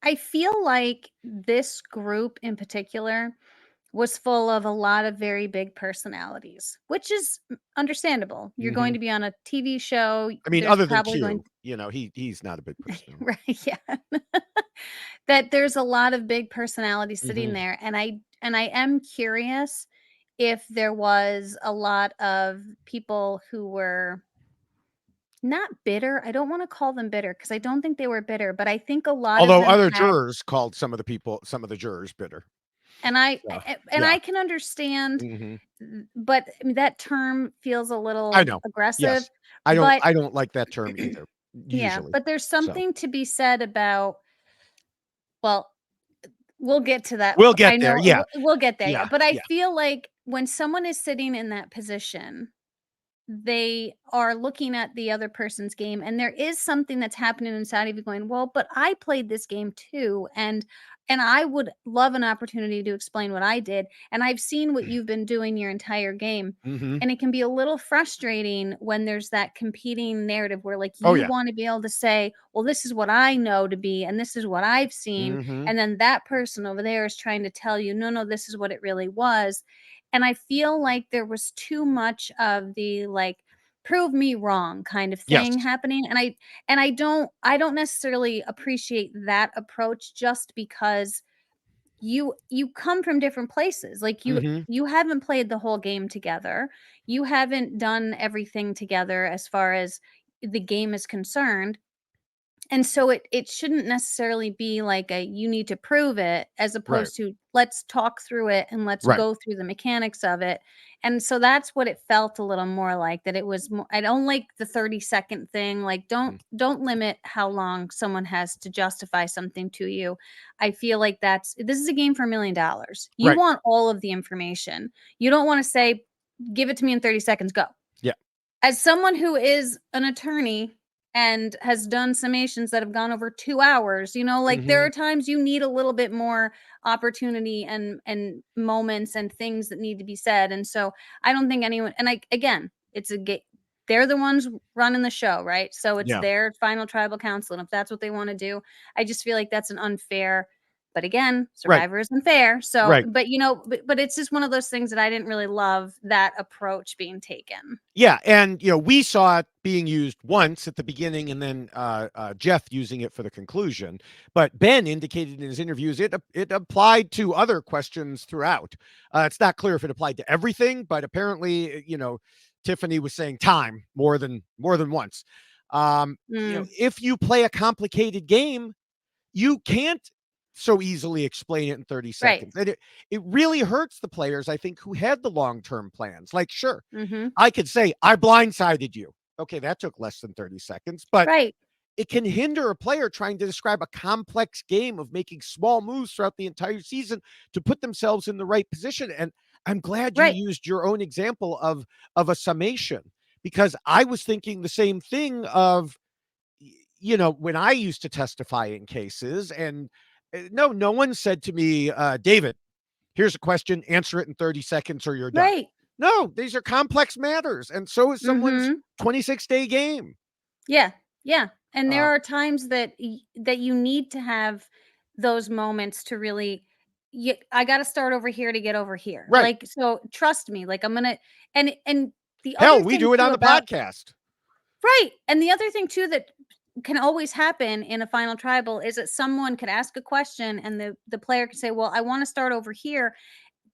I feel like this group in particular was full of a lot of very big personalities, which is understandable. You're going Mhm. to be on a TV show. I mean, There's other than probably going Q, he's not a big personality. right, yeah. That there's a lot of big personalities sitting Mhm. there, and I am curious if there was a lot of people who were not bitter. I don't want to call them bitter because I don't think they were bitter, but I think a lot of Although them other had jurors called some of the jurors bitter. and So, I yeah. can understand, Mhm. but I mean, that term feels a I little know. aggressive, Yes. I don't but I don't like that term either, yeah, usually. but there's So, something to be said about well, we'll get to that. we'll get I there. know Yeah. we'll get there, Yeah. but I Yeah. feel like when someone is sitting in that position they are looking at the other person's game, and there is something that's happening inside of you going, well, but I played this game too, and I would love an opportunity to explain what I did, and I've seen what you've been doing your entire game. Mhm. And it can be a little frustrating when there's that competing narrative where, like, Oh, you yeah. want to be able to say, well, this is what I know to be and this is what I've seen, Mhm. and then that person over there is trying to tell you, no, no, this is what it really was. And I feel like there was too much of the, like, prove me wrong kind of Yes. thing happening, and I don't necessarily appreciate that approach, just because you come from different places. Like, Mhm. you haven't played the whole game together. You haven't done everything together as far as the game is concerned. And so it shouldn't necessarily be like a you need to prove it, as Right. opposed to let's talk through it and let's Right. go through the mechanics of it. And so that's what it felt a little more like, that it was more, I don't like the 30-second thing. Like, Mm. don't limit how long someone has to justify something to you. I feel like this is a game for $1 million. You Right. want all of the information. You don't want to say, give it to me in 30 seconds, go. Yeah. As someone who is an attorney and has done summations that have gone over 2 hours, like, there Mhm. are times you need a little bit more opportunity and moments and things that need to be said. And so I don't think anyone, and, again, it's a they're the ones running the show, right? So it's Yeah. their final tribal council, and if that's what they wanna do, I just feel like that's an unfair, but again, Right. Survivor isn't fair. So, Right. but it's just one of those things that I didn't really love that approach being taken. Yeah, and we saw it being used once at the beginning, and then Jeff using it for the conclusion. But Ben indicated in his interviews it applied to other questions throughout. It's not clear if it applied to everything, but apparently, Tiffany was saying time more than once. Mm, If you play a complicated game, you can't so easily explain it in 30 right. seconds. And it really hurts the players, I think, who had the long-term plans. Like, sure, Mhm. I could say, I blindsided you. Okay, that took less than 30 seconds, but Right, it can hinder a player trying to describe a complex game of making small moves throughout the entire season to put themselves in the right position. And I'm glad you right, used your own example of a summation, because I was thinking the same thing of when I used to testify in cases, and no one said to me, David, here's a question, answer it in 30 seconds or you're done. right. No, these are complex matters. And so is someone's Mhm. 26-day game. Yeah, yeah, and there Uh, are times that you need to have those moments to really, I gotta start over here to get over here. right. Like, so trust me, like, I'm gonna, and the Hell, other we thing do it too on the about, podcast. right, and the other thing too that can always happen in a final tribal is that someone could ask a question and the player could say, "Well, I wanna start over here."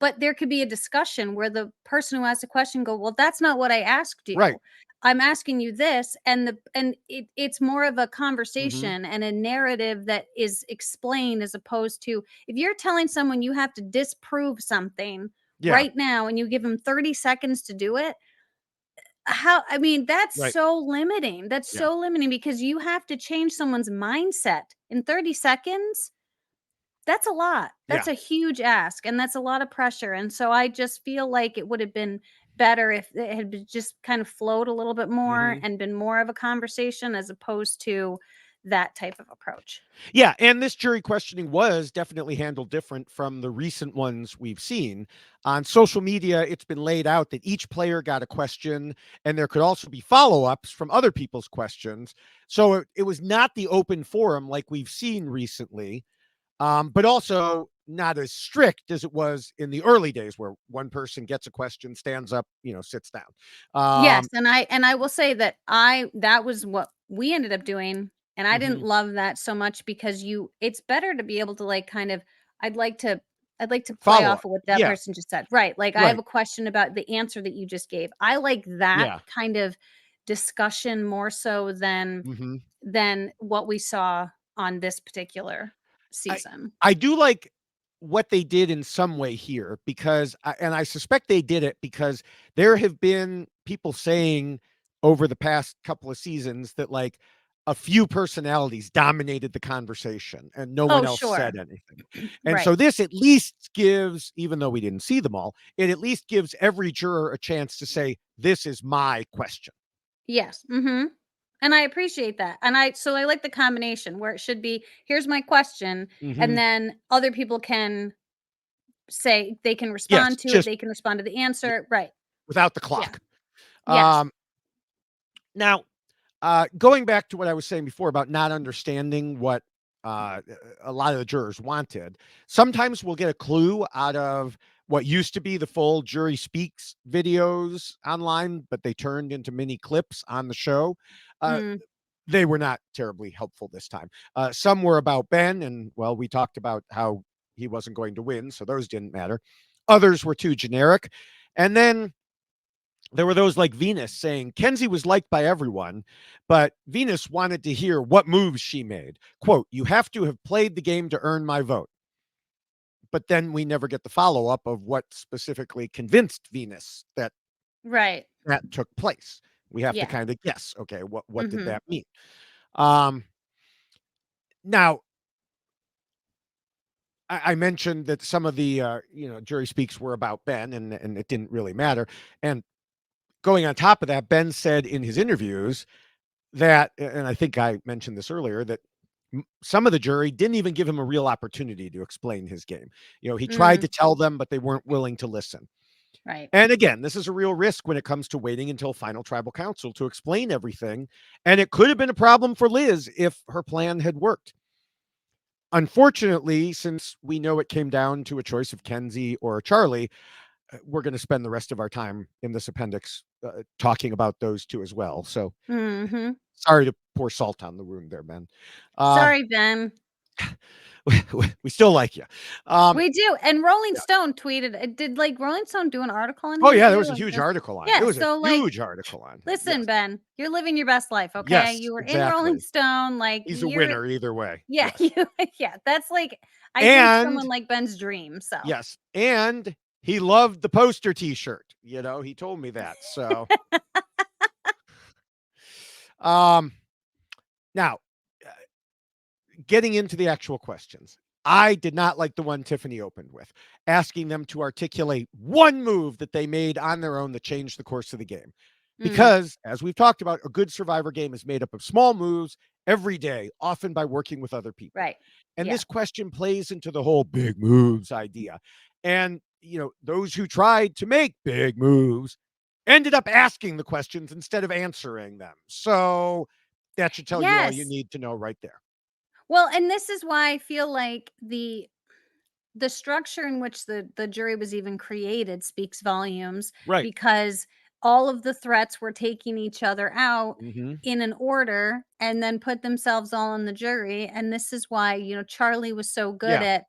But there could be a discussion where the person who asked the question go, "Well, that's not what I asked Right. you. I'm asking you this." And it's more of a Hmm. conversation and a narrative that is explained, as opposed to, if you're telling someone you have to disprove something Yeah. right now and you give them 30 seconds to do it, how, I mean, that's Right. so limiting. That's Yeah. so limiting because you have to change someone's mindset in 30 seconds. That's a lot. Yeah. That's a huge ask, and that's a lot of pressure, and so I just feel like it would have been better if it had just kind of flowed a little bit more Hmm. and been more of a conversation, as opposed to that type of approach. Yeah, and this jury questioning was definitely handled different from the recent ones we've seen. On social media, it's been laid out that each player got a question, and there could also be follow ups from other people's questions. So it was not the open forum like we've seen recently, but also not as strict as it was in the early days, where one person gets a question, stands up, sits down. Yes, Um, and I will say that I that was what we ended up doing, and I didn't mhm. love that so much, because it's better to be able to, like, kind of, I'd like to I'd like to play Follow off up. of what that Yeah, person just said. Right, like, I have right. a question about the answer that you just gave. I like that Yeah. kind of discussion more so than Hmm. what we saw on this particular I season. I do like what they did in some way here, because and I suspect they did it because there have been people saying over the past couple of seasons that, like, a few personalities dominated the conversation and no Oh, one else sure. said anything. And Right. so this at least gives, even though we didn't see them all, it at least gives every juror a chance to say, this is my question. Yes. And I appreciate that. And I like the combination where it should be, here's my question, and Hmm. then other people can say they can Yes, respond to it, just they can respond to the answer. Right. without the Yeah. clock. Yes. Um, Now, going back to what I was saying before about not understanding what uh, a lot of the jurors wanted, sometimes we'll get a clue out of what used to be the full jury speaks videos online, but they turned into mini clips on the show. Uh, Mm, they were not terribly helpful this time. Some were about Ben, and well, we talked about how he wasn't going to win, so those didn't matter. Others were too generic. And then there were those like Venus saying Kenzie was liked by everyone, but Venus wanted to hear what moves she made. Quote, you have to have played the game to earn my vote. But then we never get the follow up of what specifically convinced Venus that right. that took place. We have to Yeah. kind of guess, okay, what did Mhm. that mean? Um, Now, I mentioned that some of the jury speaks were about Ben, and it didn't really matter. And going on top of that, Ben said in his interviews that, and I think I mentioned this earlier, that some of the jury didn't even give him a real opportunity to explain his game. He tried Mm, to tell them, but they weren't willing to listen. right. And again, this is a real risk when it comes to waiting until final tribal council to explain everything. And it could have been a problem for Liz if her plan had worked. Unfortunately, since we know it came down to a choice of Kenzie or Charlie, we're going to spend the rest of our time in this appendix talking about those two as well. So Mhm. sorry to pour salt on the wound there, Ben. Um, Sorry, Ben. we still like you. Um, We do. And Rolling yeah. Stone tweeted, did like Rolling Stone do an article on Oh him yeah, there too? was a Like huge this? article on it. It Yeah. was a So like, huge article on him. listen, Yes. Ben, you're living your best life, okay? Yes, You were in Rolling exactly. Stone, like He's a you're winner either way. yeah, Yes. yeah, that's like I think someone And like Ben's dream, so. yes, and he loved the poster t-shirt. He told me that. So, um now getting into the actual questions. I did not like the one Tiffany opened with, asking them to articulate one move that they made on their own that changed the course of the game. Mm, Because, as we've talked about, a good survivor game is made up of small moves every day, often by working with other people. right. And Yeah. this question plays into the whole big moves idea. And, those who tried to make big moves ended up asking the questions instead of answering them. So that should tell you all you Yes. need to know right there. Well, and this is why I feel like the structure in which the jury was even created speaks volumes, Right. because all of the threats were taking each other out Mhm. in an order and then put themselves all on the jury. And this is why, Charlie was so good Yeah. at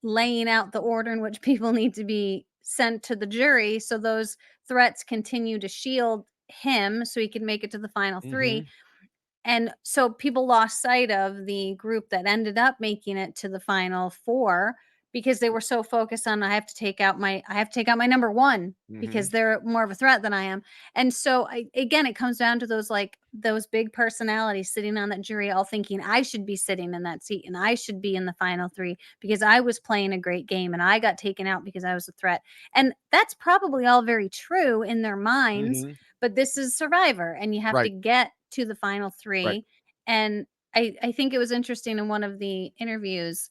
laying out the order in which people need to be sent to the jury, so those threats continue to shield him so he can make it to the final three. Mhm. And so people lost sight of the group that ended up making it to the final four because they were so focused on I have to take out my number one because Mhm. they're more of a threat than I am. And so again, it comes down to those big personalities sitting on that jury all thinking I should be sitting in that seat and I should be in the final three because I was playing a great game and I got taken out because I was a threat. And that's probably all very true in their minds, Mhm. but this is Survivor and you have to Right. get to the final Right. 3. And I think it was interesting in one of the interviews,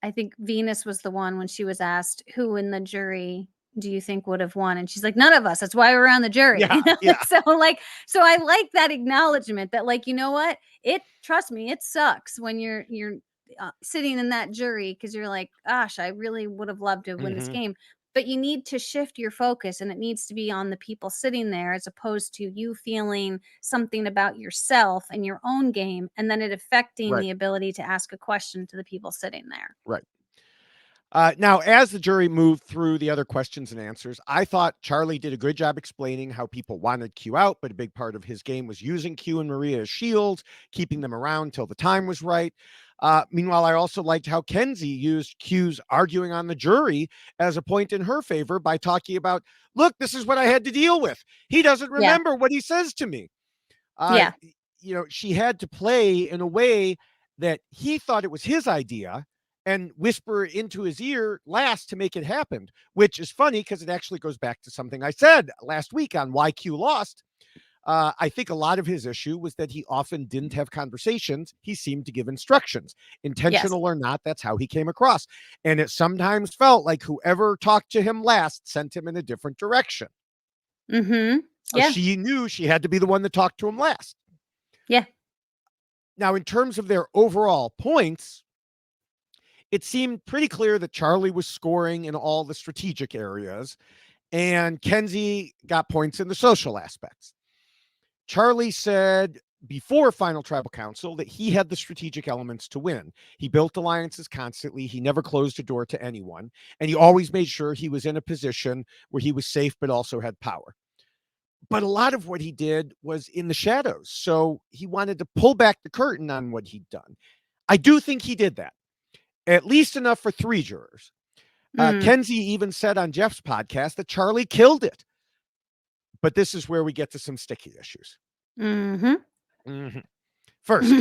I think Venus was the one when she was asked, "Who in the jury do you think would have won?" And she's like, "None of us. That's why we're on the jury." Yeah. Yeah. So I like that acknowledgement that like, you know what? Trust me, it sucks when you're sitting in that jury because you're like, "Gosh, I really would have loved to win this Mhm. game." But you need to shift your focus and it needs to be on the people sitting there as opposed to you feeling something about yourself and your own game and then it affecting Right. the ability to ask a question to the people sitting there. Right. Now, as the jury moved through the other questions and answers, I thought Charlie did a good job explaining how people wanted Q out, but a big part of his game was using Q and Maria as shields, keeping them around till the time was right. Meanwhile, I also liked how Kenzie used Q's arguing on the jury as a point in her favor by talking about, look, this is what I had to deal with. He doesn't Yeah. remember what he says to me. Uh, Yeah. she had to play in a way that he thought it was his idea and whisper into his ear last to make it happen, which is funny because it actually goes back to something I said last week on why Q lost. I think a lot of his issue was that he often didn't have conversations. He seemed to give instructions, Yes. intentional or not. That's how he came across. And it sometimes felt like whoever talked to him last sent him in a different direction. Mm-hmm. So Yeah. she knew she had to be the one that talked to him last. Yeah. Now, in terms of their overall points, it seemed pretty clear that Charlie was scoring in all the strategic areas, and Kenzie got points in the social aspects. Charlie said before Final Tribal Council that he had the strategic elements to win. He built alliances constantly. He never closed a door to anyone. And he always made sure he was in a position where he was safe, but also had power. But a lot of what he did was in the shadows. So he wanted to pull back the curtain on what he'd done. I do think he did that, at least enough for 3 jurors. Mm. Kenzie even said on Jeff's podcast that Charlie killed it. But this is where we get to some sticky issues. Mm-hmm. Mm-hmm. First,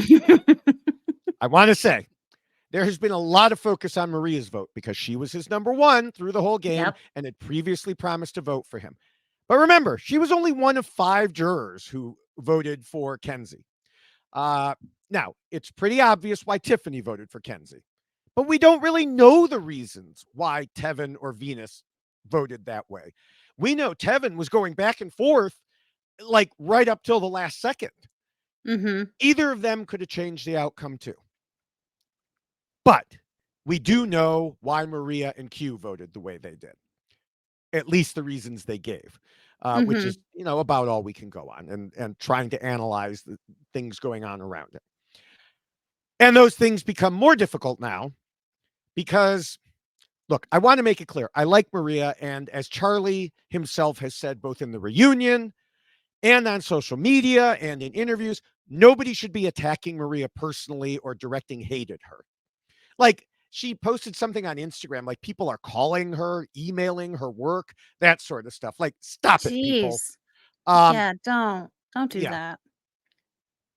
I want to say there has been a lot of focus on Maria's vote because she was his number 1 through the whole game Yep. and had previously promised to vote for him. But remember, she was only one of 5 jurors who voted for Kenzie. Now, it's pretty obvious why Tiffany voted for Kenzie, but we don't really know the reasons why Tevin or Venus voted that way. We know Tevin was going back and forth like right up till the last second. Mm-hmm. Either of them could have changed the outcome too. But we do know why Maria and Q voted the way they did, at least the reasons they gave, which Mm-hmm. is, about all we can go on and trying to analyze the things going on around it. And those things become more difficult now because, look, I want to make it clear. I like Maria. And as Charlie himself has said, both in the reunion and on social media and in interviews, nobody should be attacking Maria personally or directing hate at her. Like, she posted something on Instagram, like people are calling her, emailing her work, that sort of stuff. Like, stop it, people. Jeez. Um, Yeah, don't do yeah. that.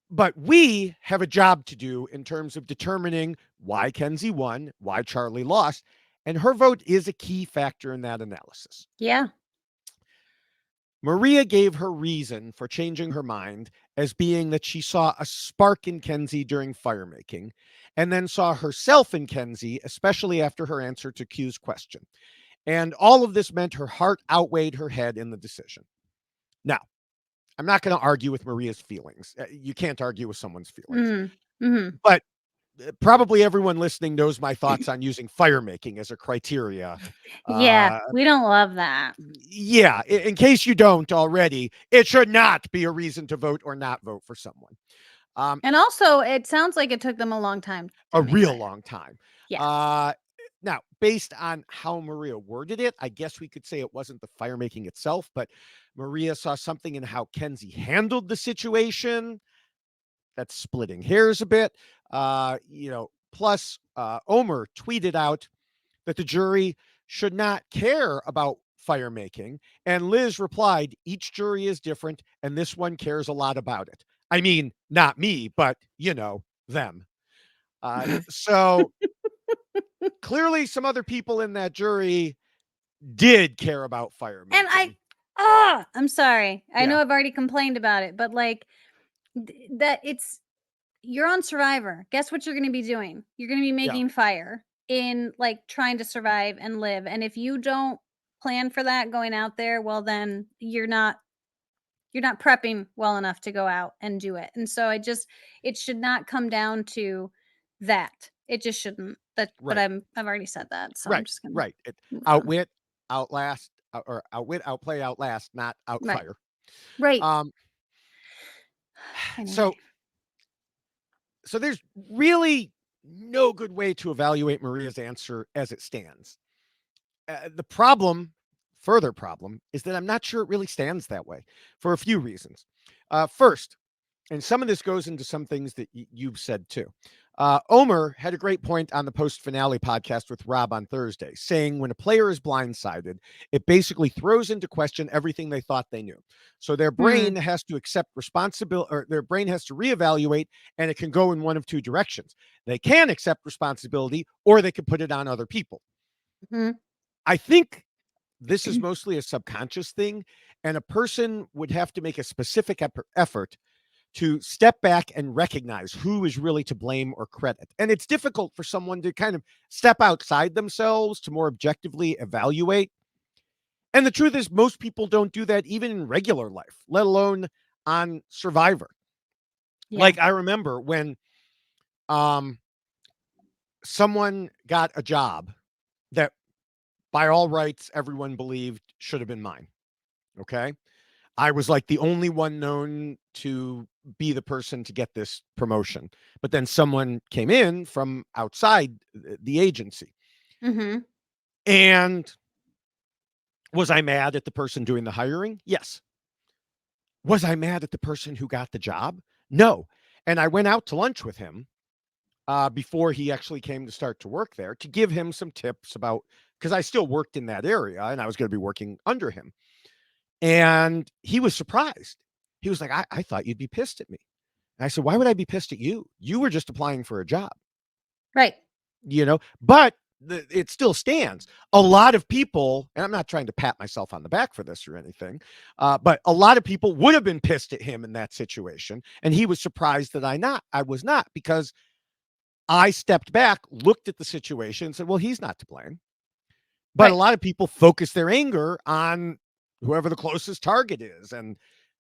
But we have a job to do in terms of determining why Kenzie won, why Charlie lost, and her vote is a key factor in that analysis. Yeah. Maria gave her reason for changing her mind as being that she saw a spark in Kenzie during firemaking and then saw herself in Kenzie, especially after her answer to Q's question. And all of this meant her heart outweighed her head in the decision. Now, I'm not going to argue with Maria's feelings. You can't argue with someone's feelings. Mm-hmm. Mm-hmm. But probably everyone listening knows my thoughts on using firemaking as a criteria. Yeah, Uh, we don't love that. yeah, in case you don't already, it should not be a reason to vote or not vote for someone. And also, it sounds like it took them a long time to A make real fire. long time. Yeah. Now, based on how Maria worded it, I guess we could say it wasn't the firemaking itself, but Maria saw something in how Kenzie handled the situation that's splitting hairs a bit. Plus, Omer tweeted out that the jury should not care about firemaking. And Liz replied, each jury is different, and this one cares a lot about it. I mean, not me, but, them. So clearly some other people in that jury did care about And firemaking. I'm sorry. I Yeah. know I've already complained about it, but like that you're on Survivor. Guess what you're going to be doing? You're going to be Yeah. making fire in like trying to survive and live. And if you don't plan for that going out there, well then you're not prepping well enough to go out and do it. And so it should not come down to that. It just shouldn't. But Right. I've already said that, so I'm Right. just gonna Right. move on. Outwit, outlast, or outwit, outplay, outlast, not Right. outfire. Right. Um, Anyway. so so there's really no good way to evaluate Maria's answer as it stands. The further problem, is that I'm not sure it really stands that way for a few reasons. First, and some of this goes into some things that you've said too. Omer had a great point on the post finale podcast with Rob on Thursday, saying when a player is blindsided, it basically throws into question everything they thought they knew. So their Hmm. brain has to accept responsibility, or their brain has to reevaluate, and it can go in one of two directions. They can accept responsibility, or they can put it on other people. Hmm. I think this is mostly a subconscious thing, and a person would have to make a specific effort to step back and recognize who is really to blame or credit. And it's difficult for someone to kind of step outside themselves to more objectively evaluate. And the truth is, most people don't do that even in regular life, let alone on Survivor. Yeah. Like I remember when um, someone got a job that, by all rights, everyone believed should have been mine. Okay. I was like the only one known to be the person to get this promotion. But then someone came in from outside the agency. Hmm. And was I mad at the person doing the hiring? Yes. Was I mad at the person who got the job? No. And I went out to lunch with him before he actually came to start to work there to give him some tips about, because I still worked in that area and I was going to be working under him. And he was surprised. He was like, I thought you'd be pissed at me. And I said, why would I be pissed at you? You were just applying for a job, Right. but it still stands. A lot of people, and I'm not trying to pat myself on the back for this or anything, but a lot of people would have been pissed at him in that situation. And he was surprised that I was not, because I stepped back, looked at the situation and said, well, he's not to blame. But a Right. lot of people focus their anger on whoever the closest target is. And,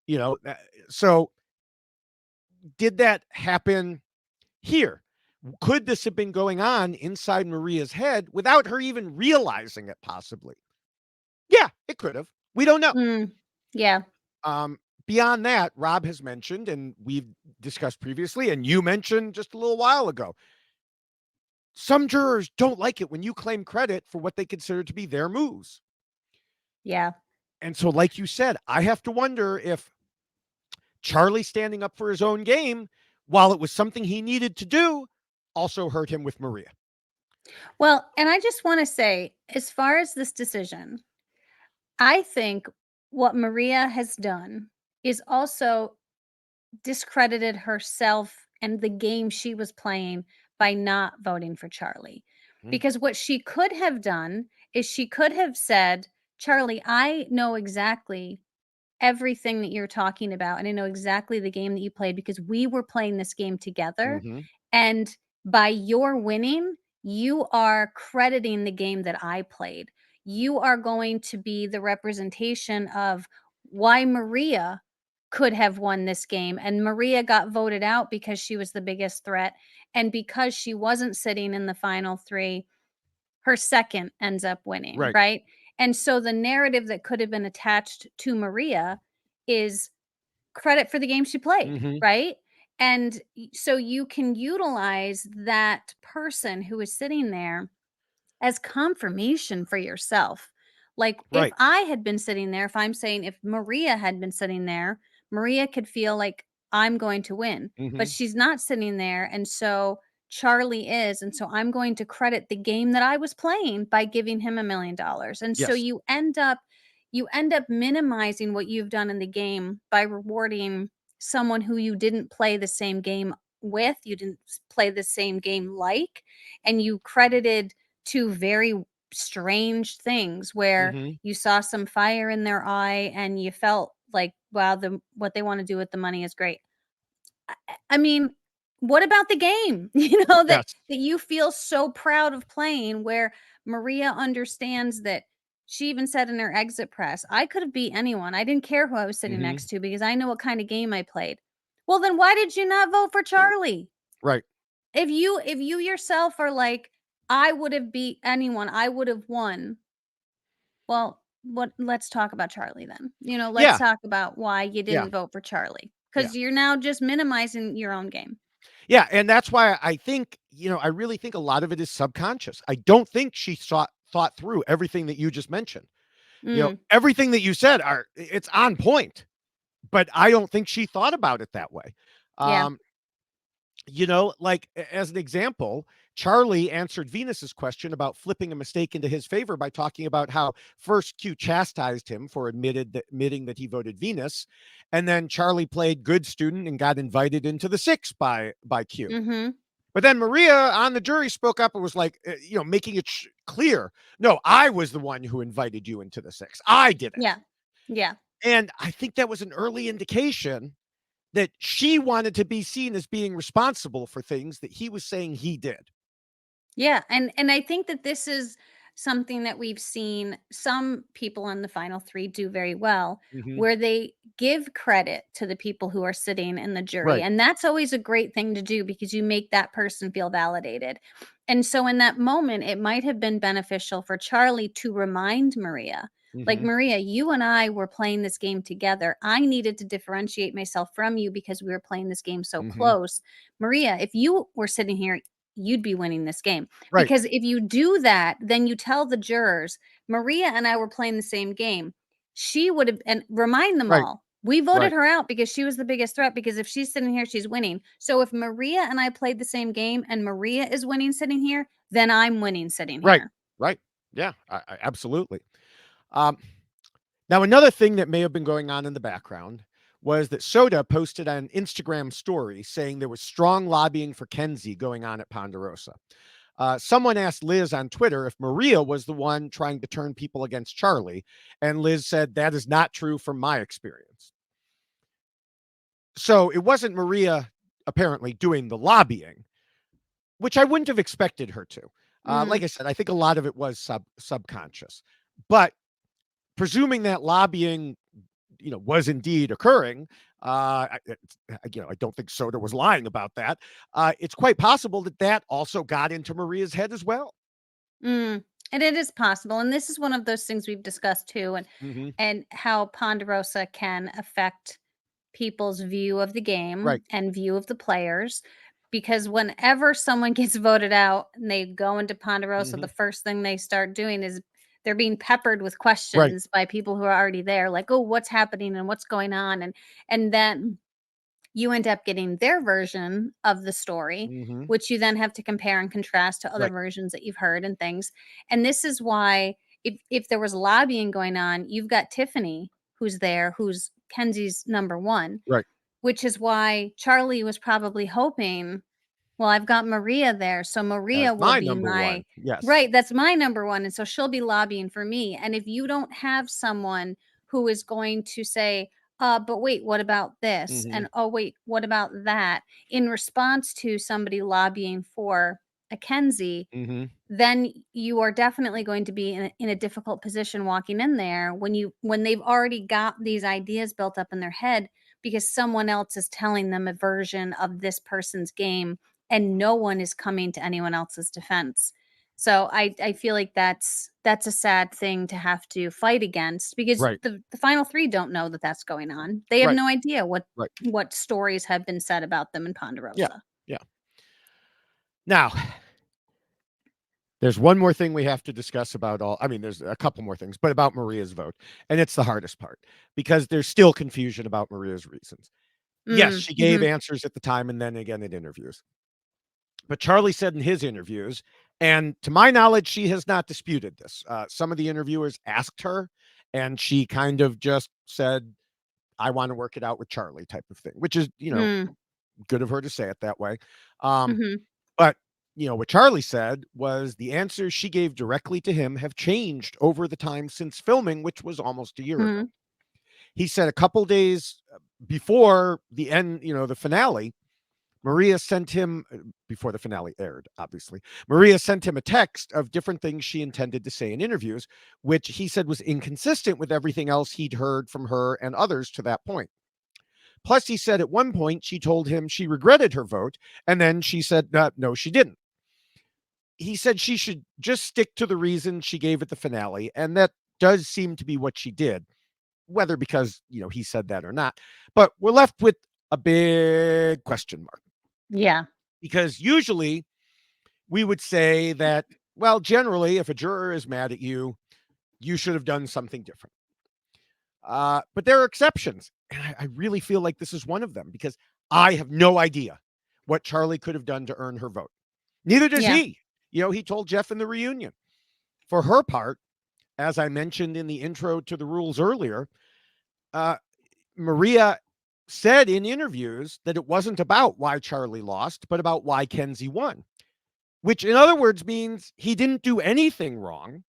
you know, so did that happen here? Could this have been going on inside Maria's head without her even realizing it, possibly? Yeah, it could have. We don't know. Mm. Yeah. Um, Beyond that, Rob has mentioned, and we've discussed previously, and you mentioned just a little while ago, some jurors don't like it when you claim credit for what they consider to be their moves. Yeah. And so, like you said, I have to wonder if Charlie standing up for his own game, while it was something he needed to do, also hurt him with Maria. Well, and I just want to say, as far as this decision, I think what Maria has done is also discredited herself and the game she was playing by not voting for Charlie. Mm, Because what she could have done is she could have said, Charlie, I know exactly everything that you're talking about, and I know exactly the game that you played because we were playing this game together. mm-hmm. And by your winning, you are crediting the game that I played. You are going to be the representation of why Maria could have won this game. And Maria got voted out because she was the biggest threat. And because she wasn't sitting in the final three, her second ends up winning, Right. right? And so the narrative that could have been attached to Maria is credit for the game she played, Mm-hmm. right? And so you can utilize that person who is sitting there as confirmation for yourself. Like if Right. I had been sitting there, if I'm saying if Maria had been sitting there, Maria could feel like I'm going to win, Mm-hmm. but she's not sitting there. And so Charlie is. And so I'm going to credit the game that I was playing by giving him $1 million. And so Yes. you end up minimizing what you've done in the game by rewarding someone who you didn't play the same game with, you didn't play the same game like, and you credited two very strange things where Mm-hmm. you saw some fire in their eye and you felt like, wow, what they want to do with the money is great. I mean, what about the game? That Yes. you feel so proud of playing, where Maria understands that she even said in her exit press, I could have beat anyone. I didn't care who I was sitting Mm-hmm. next to because I know what kind of game I played. Well, then why did you not vote for Charlie? Right. If you yourself are like, I would have beat anyone, I would have won. Well, let's talk about Charlie then. Let's Yeah. talk about why you Yeah. didn't vote for Charlie, Yeah. because you're now just minimizing your own game. Yeah. And that's why I think, I really think a lot of it is subconscious. I don't think she thought through everything that you just mentioned. Mm, Everything that you said it's on point, but I don't think she thought about it that way. yeah. Um, Like as an example, Charlie answered Venus's question about flipping a mistake into his favor by talking about how first Q chastised him for admitting that he voted Venus, and then Charlie played good student and got invited into the six by Q. Mm-hmm. But then Maria on the jury spoke up and was like, making it clear, no, I was the one who invited you into the six. I did it. Yeah. Yeah. And I think that was an early indication that she wanted to be seen as being responsible for things that he was saying he did. Yeah, and I think that this is something that we've seen some people in the final 3 do very well, Mhm. where they give credit to the people who are sitting in the jury, Right. and that's always a great thing to do because you make that person feel validated. And so in that moment, it might have been beneficial for Charlie to remind Maria, like, Mhm. "Maria, you and I were playing this game together. I needed to differentiate myself from you because we were playing this game so Mhm. close. Maria, if you were sitting here, you'd be winning this game." Right. Because if you do that, then you tell the jurors, "Maria and I were playing the same game. She would have," and remind them Right. all, "We voted Right. her out because she was the biggest threat, because if she's sitting here, she's winning. So if Maria and I played the same game and Maria is winning sitting here, then I'm winning sitting Right. here." Right. Yeah, absolutely. Um, Now, another thing that may have been going on in the background was that Soda posted an Instagram story saying there was strong lobbying for Kenzie going on at Ponderosa. Someone asked Liz on Twitter if Maria was the one trying to turn people against Charlie, and Liz said that is not true from my experience. So it wasn't Maria apparently doing the lobbying, which I wouldn't have expected her to. Like Mm, I said, I think a lot of it was subconscious, but presuming that lobbying was indeed occurring. I don't think Soda was lying about that. It's quite possible that that also got into Maria's head as well. mm. And it is possible, and this is one of those things we've discussed too, Hmm. and how Ponderosa can affect people's view of the game Right. and view of the players, because whenever someone gets voted out and they go into Ponderosa, the Hmm. first thing they start doing is they're being peppered with Right. questions by people who are already there, like, "Oh, what's happening and what's going on?" And then you end up getting their version of the story, Hmm. which you then have to compare and contrast to other Right. versions that you've heard and things. And this is why, if there was lobbying going on, you've got Tiffany who's there, who's Kenzie's number one, Right. which is why Charlie was probably hoping, "Well, I've got Maria there, so As Maria will my be number my," one. Yes. right, "that's my number 1, and so she'll be lobbying for me." And if you don't have someone who is going to say, but wait, what about this?" Hmm. And, "Oh, wait, what about that?" in response to somebody lobbying for a Kenzie, Hmm. then you are definitely going to be in a difficult position walking in there when they've already got these ideas built up in their head because someone else is telling them a version of this person's game and no one is coming to anyone else's defense. So I feel like that's a sad thing to have to fight against, because Right. the final 3 don't know that that's going on. They have Right. no idea Right. what stories have been said about them in Yeah. Ponderosa. Yeah. Now, there's one more thing we have to discuss about there's a couple more things, but about Maria's vote. And it's the hardest part because there's still confusion about Maria's reasons. Yes, Mm, she gave mhm, answers at the time and then again in interviews. But Charlie said in his interviews, and to my knowledge, she has not disputed this. Some of the interviewers asked her, and she kind of just said, I want to work it out with Charlie, type of thing, which is, mm, good of her to say it that way. Um, mhm, but, what Charlie said was the answers she gave directly to him have changed over the time since filming, which was almost a year ago. mhm, He said a couple days before the end, the finale, Maria sent him before the finale aired, obviously. Maria sent him a text of different things she intended to say in interviews, which he said was inconsistent with everything else he'd heard from her and others to that point. Plus, he said at one point she told him she regretted her vote, and then she said, no, she didn't. He said she should just stick to the reason she gave at the finale, and that does seem to be what she did, whether because, he said that or not. But we're left with a big question mark yeah, because usually we would say that, well, generally, if a juror is mad at you, you should have done something different. But there are exceptions. And I really feel like this is one of them because I have no idea what Charlie could have done to earn her vote. Neither does Yeah. he. He told Jeff in the reunion. For her part, as I mentioned in the intro to the rules earlier, Maria said in interviews that it wasn't about why Charlie lost, but about why Kenzie won, which in other words means he didn't do anything wrong.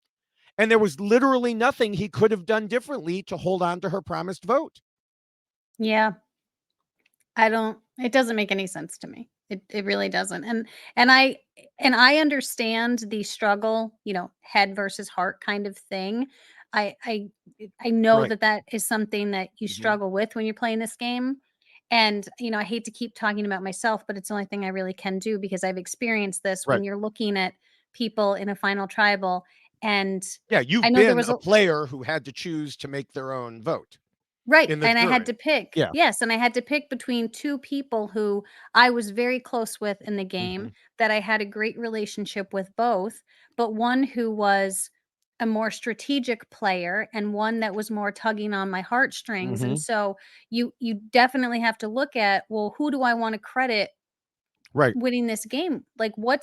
And there was literally nothing he could have done differently to hold on to her promised vote. Yeah. It doesn't make any sense to me. It really doesn't. And I understand the struggle, head versus heart kind of thing. I know Right. that is something that you Mm-hmm. struggle with when you're playing this game. And, I hate to keep talking about myself, but it's the only thing I really can do because I've experienced this when Right. you're looking at people in a final tribal. And Yeah. I You've know there been was a a player who had to choose to make their own vote Right, in the and I had jury. to pick. Yeah. Yes, and I had to pick between 2 people who I was very close with in the Mm-hmm. game, that I had a great relationship with both, but one who was a more strategic player and one that was more tugging on my heartstrings, Mm-hmm. and so you definitely have to look at, well, who do I wanna credit Right. winning this game? Like, what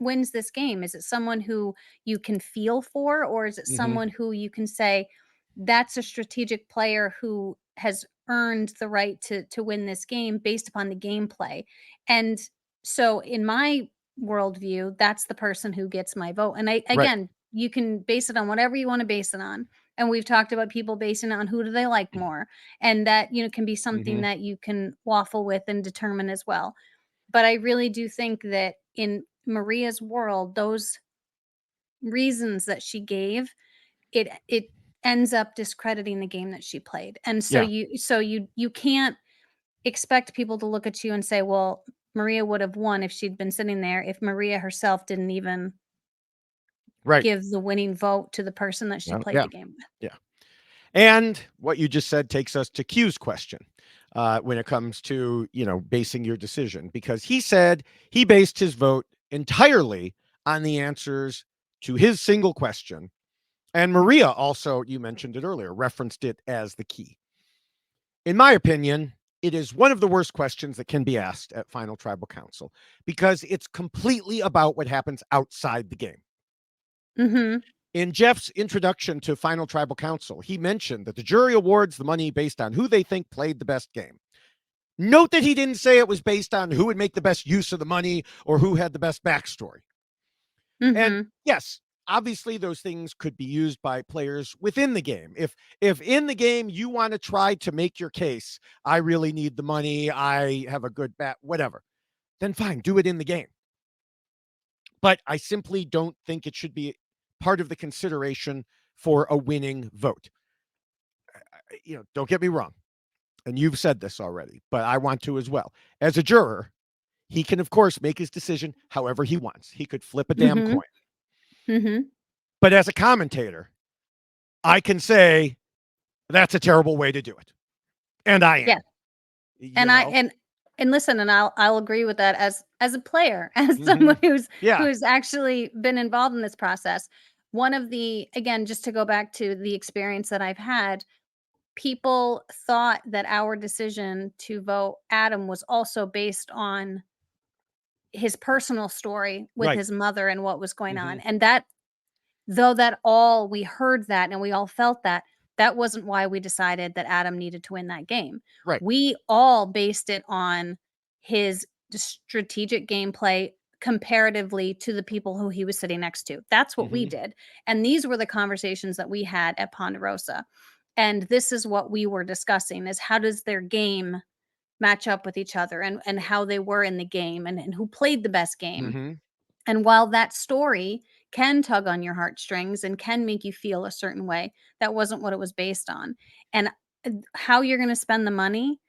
wins this game? Is it someone who you can feel for, or is it Mm-hmm. someone who you can say, "That's a strategic player who has earned the right to win this game based upon the gameplay?" And so in my worldview, that's the person who gets my vote. And Right. you can base it on whatever you wanna base it on. And we've talked about people basing it on who do they like more, and that, can be something Mm-hmm. that you can waffle with and determine as well. But I really do think that in Maria's world, those reasons that she gave, it ends up discrediting the game that she played. And so Yeah. you can't expect people to look at you and say, "Well, Maria would have won if she'd been sitting there," if Maria herself didn't even Right. give the winning vote to the person that she Well, played yeah. the game with. Yeah. And what you just said takes us to Q's question when it comes to, basing your decision, because he said he based his vote entirely on the answers to his single question. And Maria also, you mentioned it earlier, referenced it as the key. In my opinion, it is one of the worst questions that can be asked at Final Tribal Council because it's completely about what happens outside the game. Mhm. In Jeff's introduction to Final Tribal Council, he mentioned that the jury awards the money based on who they think played the best game. Note that he didn't say it was based on who would make the best use of the money or who had the best backstory. And Mhm. yes, obviously those things could be used by players within the game. If in the game you want to try to make your case, I really need the money, I have a good bat, whatever, then fine, do it in the game. But I simply don't think it should be part of the consideration for a winning vote. Don't get me wrong, and you've said this already, but I want to as well. As a juror, he can, of course, make his decision however he wants. He could flip a damn Mhm. coin. Mhm. But as a commentator, I can say that's a terrible way to do it. And I Yeah. am, And you I know? and listen, and I'll agree with that as a player, as Hmm. someone Yeah. who's actually been involved in this process. One of the again, just to go back to the experience that I've had, people thought that our decision to vote Adam was also based on his personal story with Right. his mother and what was going on. Hmm. And that though that all we heard that and we all felt that, that wasn't why we decided that Adam needed to win that game. Right. We all based it on his strategic gameplay comparatively to the people who he was sitting next to. That's what we Hmm. did. And these were the conversations that we had at Ponderosa. And this is what we were discussing is how does their game match up with each other and how they were in the game and who played the best game. Hmm. And while that story can tug on your heartstrings and can make you feel a certain way, that wasn't what it was based on. And how you're going to spend the money,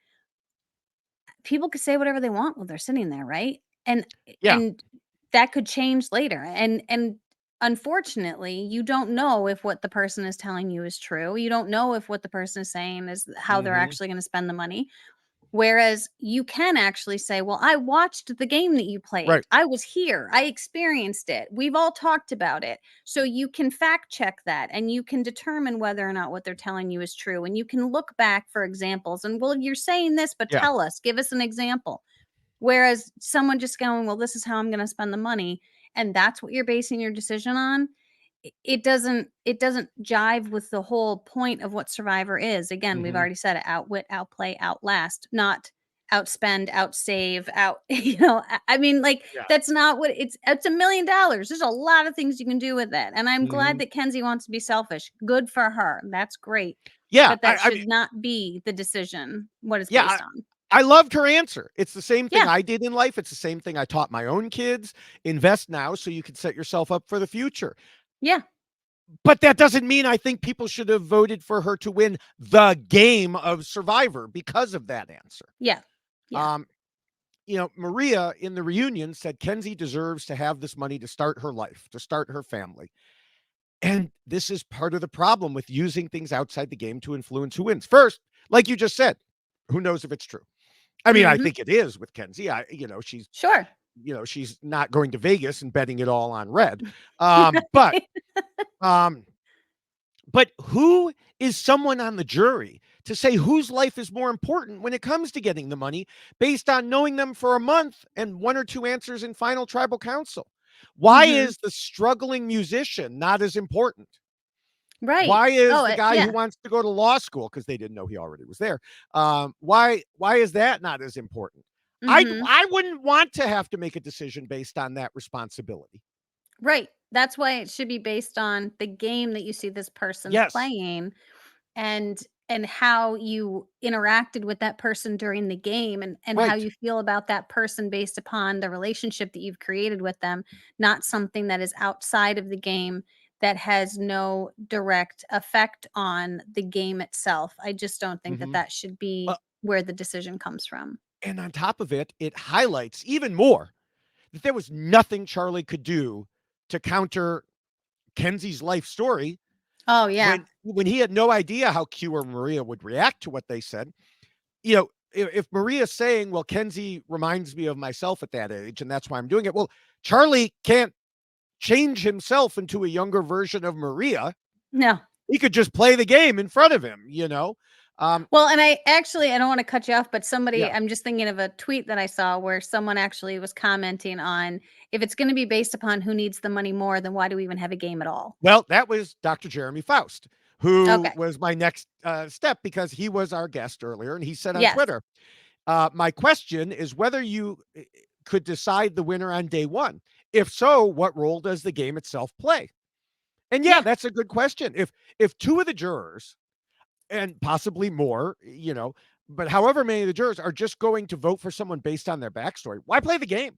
people could say whatever they want while they're sitting there, right? And Yeah. and that could change later. And unfortunately, you don't know if what the person is telling you is true. You don't know if what the person is saying is how they're Hmm. actually going to spend the money. Whereas you can actually say, "Well, I watched the game that you played. Right. I was here. I experienced it. We've all talked about it." So you can fact check that and you can determine whether or not what they're telling you is true. And you can look back for examples and, "Well, you're saying this, but Yeah. tell us, give us an example." Whereas someone just going, well, this is how I'm going to spend the money, and that's what you're basing your decision on, it doesn't jive with the whole point of what Survivor is. Again, we've Mhm. already said it: outwit, outplay, outlast, not outspend, outsave, out. I mean, like Yeah. that's not what it's $1 million. There's a lot of things you can do with it, and I'm glad Mhm. that Kenzie wants to be selfish. Good for her. That's great. Yeah, But that I mean, should not be the decision. What it's yeah, based on. I loved her answer. It's the same thing Yeah, I did in life. It's the same thing I taught my own kids. Invest now so you can set yourself up for the future. yeah, But that doesn't mean I think people should have voted for her to win the game of Survivor because of that answer. yeah, yeah, Um, Maria in the reunion said Kenzie deserves to have this money to start her life, to start her family. And this is part of the problem with using things outside the game to influence who wins. First, like you just said, who knows if it's true? I mean, I hmm, think it is with Kenzie. sure. She's not going to Vegas and betting it all on red. Um, but um, but who is someone on the jury to say whose life is more important when it comes to getting the money based on knowing them for a month and one or two answers in final tribal council? Why Hmm. is the struggling musician not as important? Right. Why is Oh, the guy who yeah. wants to go to law school because they didn't know he already was there? Why is that not as important? Hmm. I wouldn't want to have to make a decision based on that responsibility. Right. That's why it should be based on the game that you see this person Yes, playing, and how you interacted with that person during the game, and how right. you feel about that person based upon the relationship that you've created with them, not something that is outside of the game that has no direct effect on the game itself. I just don't think that Hmm. that should be Well, where the decision comes from. and on top of it, it highlights even more that there was nothing Charlie could do to counter Kenzie's life story Oh, yeah. when he had no idea how Q or Maria would react to what they said. If Maria's saying, well, Kenzie reminds me of myself at that age, and that's why I'm doing it. Well, Charlie can't change himself into a younger version of Maria. No. He could just play the game in front of him. Well, and I don't want to cut you off, but Yeah. I'm just thinking of a tweet that I saw where someone actually was commenting on, if it's going to be based upon who needs the money more, then why do we even have a game at all? Well, that was Dr. Jeremy Faust, who Okay. was my next step because he was our guest earlier, and he said on Yes. Twitter, my question is whether you could decide the winner on day one. If so, what role does the game itself play? And yeah, Yeah. that's a good question. If two of the jurors and possibly more, but however many of the jurors are just going to vote for someone based on their backstory, why play the game?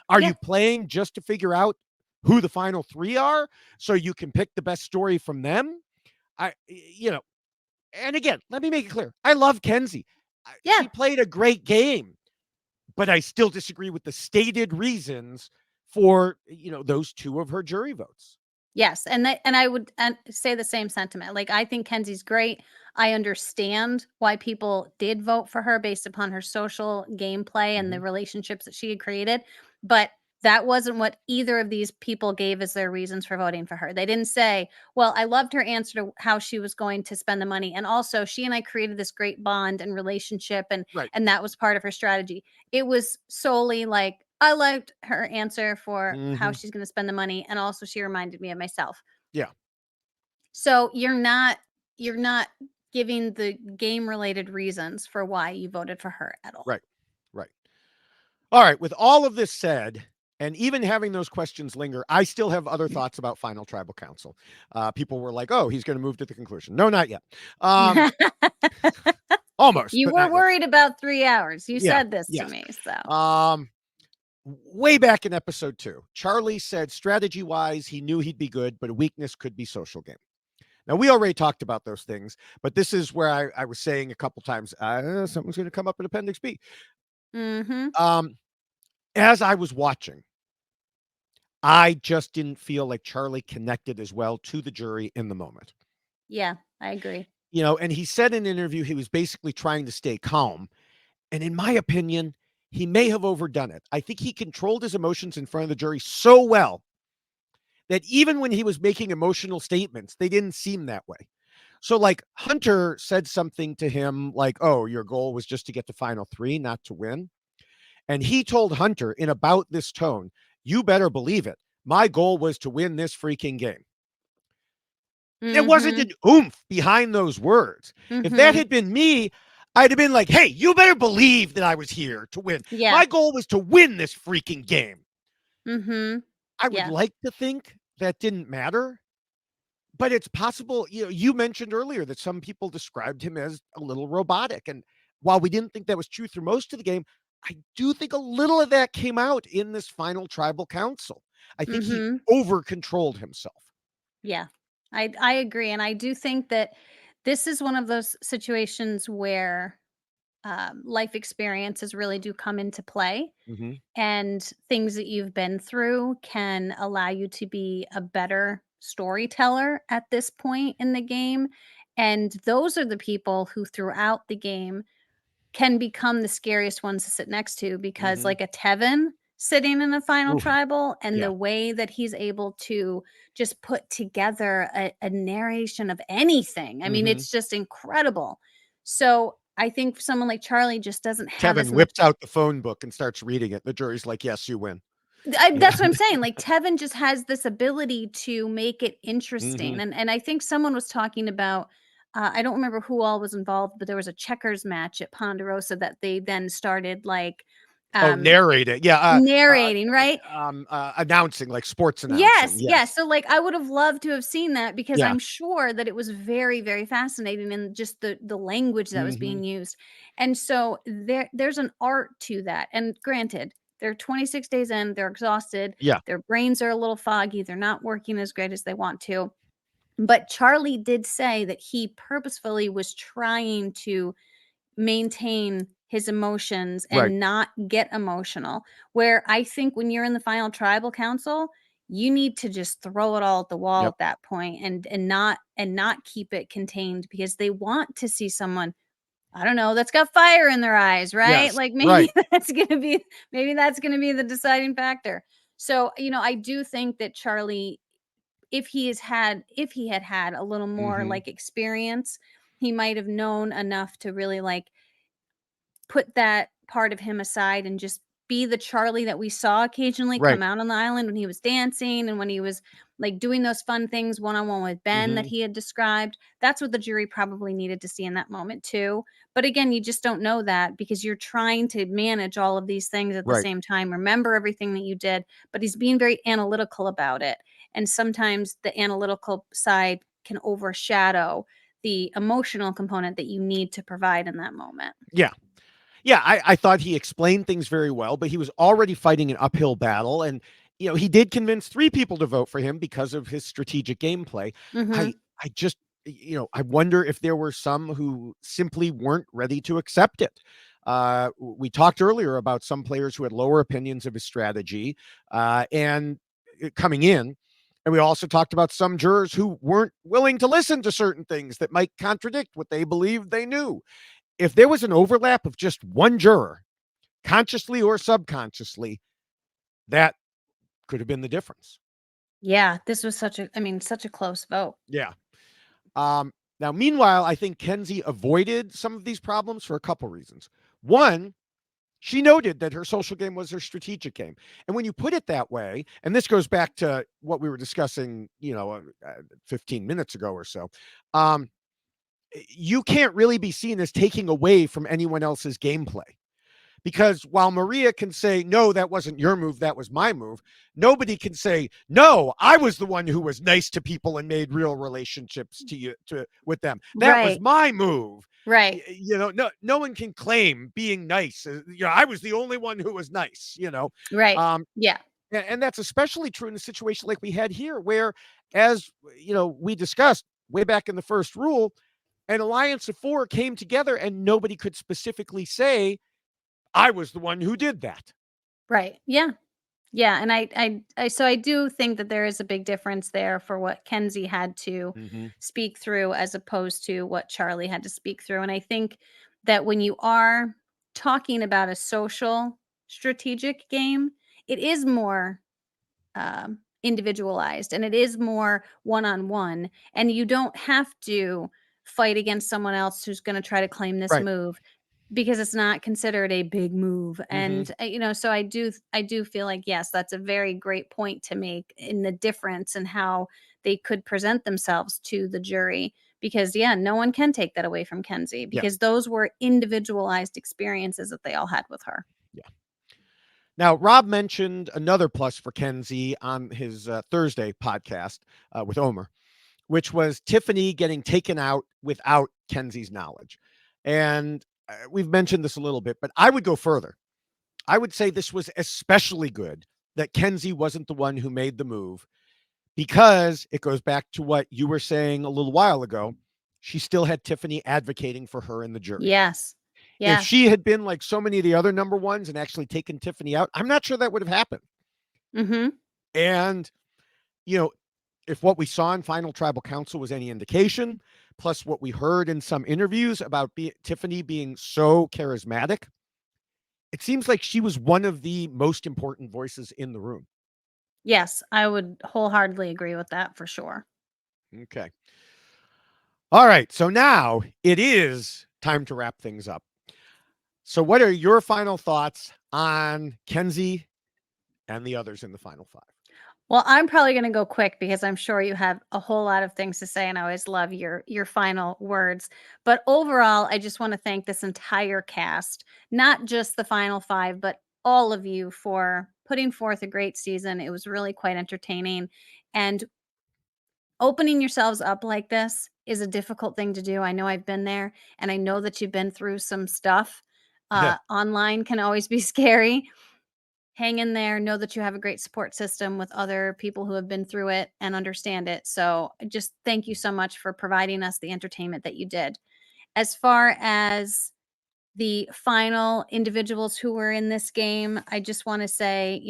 Are Yeah. you playing just to figure out who the final three are so you can pick the best story from them? I, you know, and again, let me make it clear. I love Kenzie. Yeah. She played a great game, but I still disagree with the stated reasons for, those two of her jury votes. Yes, and I would say the same sentiment. Like, I think Kenzie's great. I understand why people did vote for her based upon her social gameplay and the Mhm. relationships that she had created, but that wasn't what either of these people gave as their reasons for voting for her. They didn't say, "Well, I loved her answer to how she was going to spend the money, and also she and I created this great bond and relationship, and Right. that was part of her strategy." It was solely like, I liked her answer for how Mhm. she's gonna spend the money, and also she reminded me of myself. Yeah. So you're not giving the game related reasons for why you voted for her at all. Right. Right. All right. With all of this said, and even having those questions linger, I still have other thoughts about final tribal council. People were like, "Oh, he's going to move to the conclusion." No, not yet. Um, Almost, You but were not yet. worried about 3 hours. You Yeah. said this to Yes. me, so. Um, Way back in episode 2, Charlie said strategy wise, he knew he'd be good, but a weakness could be social game. Now, we already talked about those things, but this is where I was saying a couple times, something's going to come up in Appendix B. Mhm. Um, as I was watching, I just didn't feel like Charlie connected as well to the jury in the moment. Yeah, I agree. And he said in an interview he was basically trying to stay calm. And in my opinion, he may have overdone it. I think he controlled his emotions in front of the jury so well that even when he was making emotional statements, they didn't seem that way. So, like, Hunter said something to him like, "Oh, your goal was just to get to final three, not to win." And he told Hunter in about this tone, you better believe it. My goal was to win this freaking game. There wasn't Mhm. an oomph behind those words. If that Mhm. had been me, I'd have been like, hey, you better believe that I was here to win. Yeah. My goal was to win this freaking game. Mhm. I would Yeah. like to think that didn't matter, but it's possible. You mentioned earlier that some people described him as a little robotic. And while we didn't think that was true through most of the game, I do think a little of that came out in this final tribal council. I think he Mhm. over controlled himself. Yeah. I agree, and I do think that this is one of those situations where life experiences really do come into play, Mm-hmm. and things that you've been through can allow you to be a better storyteller at this point in the game. And those are the people who, throughout the game, can become the scariest ones to sit next to, because Mm-hmm. like a Tevin sitting in a final Oof. tribal, and Yeah. the way that he's able to just put together a narration of anything. I mean, Mm-hmm. it's just incredible. So I think someone like Charlie just doesn't have Tevin as much. whips out the phone book and starts reading it. The jury's like, yes, you win. Yeah. That's what I'm saying. Like Tevin just has this ability to make it Mm-hmm. interesting, and I think someone was talking about. I don't remember who all was involved, but there was a checkers match at Ponderosa that they then started like Oh, um narrate it. Yeah. narrating, right? Announcing, like sports announcing. Yes, yes. Yes. So, like, I would have loved to have seen that, because Yeah. I'm sure that it was very, very fascinating, and just the language that was Mm-hmm. being used. And so there's an art to that. And granted, they're 26 days in, they're exhausted, Yeah. their brains are a little foggy, they're not working as great as they want to. But Charlie did say that he purposefully was trying to maintain his emotions Right. and not get emotional. Where I think when you're in the final tribal council, you need to just throw it all at the wall Yep. at that point, and not keep it contained, because they want to see someone, I don't know, that's got fire in their eyes, right? Yes. Like Right. maybe that's going to be the deciding factor. So, I do think that Charlie, if he had had a little more Mm-hmm. like experience, he might have known enough to really like put that part of him aside and just be the Charlie that we saw occasionally Right. come out on the island when he was dancing, and when he was like doing those fun things one on one with Ben that Mm-hmm. he had described. That's what the jury probably needed to see in that moment too. But again, you just don't know that, because you're trying to manage all of these things at the Right. same time, remember everything that you did, but he's being very analytical about it. And sometimes the analytical side can overshadow the emotional component that you need to provide in that moment. Yeah. Yeah, I thought he explained things very well, but he was already fighting an uphill battle. And, he did convince three people to vote for him because of his strategic gameplay. I, Mhm. I just, I wonder if there were some who simply weren't ready to accept it. We talked earlier about some players who had lower opinions of his strategy and coming in. And we also talked about some jurors who weren't willing to listen to certain things that might contradict what they believed they knew. If there was an overlap of just one juror, consciously or subconsciously, that could have been the difference. Yeah, this was such a close vote. Yeah. Now, meanwhile, I think Kenzie avoided some of these problems for a couple reasons. One, she noted that her social game was her strategic game. And when you put it that way, and this goes back to what we were discussing, 15 minutes ago or so, um, you can't really be seen as taking away from anyone else's gameplay. Because while Maria can say, no, that wasn't your move, that was my move, nobody can say, no, I was the one who was nice to people and made real relationships with them. That was Right, my move. right, No one can claim being nice. I was the only one who was nice. right. Um, Yeah. and that's especially true in a situation like we had here, where, as we discussed way back in the first rule, an alliance of four came together and nobody could specifically say, I was the one who did that. Right. Yeah. Yeah, and I do think that there is a big difference there for what Kenzie had to Mhm. speak through as opposed to what Charlie had to speak through. And I think that when you are talking about a social strategic game, it is more individualized, and it is more one-on-one, and you don't have to fight against someone else who's going to try to claim this Right. move. because it's not considered a big move. Hmm. And so I do feel like, yes, that's a very great point to make in the difference in how they could present themselves to the jury, because yeah, no one can take that away from Kenzie, Yeah. because those were individualized experiences that they all had with her. Yeah. Now, Rob mentioned another plus for Kenzie on his Thursday podcast with Omer, which was Tiffany getting taken out without Kenzie's knowledge. And we've mentioned this a little bit, but I would go further. I would say this was especially good that Kenzie wasn't the one who made the move, because it goes back to what you were saying a little while ago. She still had Tiffany advocating for her in the jury. Yes. If Yes. she had been like so many of the other number ones and actually taken Tiffany out, I'm not sure that would have happened. Mm-hmm. And, you know, if what we saw in Final Tribal Council was any indication, plus what we heard in some interviews about Tiffany being so charismatic, it seems like she was one of the most important voices in the room. Yes, I would wholeheartedly agree with that for sure. Okay. All right. So now it is time to wrap things up. So, what are your final thoughts on Kenzie and the others in the final five? Well, I'm probably going to go quick because I'm sure you have a whole lot of things to say, and I always love your final words. But overall, I just want to thank this entire cast, not just the final five, but all of you for putting forth a great season. It was really quite entertaining, and opening yourselves up like this is a difficult thing to do. I know I've been there, and I know that you've been through some stuff. Yeah. Online can always be scary. Hang in there. Know that you have a great support system with other people who have been through it and understand it. So, just thank you so much for providing us the entertainment that you did. As far as the final individuals who were in this game, I just want to say,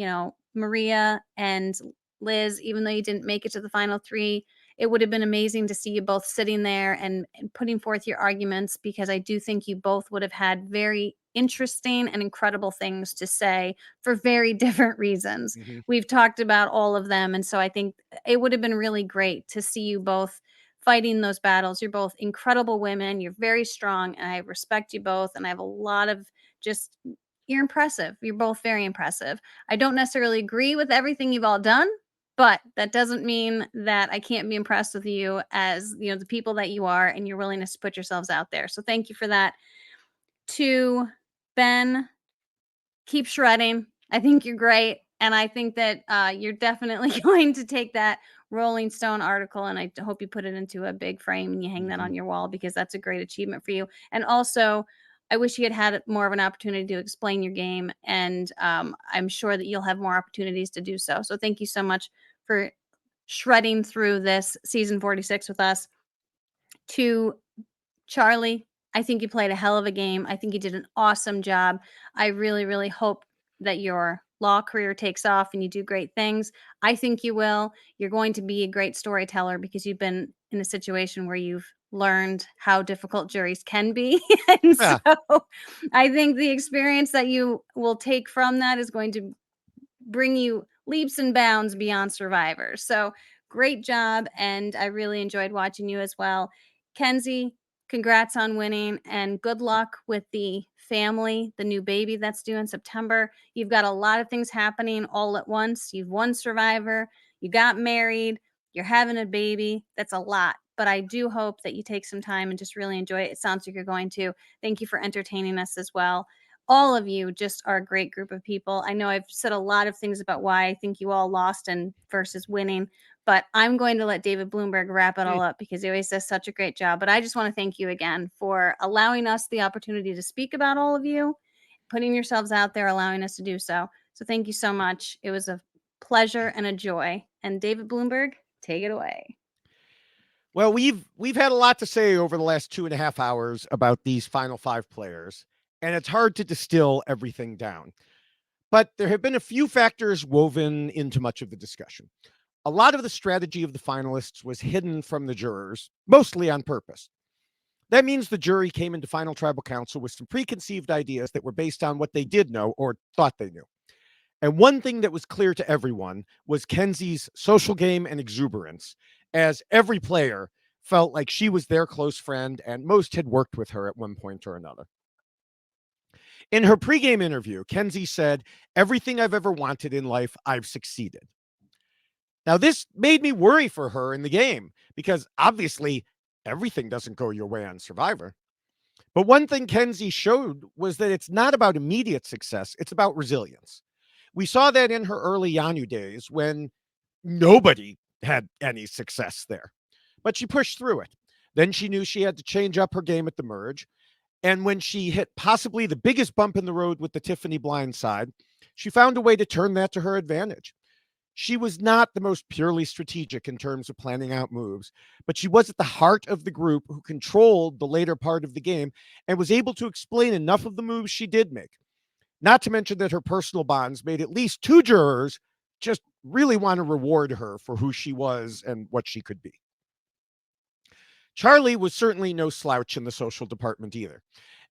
Maria and Liz, even though you didn't make it to the final three, it would have been amazing to see you both sitting there and putting forth your arguments, because I do think you both would have had very interesting and incredible things to say for very different reasons. Hmm. We've talked about all of them. And so I think it would have been really great to see you both fighting those battles. You're both incredible women. You're very strong, and I respect you both. And I have a lot of just, you're impressive. You're both very impressive. I don't necessarily agree with everything you've all done, but that doesn't mean that I can't be impressed with you as, the people that you are and your willingness to put yourselves out there. So thank you for that. To Ben, keep shredding. I think you're great. And I think that you're definitely going to take that Rolling Stone article, and I hope you put it into a big frame and you hang that Hmm. on your wall, because that's a great achievement for you. And also, I wish you had had more of an opportunity to explain your game. And I'm sure that you'll have more opportunities to do so. So thank you so much for shredding through this season 46 with us. To Charlie, I think you played a hell of a game. I think you did an awesome job. I really, really hope that your law career takes off and you do great things. I think you will. You're going to be a great storyteller because you've been in a situation where you've learned how difficult juries can be. And so Yeah. I think the experience that you will take from that is going to bring you leaps and bounds beyond survivors. So great job. And I really enjoyed watching you as well. Kenzie, congrats on winning, and good luck with the family, the new baby that's due in September. You've got a lot of things happening all at once. You've won Survivor, you got married, you're having a baby. That's a lot. But I do hope that you take some time and just really enjoy it. It sounds like you're going to. Thank you for entertaining us as well. All of you just are a great group of people. I know I've said a lot of things about why I think you all lost and versus winning, but I'm going to let David Bloomberg wrap it all Mm. up because he always does such a great job. But I just want to thank you again for allowing us the opportunity to speak about all of you, putting yourselves out there, allowing us to do so. So thank you so much. It was a pleasure and a joy. And David Bloomberg, take it away. Well, we've had a lot to say over the last 2.5 hours about these final five players, and it's hard to distill everything down. But there have been a few factors woven into much of the discussion. A lot of the strategy of the finalists was hidden from the jurors, mostly on purpose. That means the jury came into Final Tribal Council with some preconceived ideas that were based on what they did know or thought they knew. And one thing that was clear to everyone was Kenzie's social game and exuberance, as every player felt like she was their close friend and most had worked with her at one point or another. In her pregame interview, Kenzie said, "Everything I've ever wanted in life, I've succeeded." Now, this made me worry for her in the game because obviously everything doesn't go your way on Survivor. But one thing Kenzie showed was that it's not about immediate success, it's about resilience. We saw that in her early Yanu days when nobody had any success there. But she pushed through it. Then she knew she had to change up her game at the merge. And when she hit possibly the biggest bump in the road with the Tiffany blind side, she found a way to turn that to her advantage. She was not the most purely strategic in terms of planning out moves, but she was at the heart of the group who controlled the later part of the game and was able to explain enough of the moves she did make. Not to mention that her personal bonds made at least two jurors just really want to reward her for who she was and what she could be. Charlie was certainly no slouch in the social department either.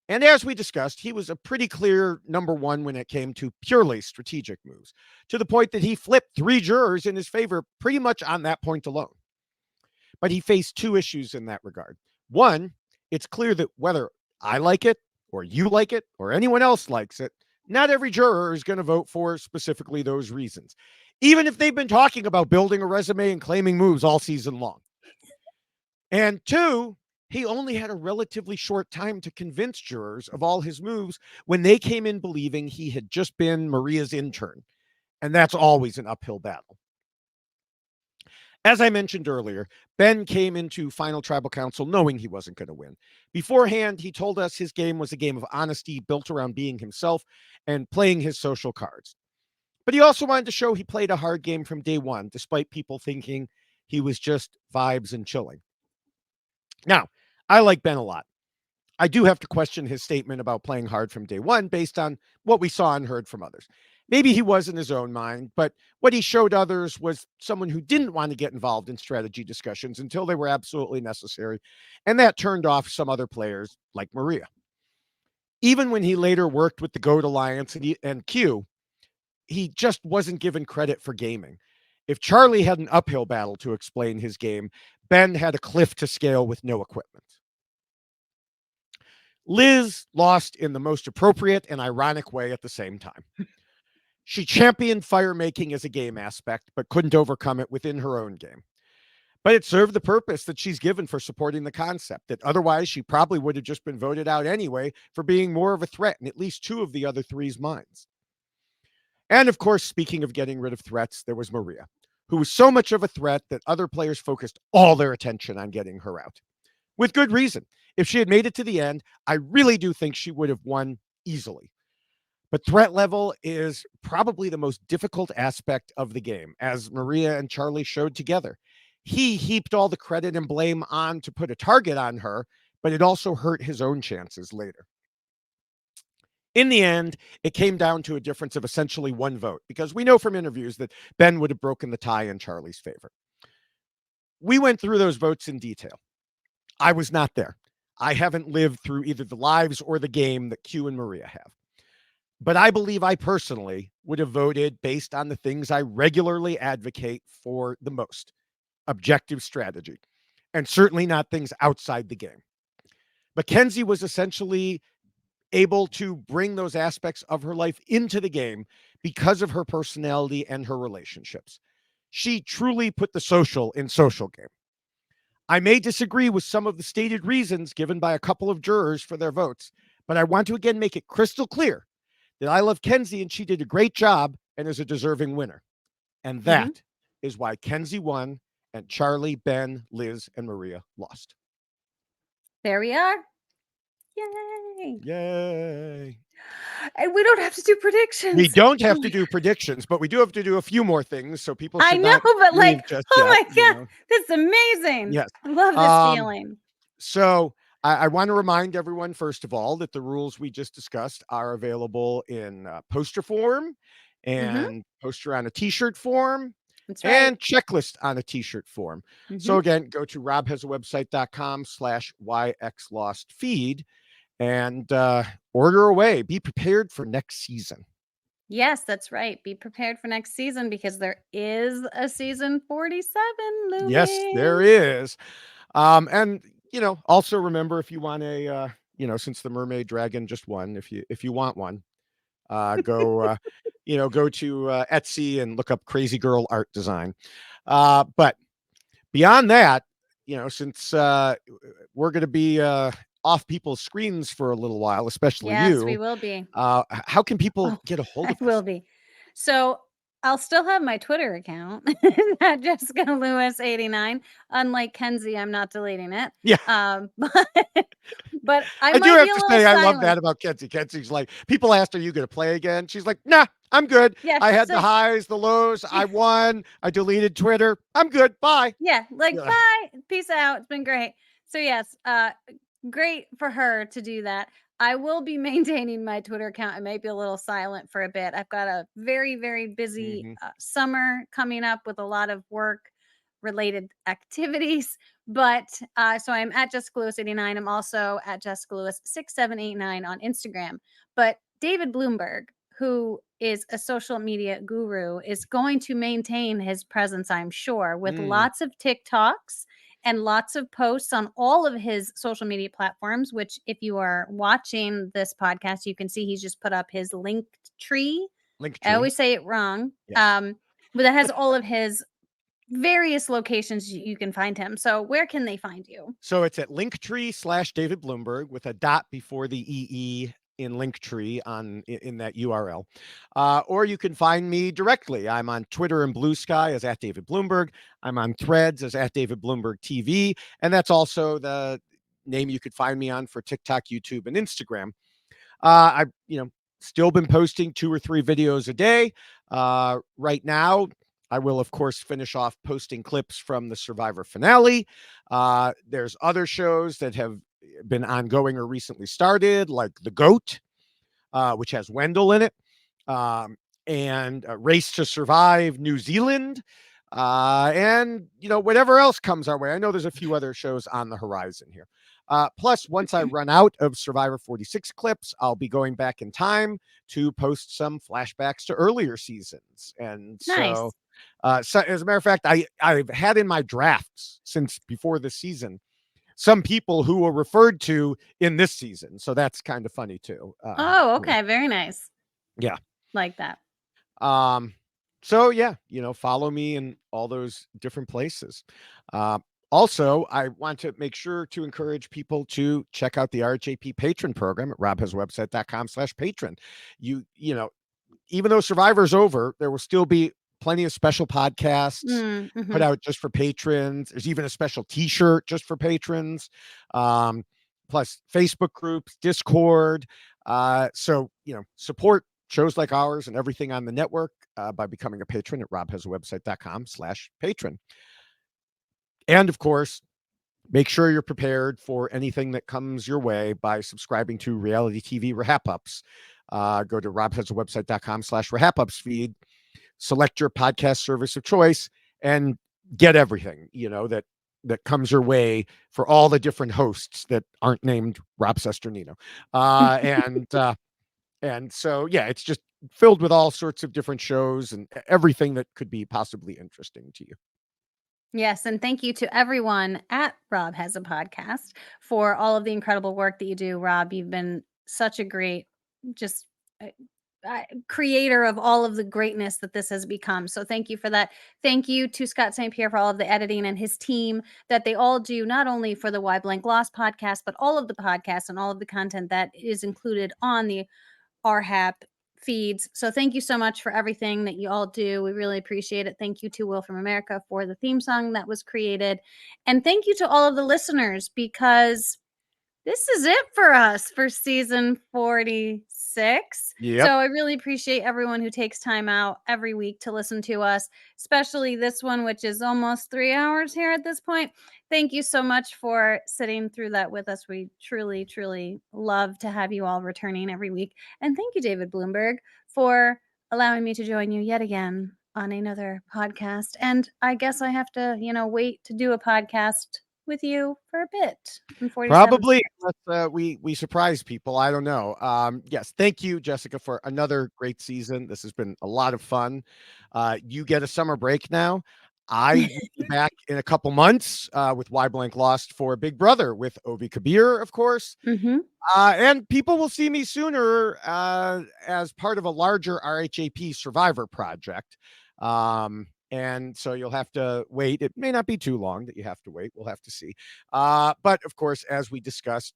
And as we discussed, he was a pretty clear number one when it came to purely strategic moves, to the point that he flipped three jurors in his favor pretty much on that point alone. But he faced two issues in that regard. One, it's clear that whether I like it, or you like it, or anyone else likes it, not every juror is going to vote for specifically those reasons, even if they've been talking about building a resume and claiming moves all season long. And two, he only had a relatively short time to convince jurors of all his moves when they came in believing he had just been Maria's intern. And that's always an uphill battle. As I mentioned earlier, Ben came into Final Tribal Council knowing he wasn't going to win. Beforehand, he told us his game was a game of honesty built around being himself and playing his social cards. But he also wanted to show he played a hard game from day one, despite people thinking he was just vibes and chilling. Now, I like Ben a lot. I do have to question his statement about playing hard from day one based on what we saw and heard from others. Maybe he was in his own mind, but what he showed others was someone who didn't want to get involved in strategy discussions until they were absolutely necessary. And that turned off some other players like Maria. Even when he later worked with the GOAT Alliance and Q, he just wasn't given credit for gaming. If Charlie had an uphill battle to explain his game, Ben had a cliff to scale with no equipment. Liz lost in the most appropriate and ironic way at the same time. She championed fire making as a game aspect, but couldn't overcome it within her own game. But it served the purpose that she's given for supporting the concept, that otherwise she probably would have just been voted out anyway for being more of a threat in at least two of the other three's minds. And of course, speaking of getting rid of threats, there was Maria, who was so much of a threat that other players focused all their attention on getting her out. With good reason. If she had made it to the end, I really do think she would have won easily. But threat level is probably the most difficult aspect of the game, as Maria and Charlie showed together. He heaped all the credit and blame on to put a target on her, but it also hurt his own chances later. In the end, it came down to a difference of essentially one vote, because we know from interviews that Ben would have broken the tie in Charlie's favor. We went through those votes in detail. I was not there. I haven't lived through either the lives or the game that Q and Maria have. But I believe I personally would have voted based on the things I regularly advocate for the most: objective strategy, and certainly not things outside the game. But Kenzie was essentially able to bring those aspects of her life into the game because of her personality and her relationships. She truly put the social in social game. I may disagree with some of the stated reasons given by a couple of jurors for their votes, but I want to again make it crystal clear that I love Kenzie and she did a great job and is a deserving winner. And that is why Kenzie won and Charlie, Ben, Liz, and Maria lost. There we are. Yay. Yay. And we don't have to do predictions. We don't have to do predictions, but we do have to do a few more things. So people should I know, not but like, just oh yet, my God, that's amazing. Yes. I love this feeling. So I want to remind everyone, first of all, that the rules we just discussed are available in poster form and poster on a t-shirt form. That's right. And checklist on a t-shirt form. So again, go to robhasawebsite.com/yxlostfeed and order away. Be prepared for next season. Yes, that's right. Be prepared for next season because there is a season 47 looming. Yes, there is. And also remember, if you want a since the mermaid dragon just won, if you want one, go go to Etsy and look up Crazy Girl Art Design. But beyond that, since we're going to be off people's screens for a little while, especially Yes, we you, will be. how can people Oh, get a hold I of will us? be. So I'll still have my Twitter account at Jessica Lewis 89. Unlike Kenzie, I'm not deleting it. Yeah, But I I do might be have a to little say I love that silent. about Kenzie. Kenzie's like, people asked, "Are you going to play again?" She's like, "Nah, I'm good. Yeah, I had the so highs, the lows. I won. I deleted Twitter. I'm good. Bye." yeah, like Yeah. bye, peace out. It's been great. So yes, great for her to do that. I will be maintaining my Twitter account. I might be a little silent for a bit. I've got a very, very busy Hmm. summer coming up with a lot of work related activities. But so I'm at Jessica Lewis 89. I'm also at Jessica Lewis 6789 on Instagram. But David Bloomberg, who is a social media guru, is going to maintain his presence, I'm sure, with Mm, lots of TikToks and lots of posts on all of his social media platforms, which if you are watching this podcast, you can see he's just put up his linked tree. I Linktree. always say it wrong. Yes. But that has all of his various locations you can find him. So where can they find you? So it's at Linktree/David Bloomberg with a dot before the EE in Linktree in that URL. Or you can find me directly. I'm on Twitter and Blue Sky as at David Bloomberg. I'm on Threads as at David Bloomberg TV. And that's also the name you could find me on for TikTok, YouTube, and Instagram. I've, still been posting 2 or 3 videos a day. Right now, I will, of course, finish off posting clips from the Survivor finale. There's other shows that have been ongoing or recently started, like The GOAT, which has Wendell in it, um, and Race to Survive New Zealand, and whatever else comes our way. I know there's a few other shows on the horizon here. Plus, once I run out of Survivor 46 clips, I'll be going back in time to post some flashbacks to earlier seasons. And so, Nice. so as a matter of fact, I've had in my drafts since before the season some people who were referred to in this season. So that's kind of funny too. Oh, okay. Very nice. Yeah. Like that. Um, so yeah, follow me in all those different places. Uh, Also, I want to make sure to encourage people to check out the RHAP patron program at robhaswebsite.com/patron. Even though Survivor's over, there will still be plenty of special podcasts put Mm-hmm. out just for patrons. There's even a special T-shirt just for patrons. Um, Plus Facebook groups, Discord. So support shows like ours and everything on the network by becoming a patron at robhasawebsite.com/patron. And of course, make sure you're prepared for anything that comes your way by subscribing to reality TV RHAP ups. Go to robhasawebsite.com/RHAP ups feed, select your podcast service of choice, and get everything, that comes your way for all the different hosts that aren't named Rob Sesternino. And so, yeah, it's just filled with all sorts of different shows and everything that could be possibly interesting to you. Yes, and thank you to everyone at Rob Has a Podcast for all of the incredible work that you do, Rob. You've been such a great, just creator of all of the greatness that this has become. So thank you for that. Thank you to Scott St. Pierre for all of the editing and his team that they all do, not only for the Why Blank Lost podcast, but all of the podcasts and all of the content that is included on the RHAP feeds. So thank you so much for everything that you all do. We really appreciate it. Thank you to Will from America for the theme song that was created. And thank you to all of the listeners, because this is it for us for season 46. Yep. So I really appreciate everyone who takes time out every week to listen to us, especially this one, which is almost 3 hours here at this point. Thank you so much for sitting through that with us. We truly, truly love to have you all returning every week. And thank you, David Bloomberg, for allowing me to join you yet again on another podcast. And I guess I have to, wait to do a podcast with you for a bit in 47 Probably, scripts. unless we surprise people. I don't know. Yes, thank you, Jessica, for another great season. This has been a lot of fun. You get a summer break now. I will be back in a couple months with Why Blank Lost for Big Brother with Ovi Kabir, of course. Mhm. And people will see me sooner as part of a larger RHAP Survivor project. And so you'll have to wait. It may not be too long that you have to wait. We'll have to see. But of course, as we discussed,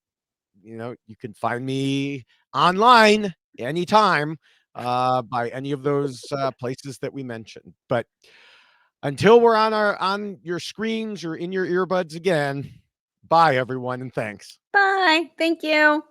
you can find me online anytime by any of those places that we mentioned. But until we're on your screens or in your earbuds again, bye everyone, and thanks. Bye. Thank you.